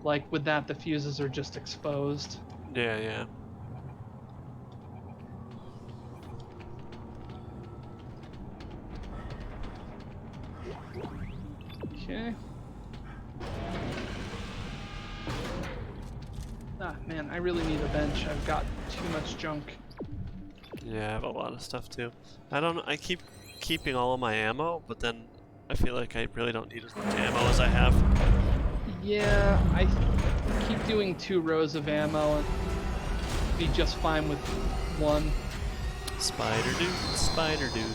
like with that the fuses are just exposed. Yeah, yeah. Okay. Ah man, I really need a bench. I've got too much junk. Yeah, I have a lot of stuff too. I keep keeping all of my ammo, but then I feel like I really don't need as much ammo as I have. Yeah, I keep doing 2 rows of ammo and be just fine with 1. Spider dude, spider dude.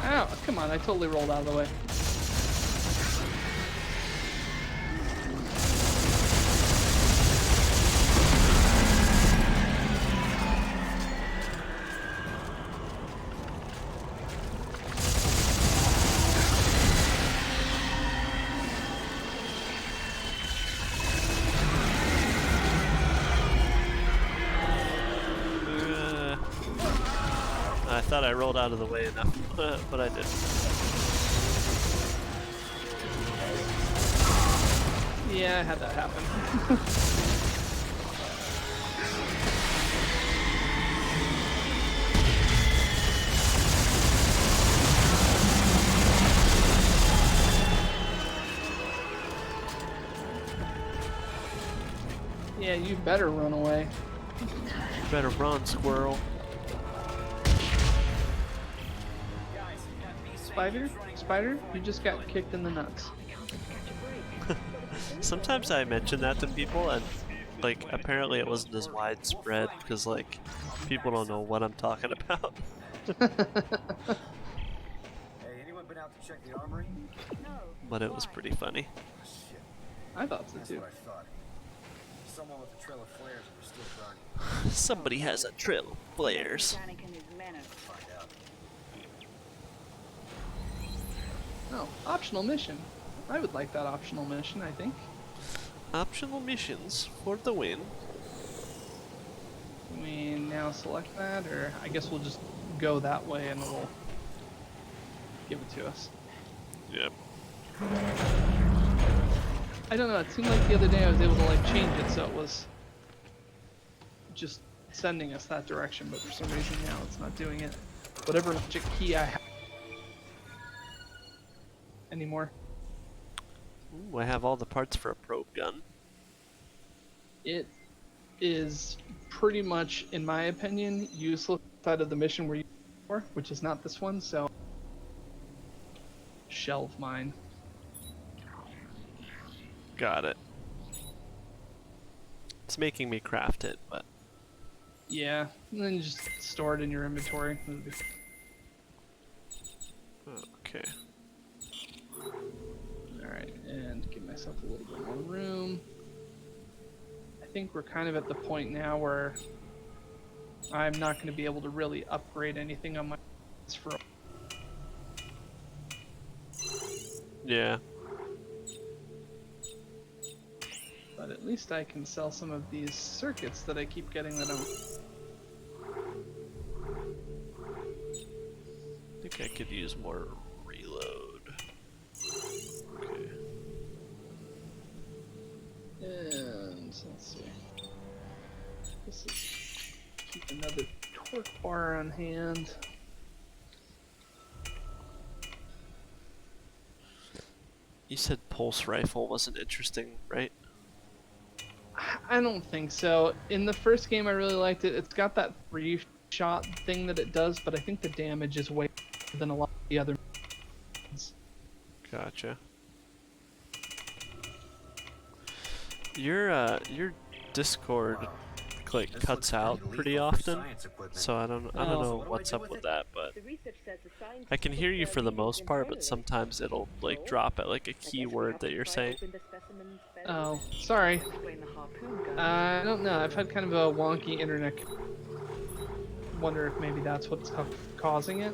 Ow, come on, I totally rolled out of the way. I thought I rolled out of the way enough, but I didn't. Yeah, I had that happen. Yeah, you better run away. You better run, squirrel. Spider, you just got kicked in the nuts. Sometimes I mention that to people, and like apparently it wasn't as widespread because like people don't know what I'm talking about. Hey, anyone been out to check the armory? But it was pretty funny. Shit, I thought so that's too. what I thought. Someone with a trail of flares and we're still burning. Somebody has a trail of flares. Find out. Oh, optional mission. I would like that optional mission, I think. Optional missions for the win. Can we now select that, or I guess we'll just go that way and we'll give it to us. Yep. I don't know, it seemed like the other day I was able to like change it so it was just sending us that direction, but for some reason now it's not doing it. Whatever magic key I have anymore. Ooh, I have all the parts for a probe gun. It is pretty much, in my opinion, useless side of the mission we're using it for, which is not this one, so shelve mine. Got it. It's making me craft it, but Yeah, and then you just store it in your inventory. okay. Alright, and give myself a little bit more room. I think we're kind of at the point now where I'm not going to be able to really upgrade anything on my for. Yeah. But at least I can sell some of these circuits that I keep getting that I'm. I think I could use more reload. Okay. And let's see. This is keep another torque bar on hand. You said pulse rifle wasn't interesting, right? I don't think so. In the first game, I really liked it. It's got that 3-shot thing that it does, but I think the damage is way more than a lot of the other ones. Gotcha. Your Discord like cuts out pretty often, so I don't know what's up with that, but I can hear you for the most part, but sometimes it'll like drop at like a keyword that you're saying. Oh, sorry. I don't know. I've had kind of a wonky internet. Wonder if maybe that's what's causing it.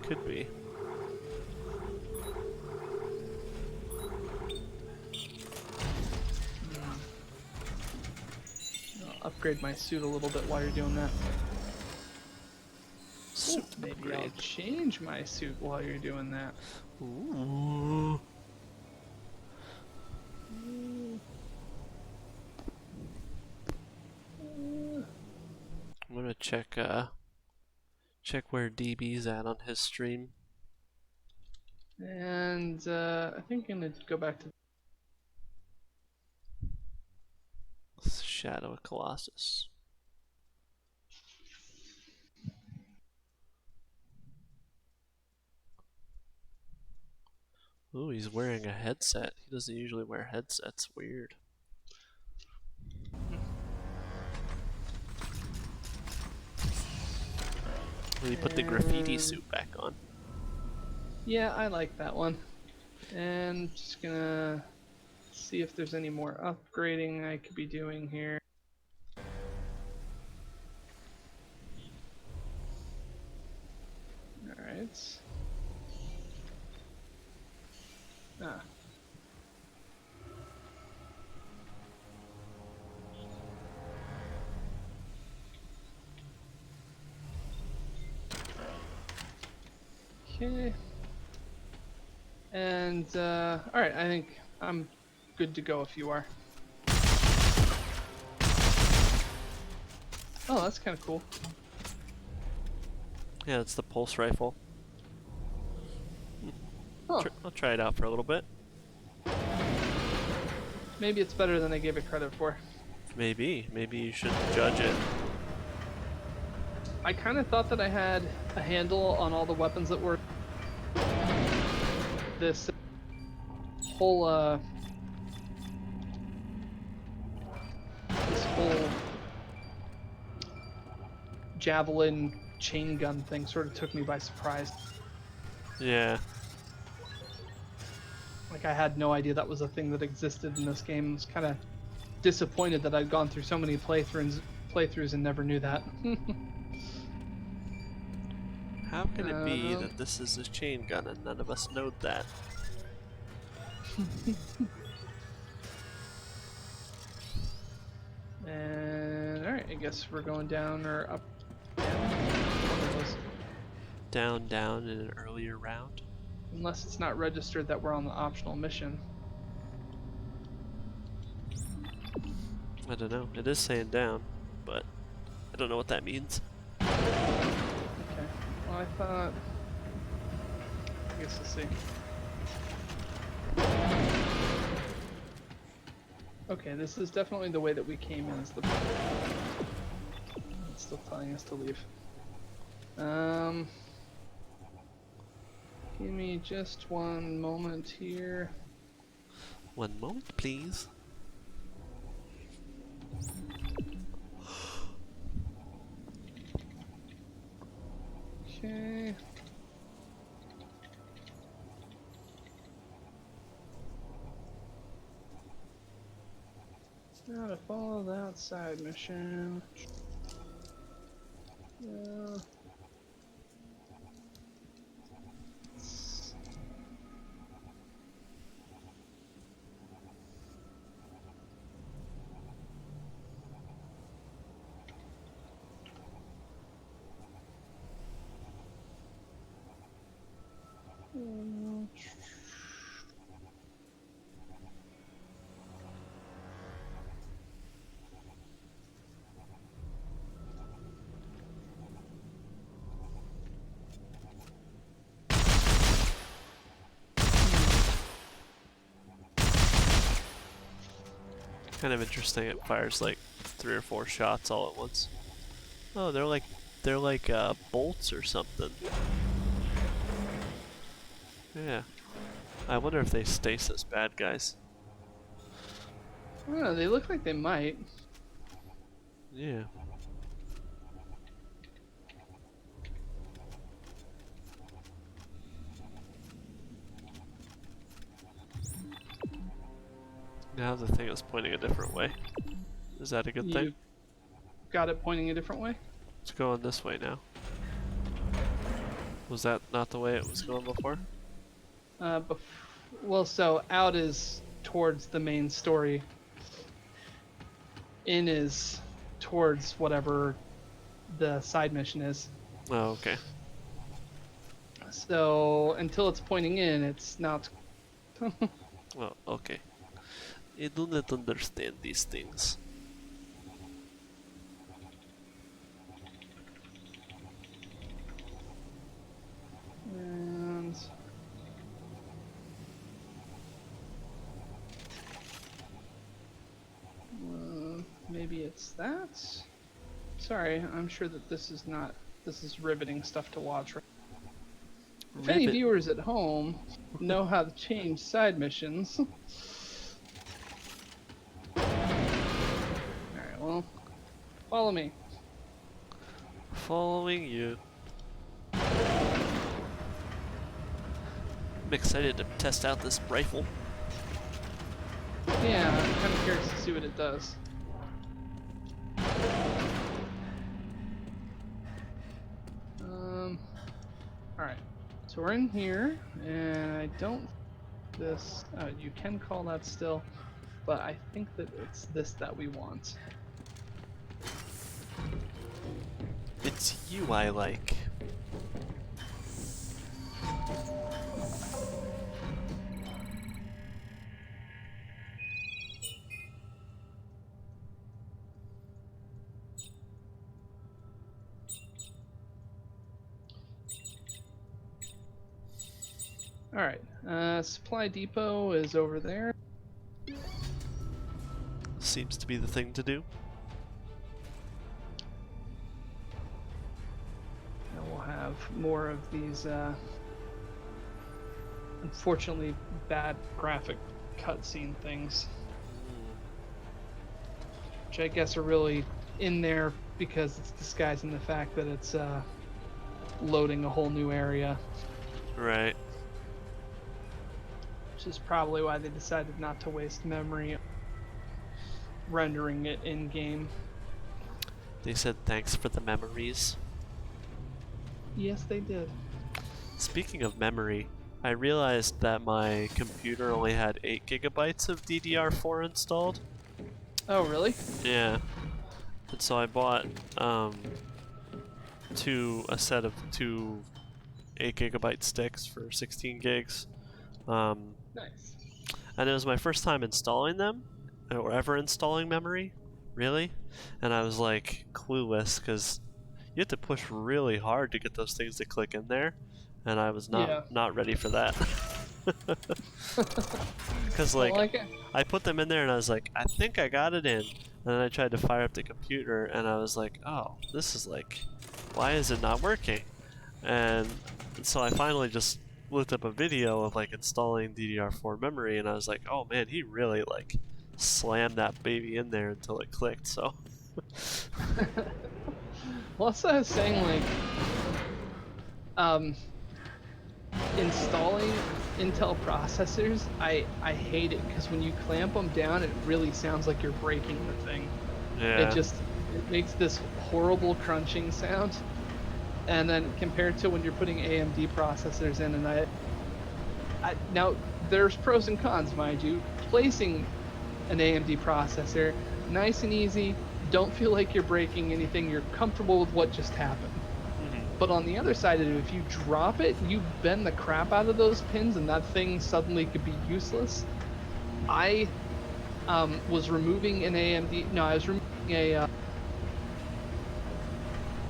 Could be. I'll upgrade my suit a little bit while you're doing that. Suit Maybe I'll change my suit while you're doing that. Ooh. I'm gonna check where DB's at on his stream. And I think I'm gonna go back to Shadow of Colossus. Ooh, he's wearing a headset. He doesn't usually wear headsets. Weird. Well, he put the graffiti suit back on. Yeah, I like that one. And just gonna see if there's any more upgrading I could be doing here. Alright. Ah. Okay. And, alright, I think I'm good to go if you are. Oh, that's kind of cool. Yeah, it's the pulse rifle. Huh. I'll try it out for a little bit. Maybe it's better than I gave it credit for. Maybe you should judge it. I kind of thought that I had a handle on all the weapons that were this whole javelin chain gun thing sort of took me by surprise. Yeah. Like I had no idea that was a thing that existed in this game. I was kind of disappointed that I'd gone through so many playthroughs and never knew that. How can it be that this is a chain gun and none of us know that? And alright, I guess we're going down or up. Down in an earlier round? Unless it's not registered that we're on the optional mission. I don't know. It is saying down, but I don't know what that means. Okay. Well, I thought... I guess we'll see. Okay, this is definitely the way that we came in. Is the... It's still telling us to leave. Give me just one moment here. One moment, please. Okay. Now to follow that side mission. Yeah. Kind of interesting. It fires like 3 or 4 shots all at once. Oh, they're like bolts or something. Yeah. I wonder if they stasis bad guys. Oh, they look like they might. Yeah. Now the thing is pointing a different way. Is that a good thing? Got it pointing a different way? It's going this way now. Was that not the way it was going before? Well, so out is towards the main story. In is towards whatever the side mission is. Oh, okay. So until it's pointing in, it's not. Well, okay. I do not understand these things. And maybe it's that. Sorry, I'm sure that this is not. This is riveting stuff to watch. If any viewers at home know how to change side missions. Alright, well, follow me. Following you. I'm excited to test out this rifle. Yeah, I'm kind of curious to see what it does. Alright, so we're in here, and I don't. This. You can call that still, but I think that it's this that we want. It's you I like. Alright, supply depot is over there. Seems to be the thing to do. And we'll have more of these, unfortunately bad graphic cutscene things. Which I guess are really in there because it's disguising the fact that it's, loading a whole new area. Right. Which is probably why they decided not to waste memory rendering it in-game. They said thanks for the memories. Yes, they did. Speaking of memory, I realized that my computer only had 8 gigabytes of DDR4 installed. Oh, really? Yeah. And so I bought a set of 2 8 gigabyte sticks for 16 gigs. Nice. And it was my first time installing them, or ever installing memory, really. And I was like clueless because you have to push really hard to get those things to click in there, and I was not ready for that. Because I put them in there and I was like, I think I got it in, and then I tried to fire up the computer and I was like, oh, this is like, why is it not working? And so I finally just looked up a video of like installing DDR4 memory, and I was like, oh man, he really like slammed that baby in there until it clicked. So well, that's what I was saying, like installing Intel processors, I hate it because when you clamp them down, it really sounds like you're breaking the thing. yeah, It makes this horrible crunching sound. And then compared to when you're putting AMD processors in, and I now there's pros and cons, mind you. Placing an AMD processor, nice and easy, don't feel like you're breaking anything, you're comfortable with what just happened. But on the other side of it, if you drop it, you bend the crap out of those pins and that thing suddenly could be useless. I was removing an AMD, no, I was removing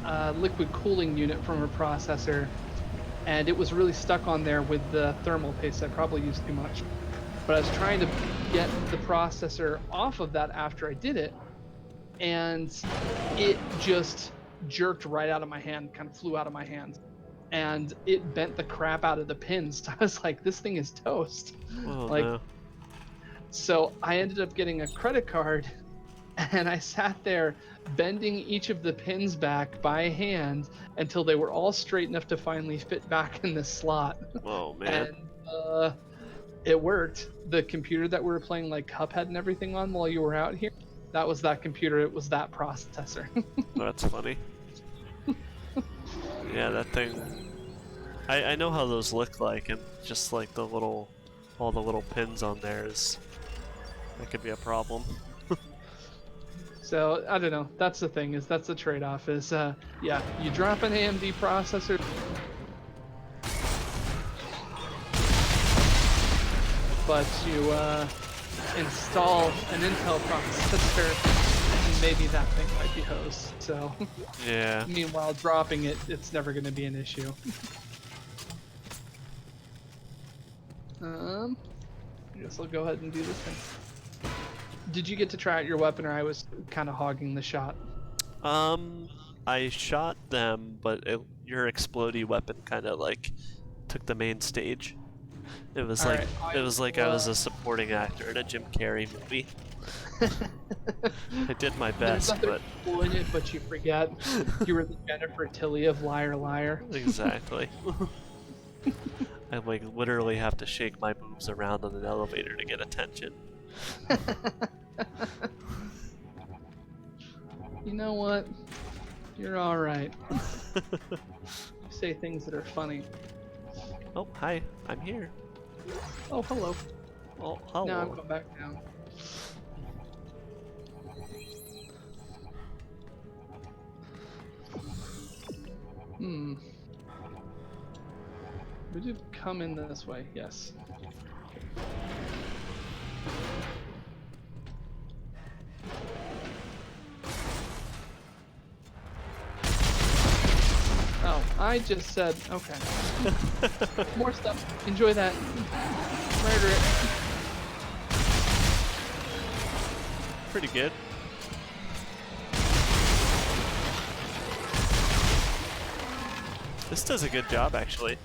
a liquid cooling unit from a processor, and it was really stuck on there with the thermal paste. I probably used too much. but I was trying to get the processor off of that after I did it, and it just jerked right out of my hand, kind of flew out of my hand, and it bent the crap out of the pins. I was like, this thing is toast. Oh, like, no. So I ended up getting a credit card, and I sat there bending each of the pins back by hand until they were all straight enough to finally fit back in the slot. Oh, man. And it worked. The computer that we were playing like Cuphead and everything on while you were out here, that was that computer. It was that processor. That's funny. Yeah, that thing. I know how those look like, and just like all the little pins on there that could be a problem. So I don't know. That's the thing. That's the trade-off. Yeah, you drop an AMD processor, but you install an Intel processor, and maybe that thing might be hosed. So Yeah. meanwhile, dropping it, it's never going to be an issue. I guess I'll go ahead and do this thing. Did you get to try out your weapon, or I was kind of hogging the shot? I shot them, but your explodey weapon kind of like took the main stage. It was All like right, it was like I was a supporting actor in a Jim Carrey movie. I did my There's best, nothing but cool in it, but you forget you were the Jennifer Tilly of Liar Liar. exactly. I like literally have to shake my boobs around on an elevator to get attention. You know what? You're all right. You say things that are funny. Oh, hi. I'm here. Oh, hello. Oh, hello. Now I'm going back down. We did come in this way, yes. Oh, I just said, okay. More stuff. Enjoy that. Murder it. Pretty good. This does a good job, actually.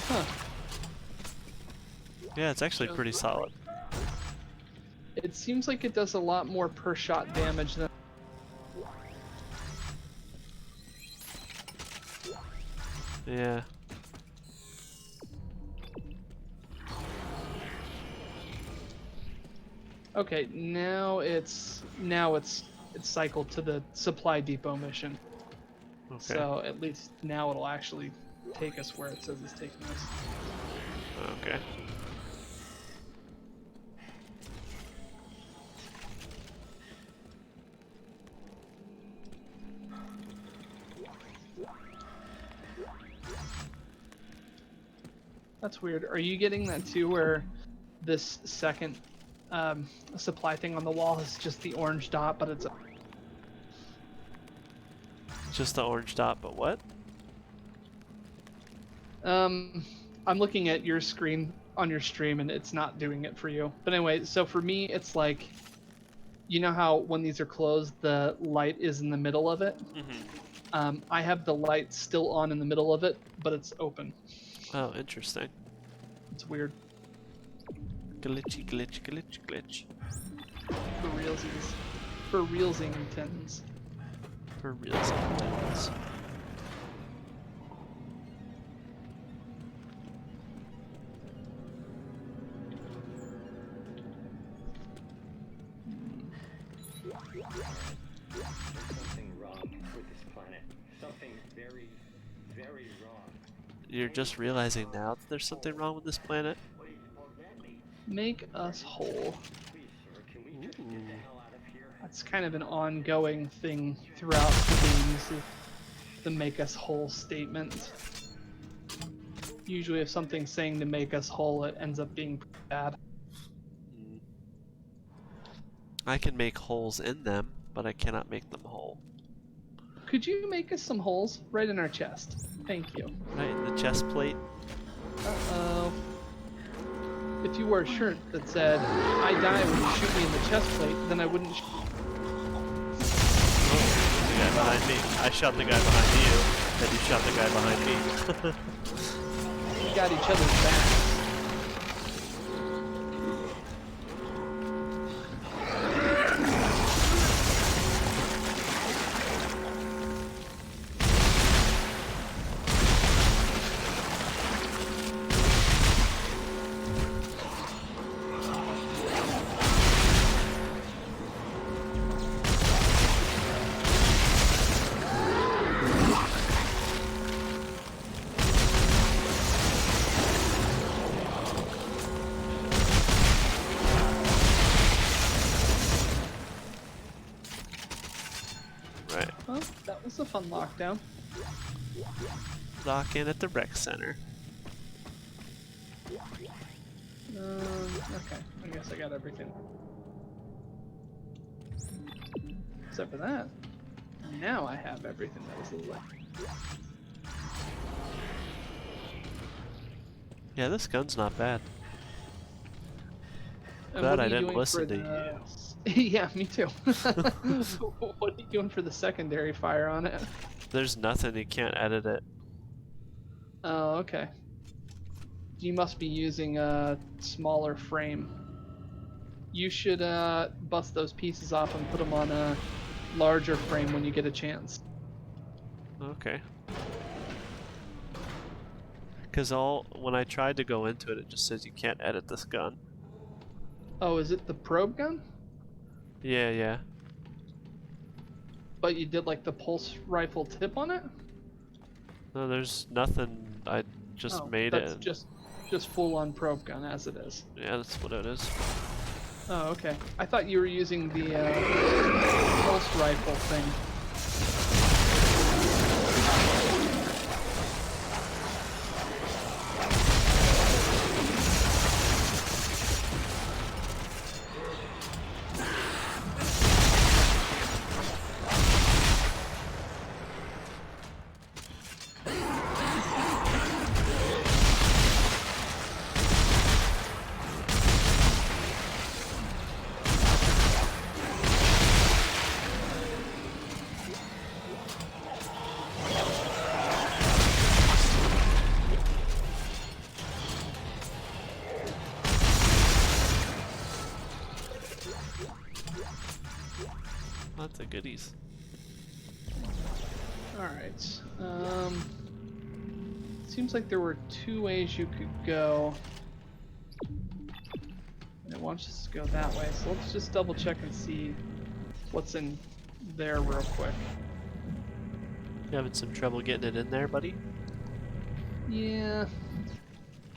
Huh. Yeah, it's actually pretty solid. It seems like it does a lot more per shot damage than... Yeah. Okay, now it's cycled to the supply depot mission. Okay. So at least now it'll actually take us where it says it's taking us. Okay. That's weird. Are you getting that too, where this second supply thing on the wall is just the orange dot, but it's a... Just the orange dot, but what? I'm looking at your screen on your stream and it's not doing it for you. But anyway, so for me, it's like, you know how when these are closed, the light is in the middle of it? Mm-hmm. I have the light still on in the middle of it, but it's open. Oh, interesting. It's weird. Glitchy, glitch, glitch, glitch. For realsies. For realsingtons. For realsingtons. Something wrong with this planet. Something very, very wrong. You're just realizing now that there's something wrong with this planet? Make us whole. Please, sir, can we just get the hell out of here? That's kind of an ongoing thing throughout the games, the make us whole statement. Usually if something's saying to make us whole, it ends up being pretty bad. I can make holes in them, but I cannot make them whole. could you make us some holes right in our chest? Thank you. Right in the chest plate. Uh-oh. If you wore a shirt that said, I die when you shoot me in the chest plate, then I wouldn't The guy behind me. I shot the guy behind you, and you shot the guy behind me. We got each other's backs. Right. Well, that was a fun lockdown. Lock in at the rec center. Okay, I guess I got everything. Except for that. Now I have everything that was left. Yeah, this gun's not bad. And Glad what are I you didn't doing listen for to the- Yeah, me too. What are you doing for the secondary fire on it? There's nothing, you can't edit it. Oh, okay. You must be using a smaller frame. You should bust those pieces off and put them on a larger frame when you get a chance. Okay. Because when I tried to go into it, it just says you can't edit this gun. Oh, is it the probe gun? Yeah, yeah. But you did like the pulse rifle tip on it? No, there's nothing. I just made that's it. just full on probe gun as it is. Yeah, that's what it is. Oh, okay. I thought you were using the pulse rifle thing. Lots of goodies. Alright. Seems like there were two ways you could go. And it wants us to go that way, so let's just double check and see what's in there real quick. You having some trouble getting it in there, buddy? Yeah.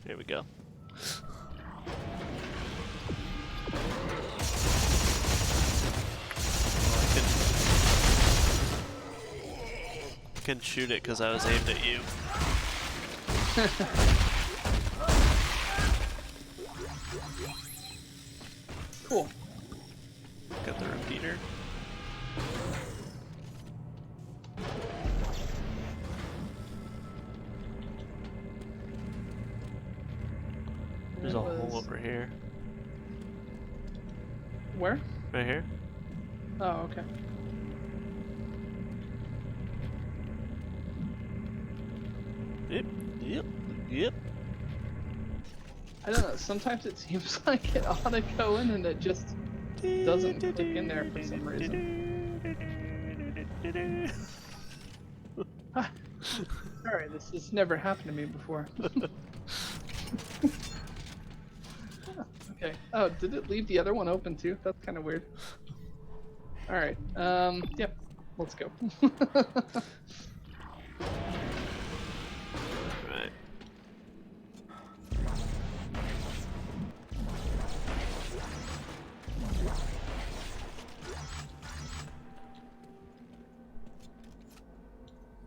Here we go. I can shoot it because I was aimed at you. Cool. Got the repeater. There's a hole over here. Where? Right here. Oh, okay. Yep. I don't know, sometimes it seems like it ought to go in and it just doesn't click in there for some reason. Sorry, this has never happened to me before. Okay. Oh, did it leave the other one open too? That's kind of weird. Alright, yep. Let's go. Right.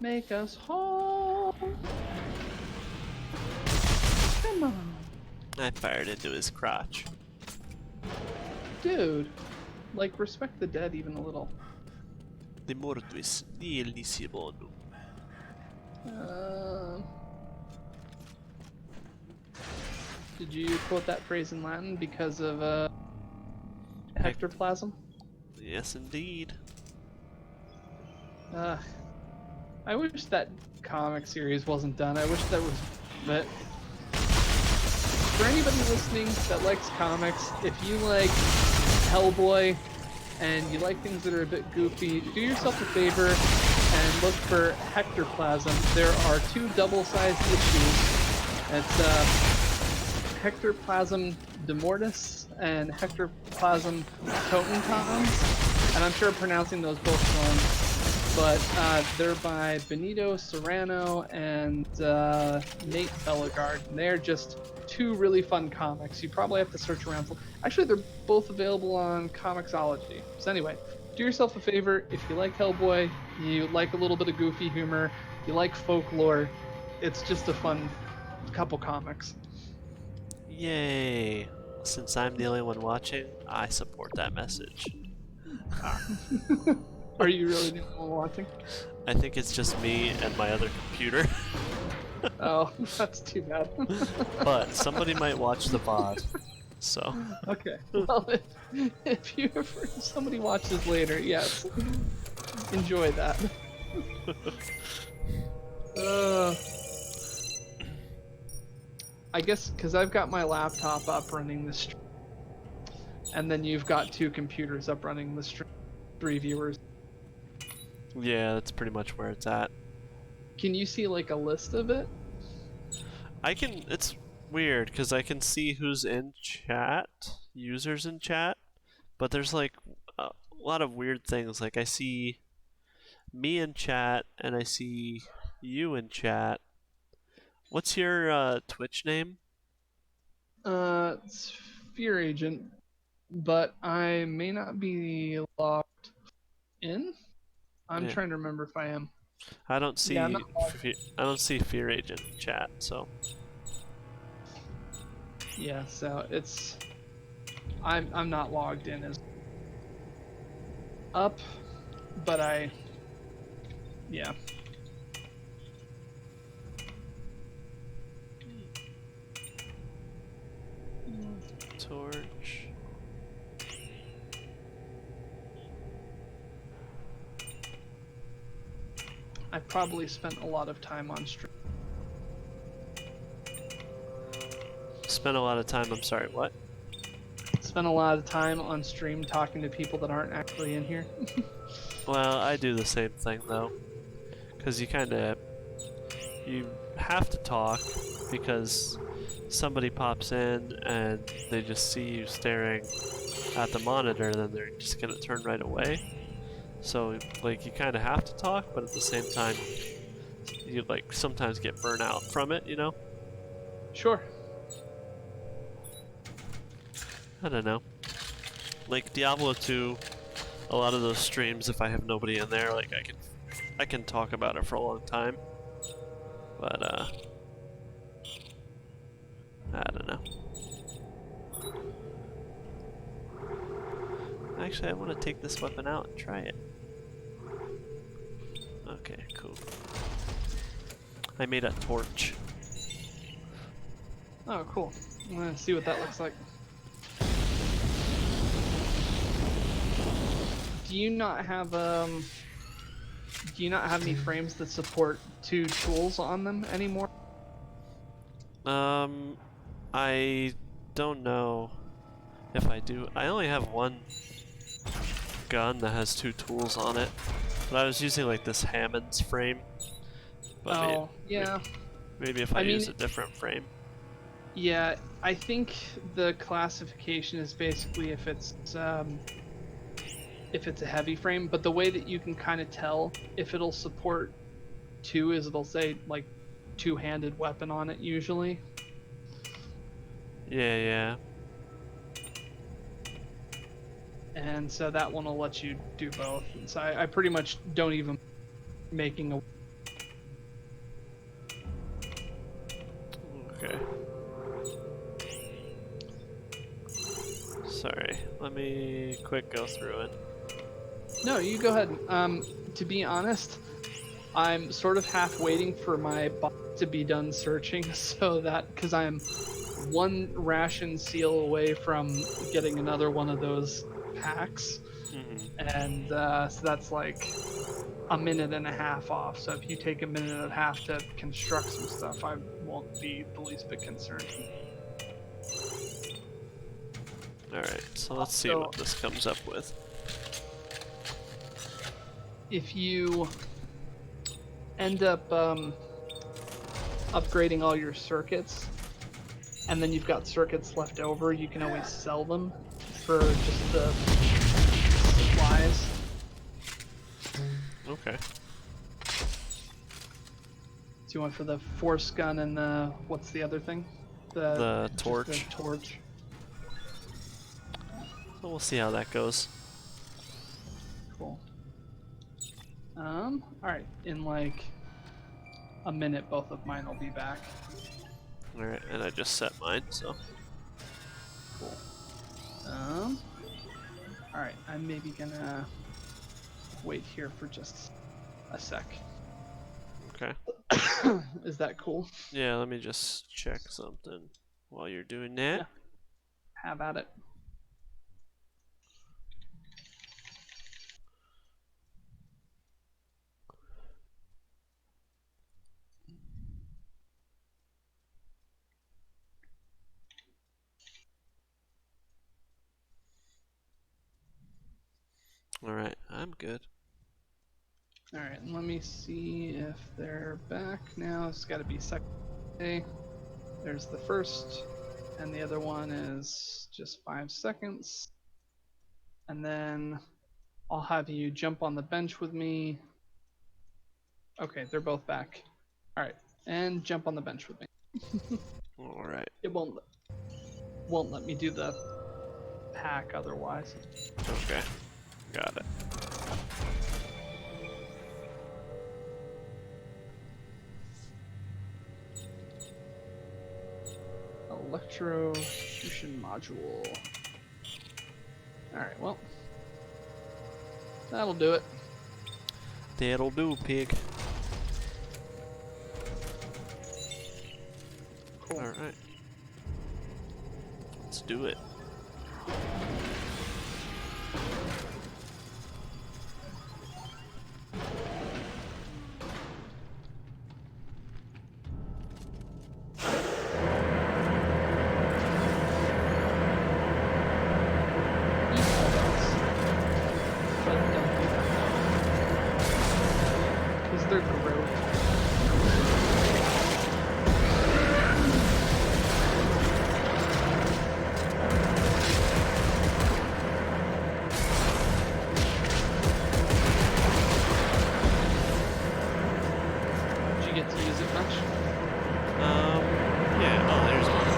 Make us whole. Come on. I fired into his crotch. Dude. Like, respect the dead even a little. De mortuis nihilisi bonum. Did you quote that phrase in Latin because of hectoplasm? Yes, indeed. I wish that comic series wasn't done. I wish that was. But for anybody listening that likes comics, if you like Hellboy and you like things that are a bit goofy, do yourself a favor and look for Hectoplasm. There are 2 double-sized issues. It's Hectoplasm Demortis and Hectoplasm Totentons, and I'm sure I'm pronouncing those both wrong, but they're by Benito Serrano and Nate Bellegarde. They're just 2 really fun comics. You probably have to search around for. Actually, they're both available on Comixology. So anyway, do yourself a favor. If you like Hellboy, you like a little bit of goofy humor, you like folklore, it's just a fun couple comics. Yay! Since I'm the only one watching, I support that message. Are you really the only one watching? I think it's just me and my other computer. Oh, that's too bad. But somebody might watch the VOD, so. Okay. Well, if somebody watches later, yes, enjoy that. I guess because I've got my laptop up running the stream, and then you've got 2 computers up running the stream, 3 viewers. Yeah, that's pretty much where it's at. Can you see like a list of it? It's weird because I can see who's in chat, users in chat, but there's like a lot of weird things. Like I see me in chat and I see you in chat. What's your Twitch name? It's Fear Agent, but I may not be logged in. I'm trying to remember if I am. I don't see. Yeah, I don't see Fear Agent in chat. So. Yeah, so it's. I'm not logged in as up, but yeah. Torch. I probably spent a lot of time on stream. Spent a lot of time. I'm sorry. What? Spent a lot of time on stream talking to people that aren't actually in here. Well, I do the same thing though, because you have to talk because somebody pops in and they just see you staring at the monitor, then they're just gonna turn right away. So like you kind of have to talk, but at the same time, you like sometimes get burnt out from it, you know? Sure. I don't know. Like Diablo 2, a lot of those streams, if I have nobody in there, like I can talk about it for a long time. But I don't know. Actually, I want to take this weapon out and try it. Okay, cool. I made a torch. Oh, cool. I'm gonna see what that looks like. Do you not have any frames that support 2 tools on them anymore? I don't know if I do. I only have one gun that has 2 tools on it, but I was using like this Hammond's frame. But yeah. Maybe if I use a different frame. Yeah, I think the classification is basically if it's a heavy frame, but the way that you can kind of tell if it'll support 2 is it'll say like 2-handed weapon on it usually. Yeah. And so that one will let you do both. And so I pretty much don't even making a. Okay. Sorry, let me quick go through it. No, you go ahead. To be honest, I'm sort of half waiting for my bot to be done searching so that, because I'm one ration seal away from getting another one of those packs. And so that's like a minute and a half off. So if you take a minute and a half to construct some stuff, I won't be the least bit concerned. Alright, so let's see what this comes up with. If you end up upgrading all your circuits, and then you've got circuits left over, you can always sell them for just the supplies. Okay. So you went for the force gun and the, what's the other thing? The torch. The torch. So we'll see how that goes. Cool. Alright, in like a minute both of mine will be back. Alright, and I just set mine, so. Cool. Alright, I'm maybe gonna wait here for just a sec. Okay. Is that cool? Yeah, let me just check something while you're doing that. Yeah. Have at it. Alright, I'm good. Alright, let me see if they're back now. It's gotta be second day. There's the first, and the other one is just 5 seconds. And then I'll have you jump on the bench with me. Okay, they're both back. Alright, and jump on the bench with me. Alright. It won't let me do the hack otherwise. Okay. Got it. Electrocution module. Alright, well. That'll do it. That'll do, pig. Cool. Alright. Let's do it. Because they're gross. Did you get to use it much? Yeah, oh, there's one.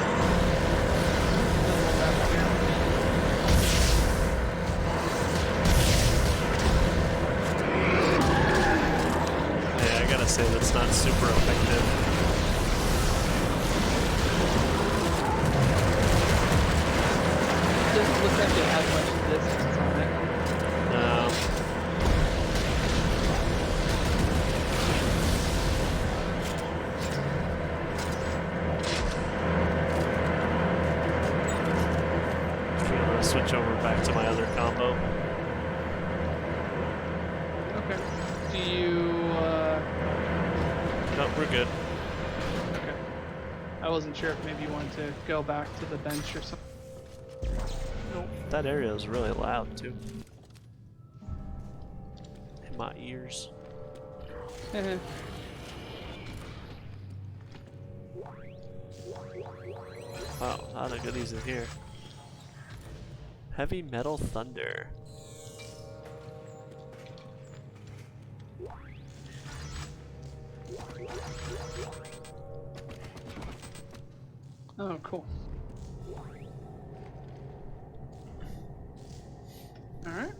Yeah, I gotta say that's not super effective. It doesn't look like it has much distance on it. I'm gonna switch over back to my other combo. Okay. Do you, No, we're good. Okay. I wasn't sure if maybe you wanted to go back to the bench or something. Nope. That area is really loud too. In my ears. Wow, a lot of goodies in here. Heavy Metal Thunder. Oh, cool. Alright.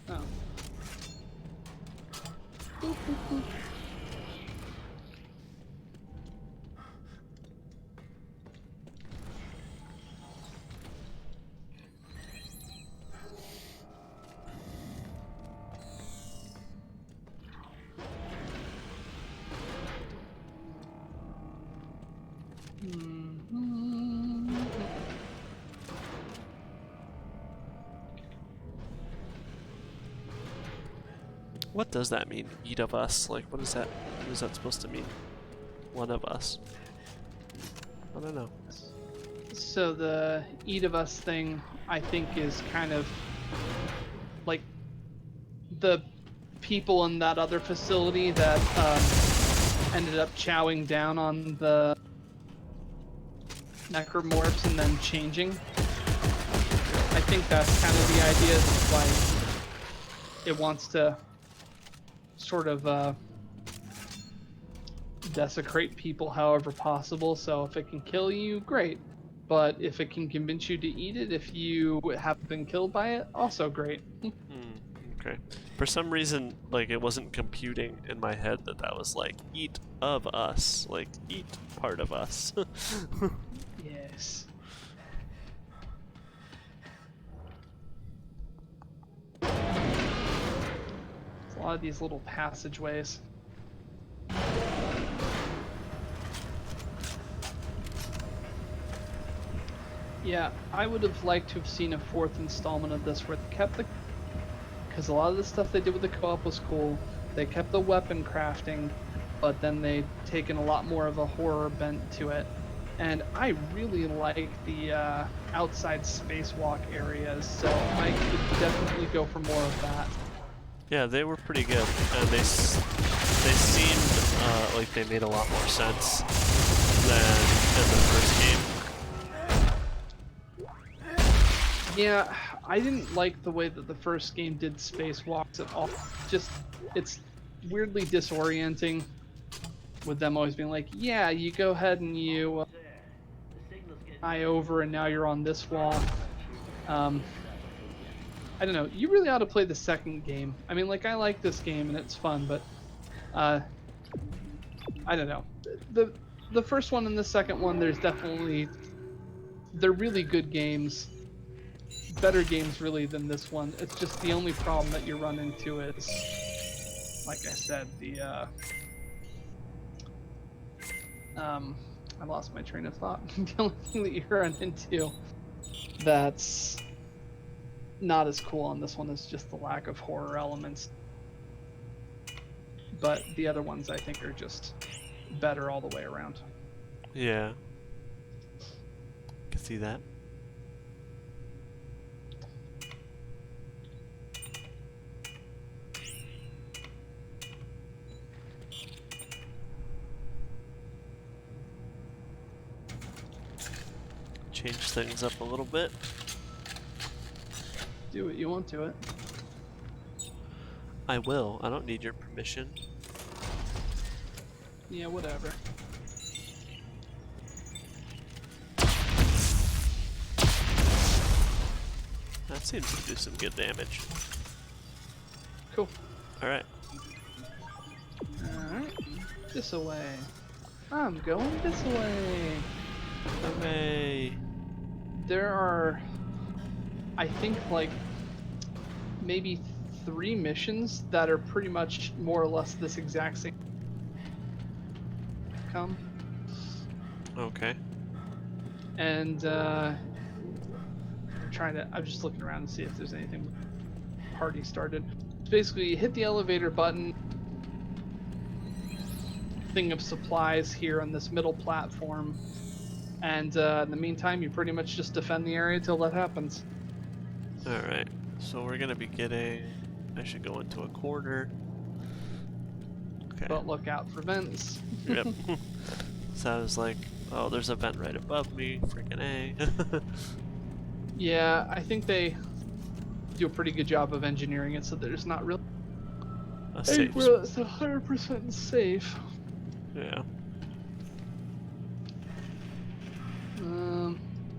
Oh. Boop, boop, boop. What does that mean? Eat of us? Like, what is that? What is that supposed to mean? One of us. I don't know. So the eat of us thing, I think, is kind of like the people in that other facility that ended up chowing down on the necromorphs and then changing. I think that's kind of the idea. That's like it wants to sort of desecrate people however possible. So if it can kill you, great. But if it can convince you to eat it, if you have been killed by it, also great. Okay. For some reason, like, it wasn't computing in my head that that was like, eat of us. Like, eat part of us. Yes. There's a lot of these little passageways. Yeah, I would have liked to have seen a fourth installment of this where they kept the... Because a lot of the stuff they did with the co-op was cool. They kept the weapon crafting, but then they'd taken a lot more of a horror bent to it. And I really like the outside spacewalk areas, so I could definitely go for more of that. Yeah, they were pretty good, and they seemed like they made a lot more sense than in the first game. Yeah, I didn't like the way that the first game did spacewalks at all. Just, it's weirdly disorienting with them always being like, yeah, you go ahead and you eye over and now you're on this wall. I don't know, you really ought to play the second game. I mean, like, I like this game and it's fun, but I don't know. The first one and the second one, they're really good games. Better games really than this one. It's just the only problem that you run into is, like I said, the I lost my train of thought. The only thing that you run into that's not as cool on this one is just the lack of horror elements. But the other ones I think are just better all the way around. Yeah. Can see that. Change things up a little bit. Do what you want to it. I will. I don't need your permission. Yeah, whatever. That seems to do some good damage. Cool. Alright. Alright. This away. I'm going this way. Hooray. There are, I think, like, maybe 3 missions that are pretty much more or less this exact same outcome. Okay. And I'm just looking around to see if there's anything party started. Basically, you hit the elevator button. Thing of supplies here on this middle platform. And in the meantime, you pretty much just defend the area till that happens. Alright, so we're gonna be getting... I should go into a corner. Okay. But look out for vents. Yep. So I was like, oh, there's a vent right above me. Freaking A. Yeah, I think they do a pretty good job of engineering it so there's not really... A safe where it's 100% safe. Yeah.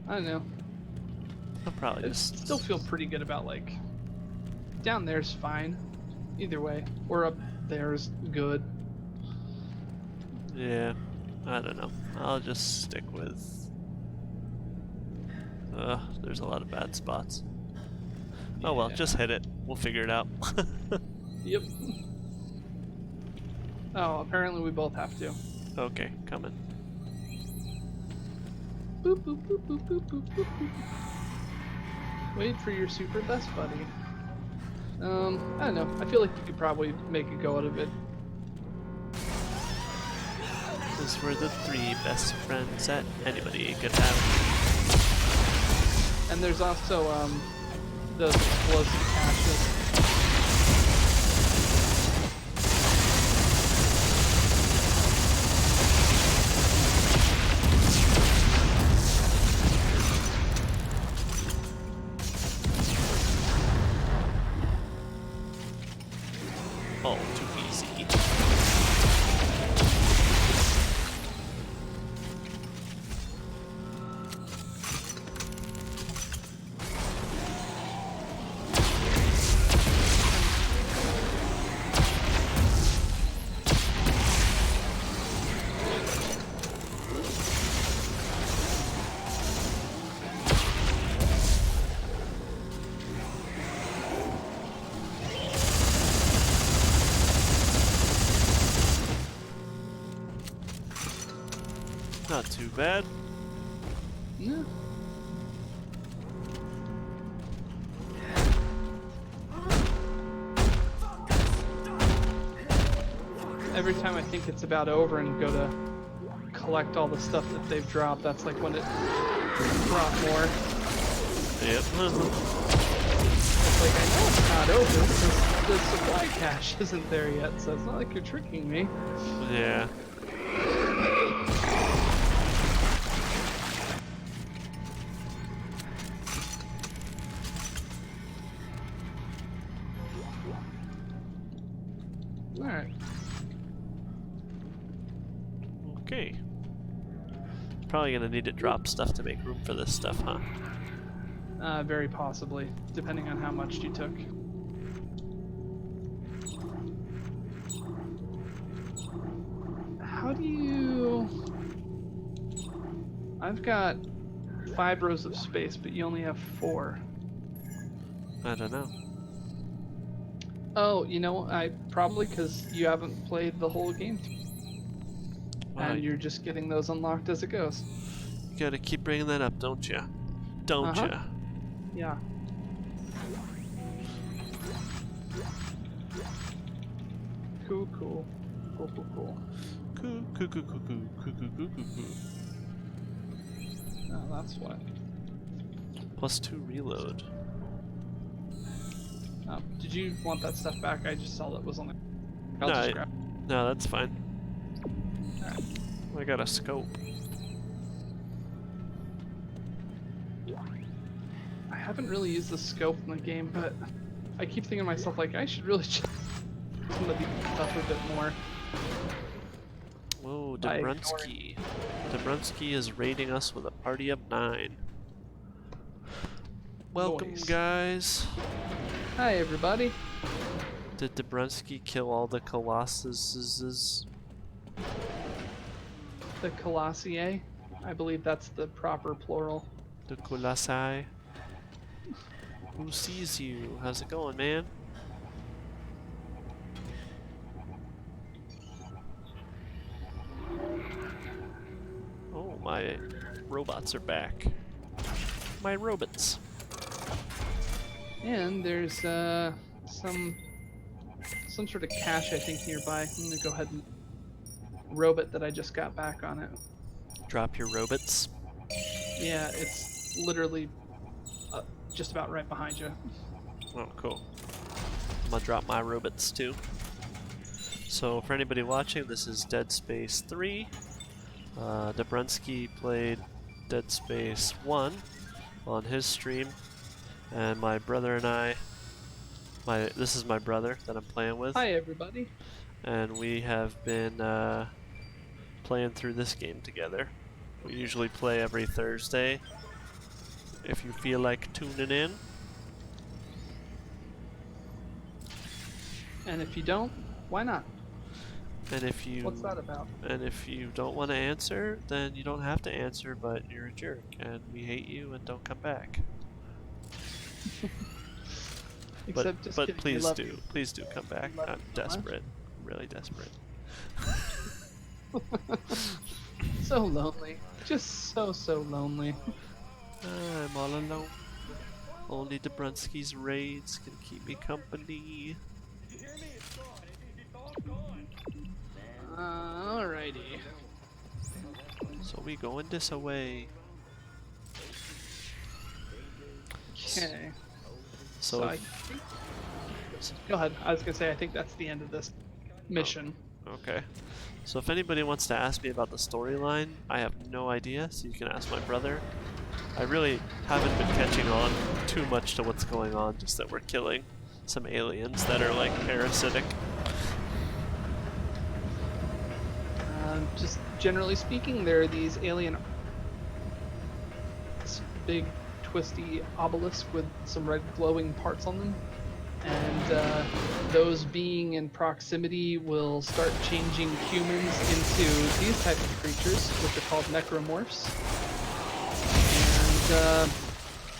I don't know. I'll probably I just... still feel pretty good about, like, down there's fine. Either way. Or up there's good. Yeah. I don't know. I'll just stick with... there's a lot of bad spots. Oh well, just hit it. We'll figure it out. Yep. Oh, apparently we both have to. Okay, coming. Boop, boop, boop, boop, boop, boop, boop, boop. Wait for your super best buddy. I don't know. I feel like you could probably make a go out of it. Those were the 3 best friends that anybody could have. And there's also those explosive caches. All too easy. Not too bad. Yeah. Every time I think it's about over and go to collect all the stuff that they've dropped, that's like when it dropped more. Yep. It's like, I know it's not over because the supply cache isn't there yet, so it's not like you're tricking me. Yeah. Alright. Okay. Probably gonna need to drop stuff to make room for this stuff, huh? Very possibly, depending on how much you took. How do you... I've got 5 rows of space, but you only have 4. I don't know. Oh, you know, probably because you haven't played the whole game. And you're just getting those unlocked as it goes. You gotta keep bringing that up, don't ya? Don't ya? Yeah. Cool, cool. Cool, cool, cool. Coo, coo, coo, coo, coo, coo, coo, coo, coo, coo. Oh, that's what. +2 reload. Oh, did you want that stuff back? I just saw that was on the... No, that's fine. Alright. I got a scope. I haven't really used the scope in the game, but I keep thinking to myself, like, I should really check some of these stuff a bit more. Whoa, Dobrunsky. Dobrunsky is raiding us with a party of 9. Welcome, Nice. guys. Hi, everybody. Did Dobrunsky kill all the Colossuses? The Colossi, I believe that's the proper plural. The Colossi? Who sees you? How's it going, man? Oh, my robots are back. My robots. And there's some sort of cache, I think, nearby. I'm gonna go ahead and robot that I just got back on it. Drop your robots. Yeah, it's literally just about right behind you. Oh, cool. I'm gonna drop my robots too. So, for anybody watching, this is Dead Space 3. Dobrunsky played Dead Space 1 on his stream, and my brother and I, this is my brother that I'm playing with. Hi, everybody. And we have been playing through this game together. We usually play every Thursday. If you feel like tuning in. And if you don't, why not? And if you What's that about? And if you don't want to answer, then you don't have to answer, but you're a jerk and we hate you and don't come back. but kidding, please do. Please do come back. I'm desperate. I'm really desperate. So lonely. Just so lonely. I'm all alone. Only Dobrunsky's raids can keep me company. Alrighty. So we going this away. Okay. So I think... Go ahead. I was gonna say I think that's the end of this mission. okay. So if anybody wants to ask me about the storyline, I have no idea, so you can ask my brother. I really haven't been catching on too much to what's going on, just that we're killing some aliens that are like parasitic. Just generally speaking, there are these alien big twisty obelisk with some red glowing parts on them, and those being in proximity will start changing humans into these types of creatures, which are called necromorphs. And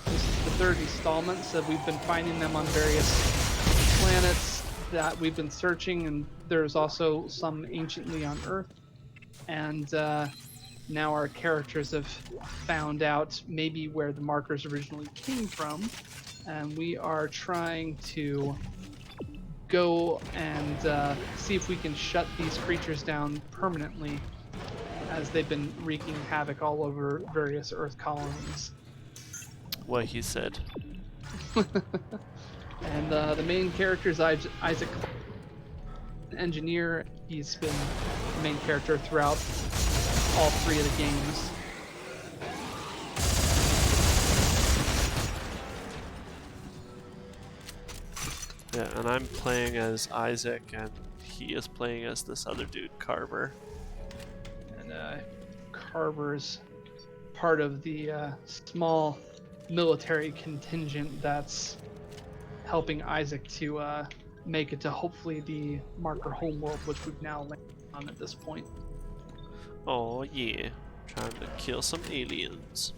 this is the third installment, so we've been finding them on various planets that we've been searching, and there's also some anciently on Earth. And now our characters have found out maybe where the markers originally came from, and we are trying to go and see if we can shut these creatures down permanently, as they've been wreaking havoc all over various Earth colonies. What he said. And the main character is Isaac, an engineer. He's been the main character throughout all three of the games. Yeah, and I'm playing as Isaac, and he is playing as this other dude, Carver. And Carver's part of the small military contingent that's helping Isaac to make it to hopefully the marker homeworld, which we've now landed on at this point. Oh yeah, trying to kill some aliens.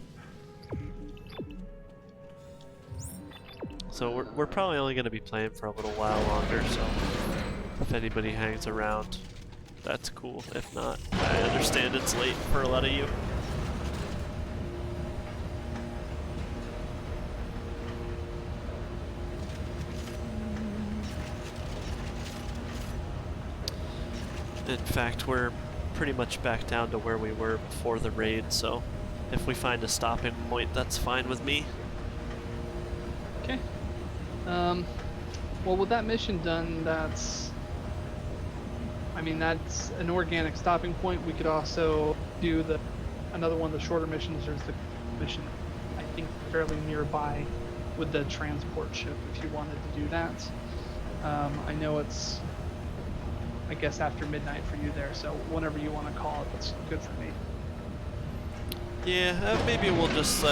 So we're probably only going to be playing for a little while longer, so if anybody hangs around, that's cool. If not, I understand it's late for a lot of you. In fact, we're pretty much back down to where we were before the raid, so if we find a stopping point, that's fine with me. Okay. Well, with that mission done, that's an organic stopping point. We could also do another one of the shorter missions. There's the mission, I think, fairly nearby with the transport ship, if you wanted to do that. I know it's, I guess, after midnight for you there, so whenever you want to call it, that's good for me. Yeah, maybe we'll just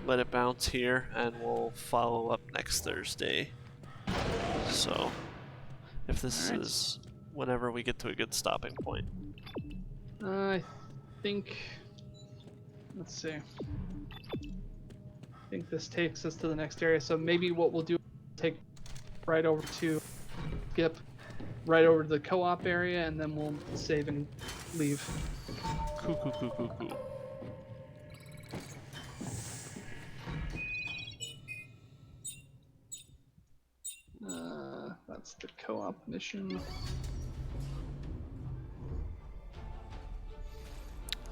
let it bounce here, and we'll follow up next Thursday. So, if this is whenever we get to a good stopping point. I think, let's see. I think this takes us to the next area, so maybe what we'll do is take right over to Skip, right over to the co-op area, and then we'll save and leave. Cool. That's the co-op mission.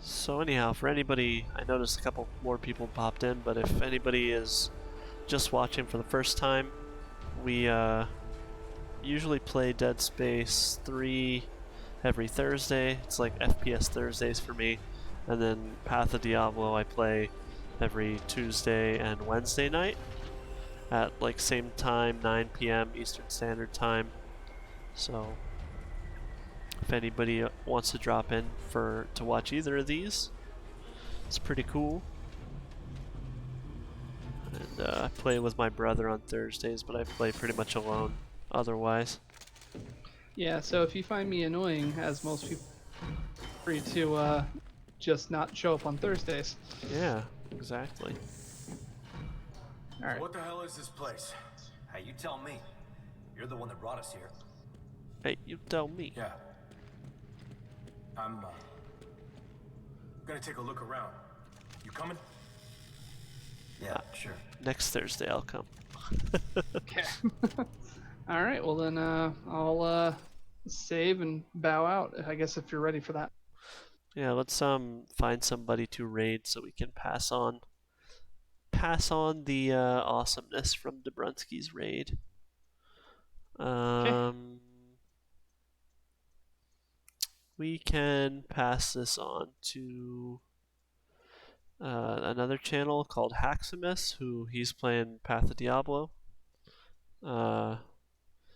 So anyhow, for anybody, I noticed a couple more people popped in, but if anybody is just watching for the first time, we usually play Dead Space 3 every Thursday. It's like FPS Thursdays for me. And then Path of Diablo I play every Tuesday and Wednesday night at like same time, 9 p.m. Eastern Standard Time. So if anybody wants to drop in to watch either of these, it's pretty cool. And I play with my brother on Thursdays, but I play pretty much alone otherwise. Yeah, so if you find me annoying, as most people, free to just not show up on Thursdays. Yeah, exactly. Alright. What the hell is this place? Hey, you tell me. You're the one that brought us here. Hey, you tell me. Yeah. I'm gonna take a look around. You coming? Yeah, sure. Next Thursday I'll come. Okay. All right. Well then, I'll save and bow out. I guess if you're ready for that. Yeah, let's find somebody to raid so we can pass on the awesomeness from Dobrunsky's raid. We can pass this on to another channel called Haximus, who he's playing Path of Diablo.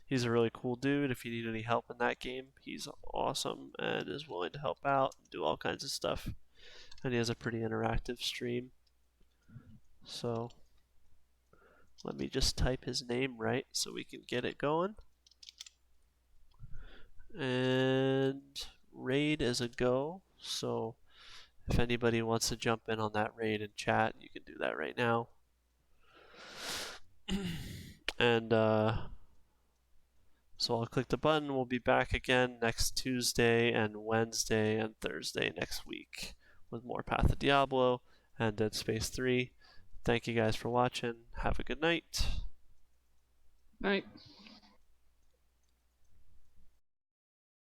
He's a really cool dude. If you need any help in that game, he's awesome and is willing to help out and do all kinds of stuff. And he has a pretty interactive stream. So let me just type his name right so we can get it going. And raid is a go. So if anybody wants to jump in on that raid and chat, you can do that right now. And so I'll click the button. We'll be back again next Tuesday and Wednesday and Thursday next week with more Path of Diablo and Dead Space 3. Thank you guys for watching. Have a good night. Night.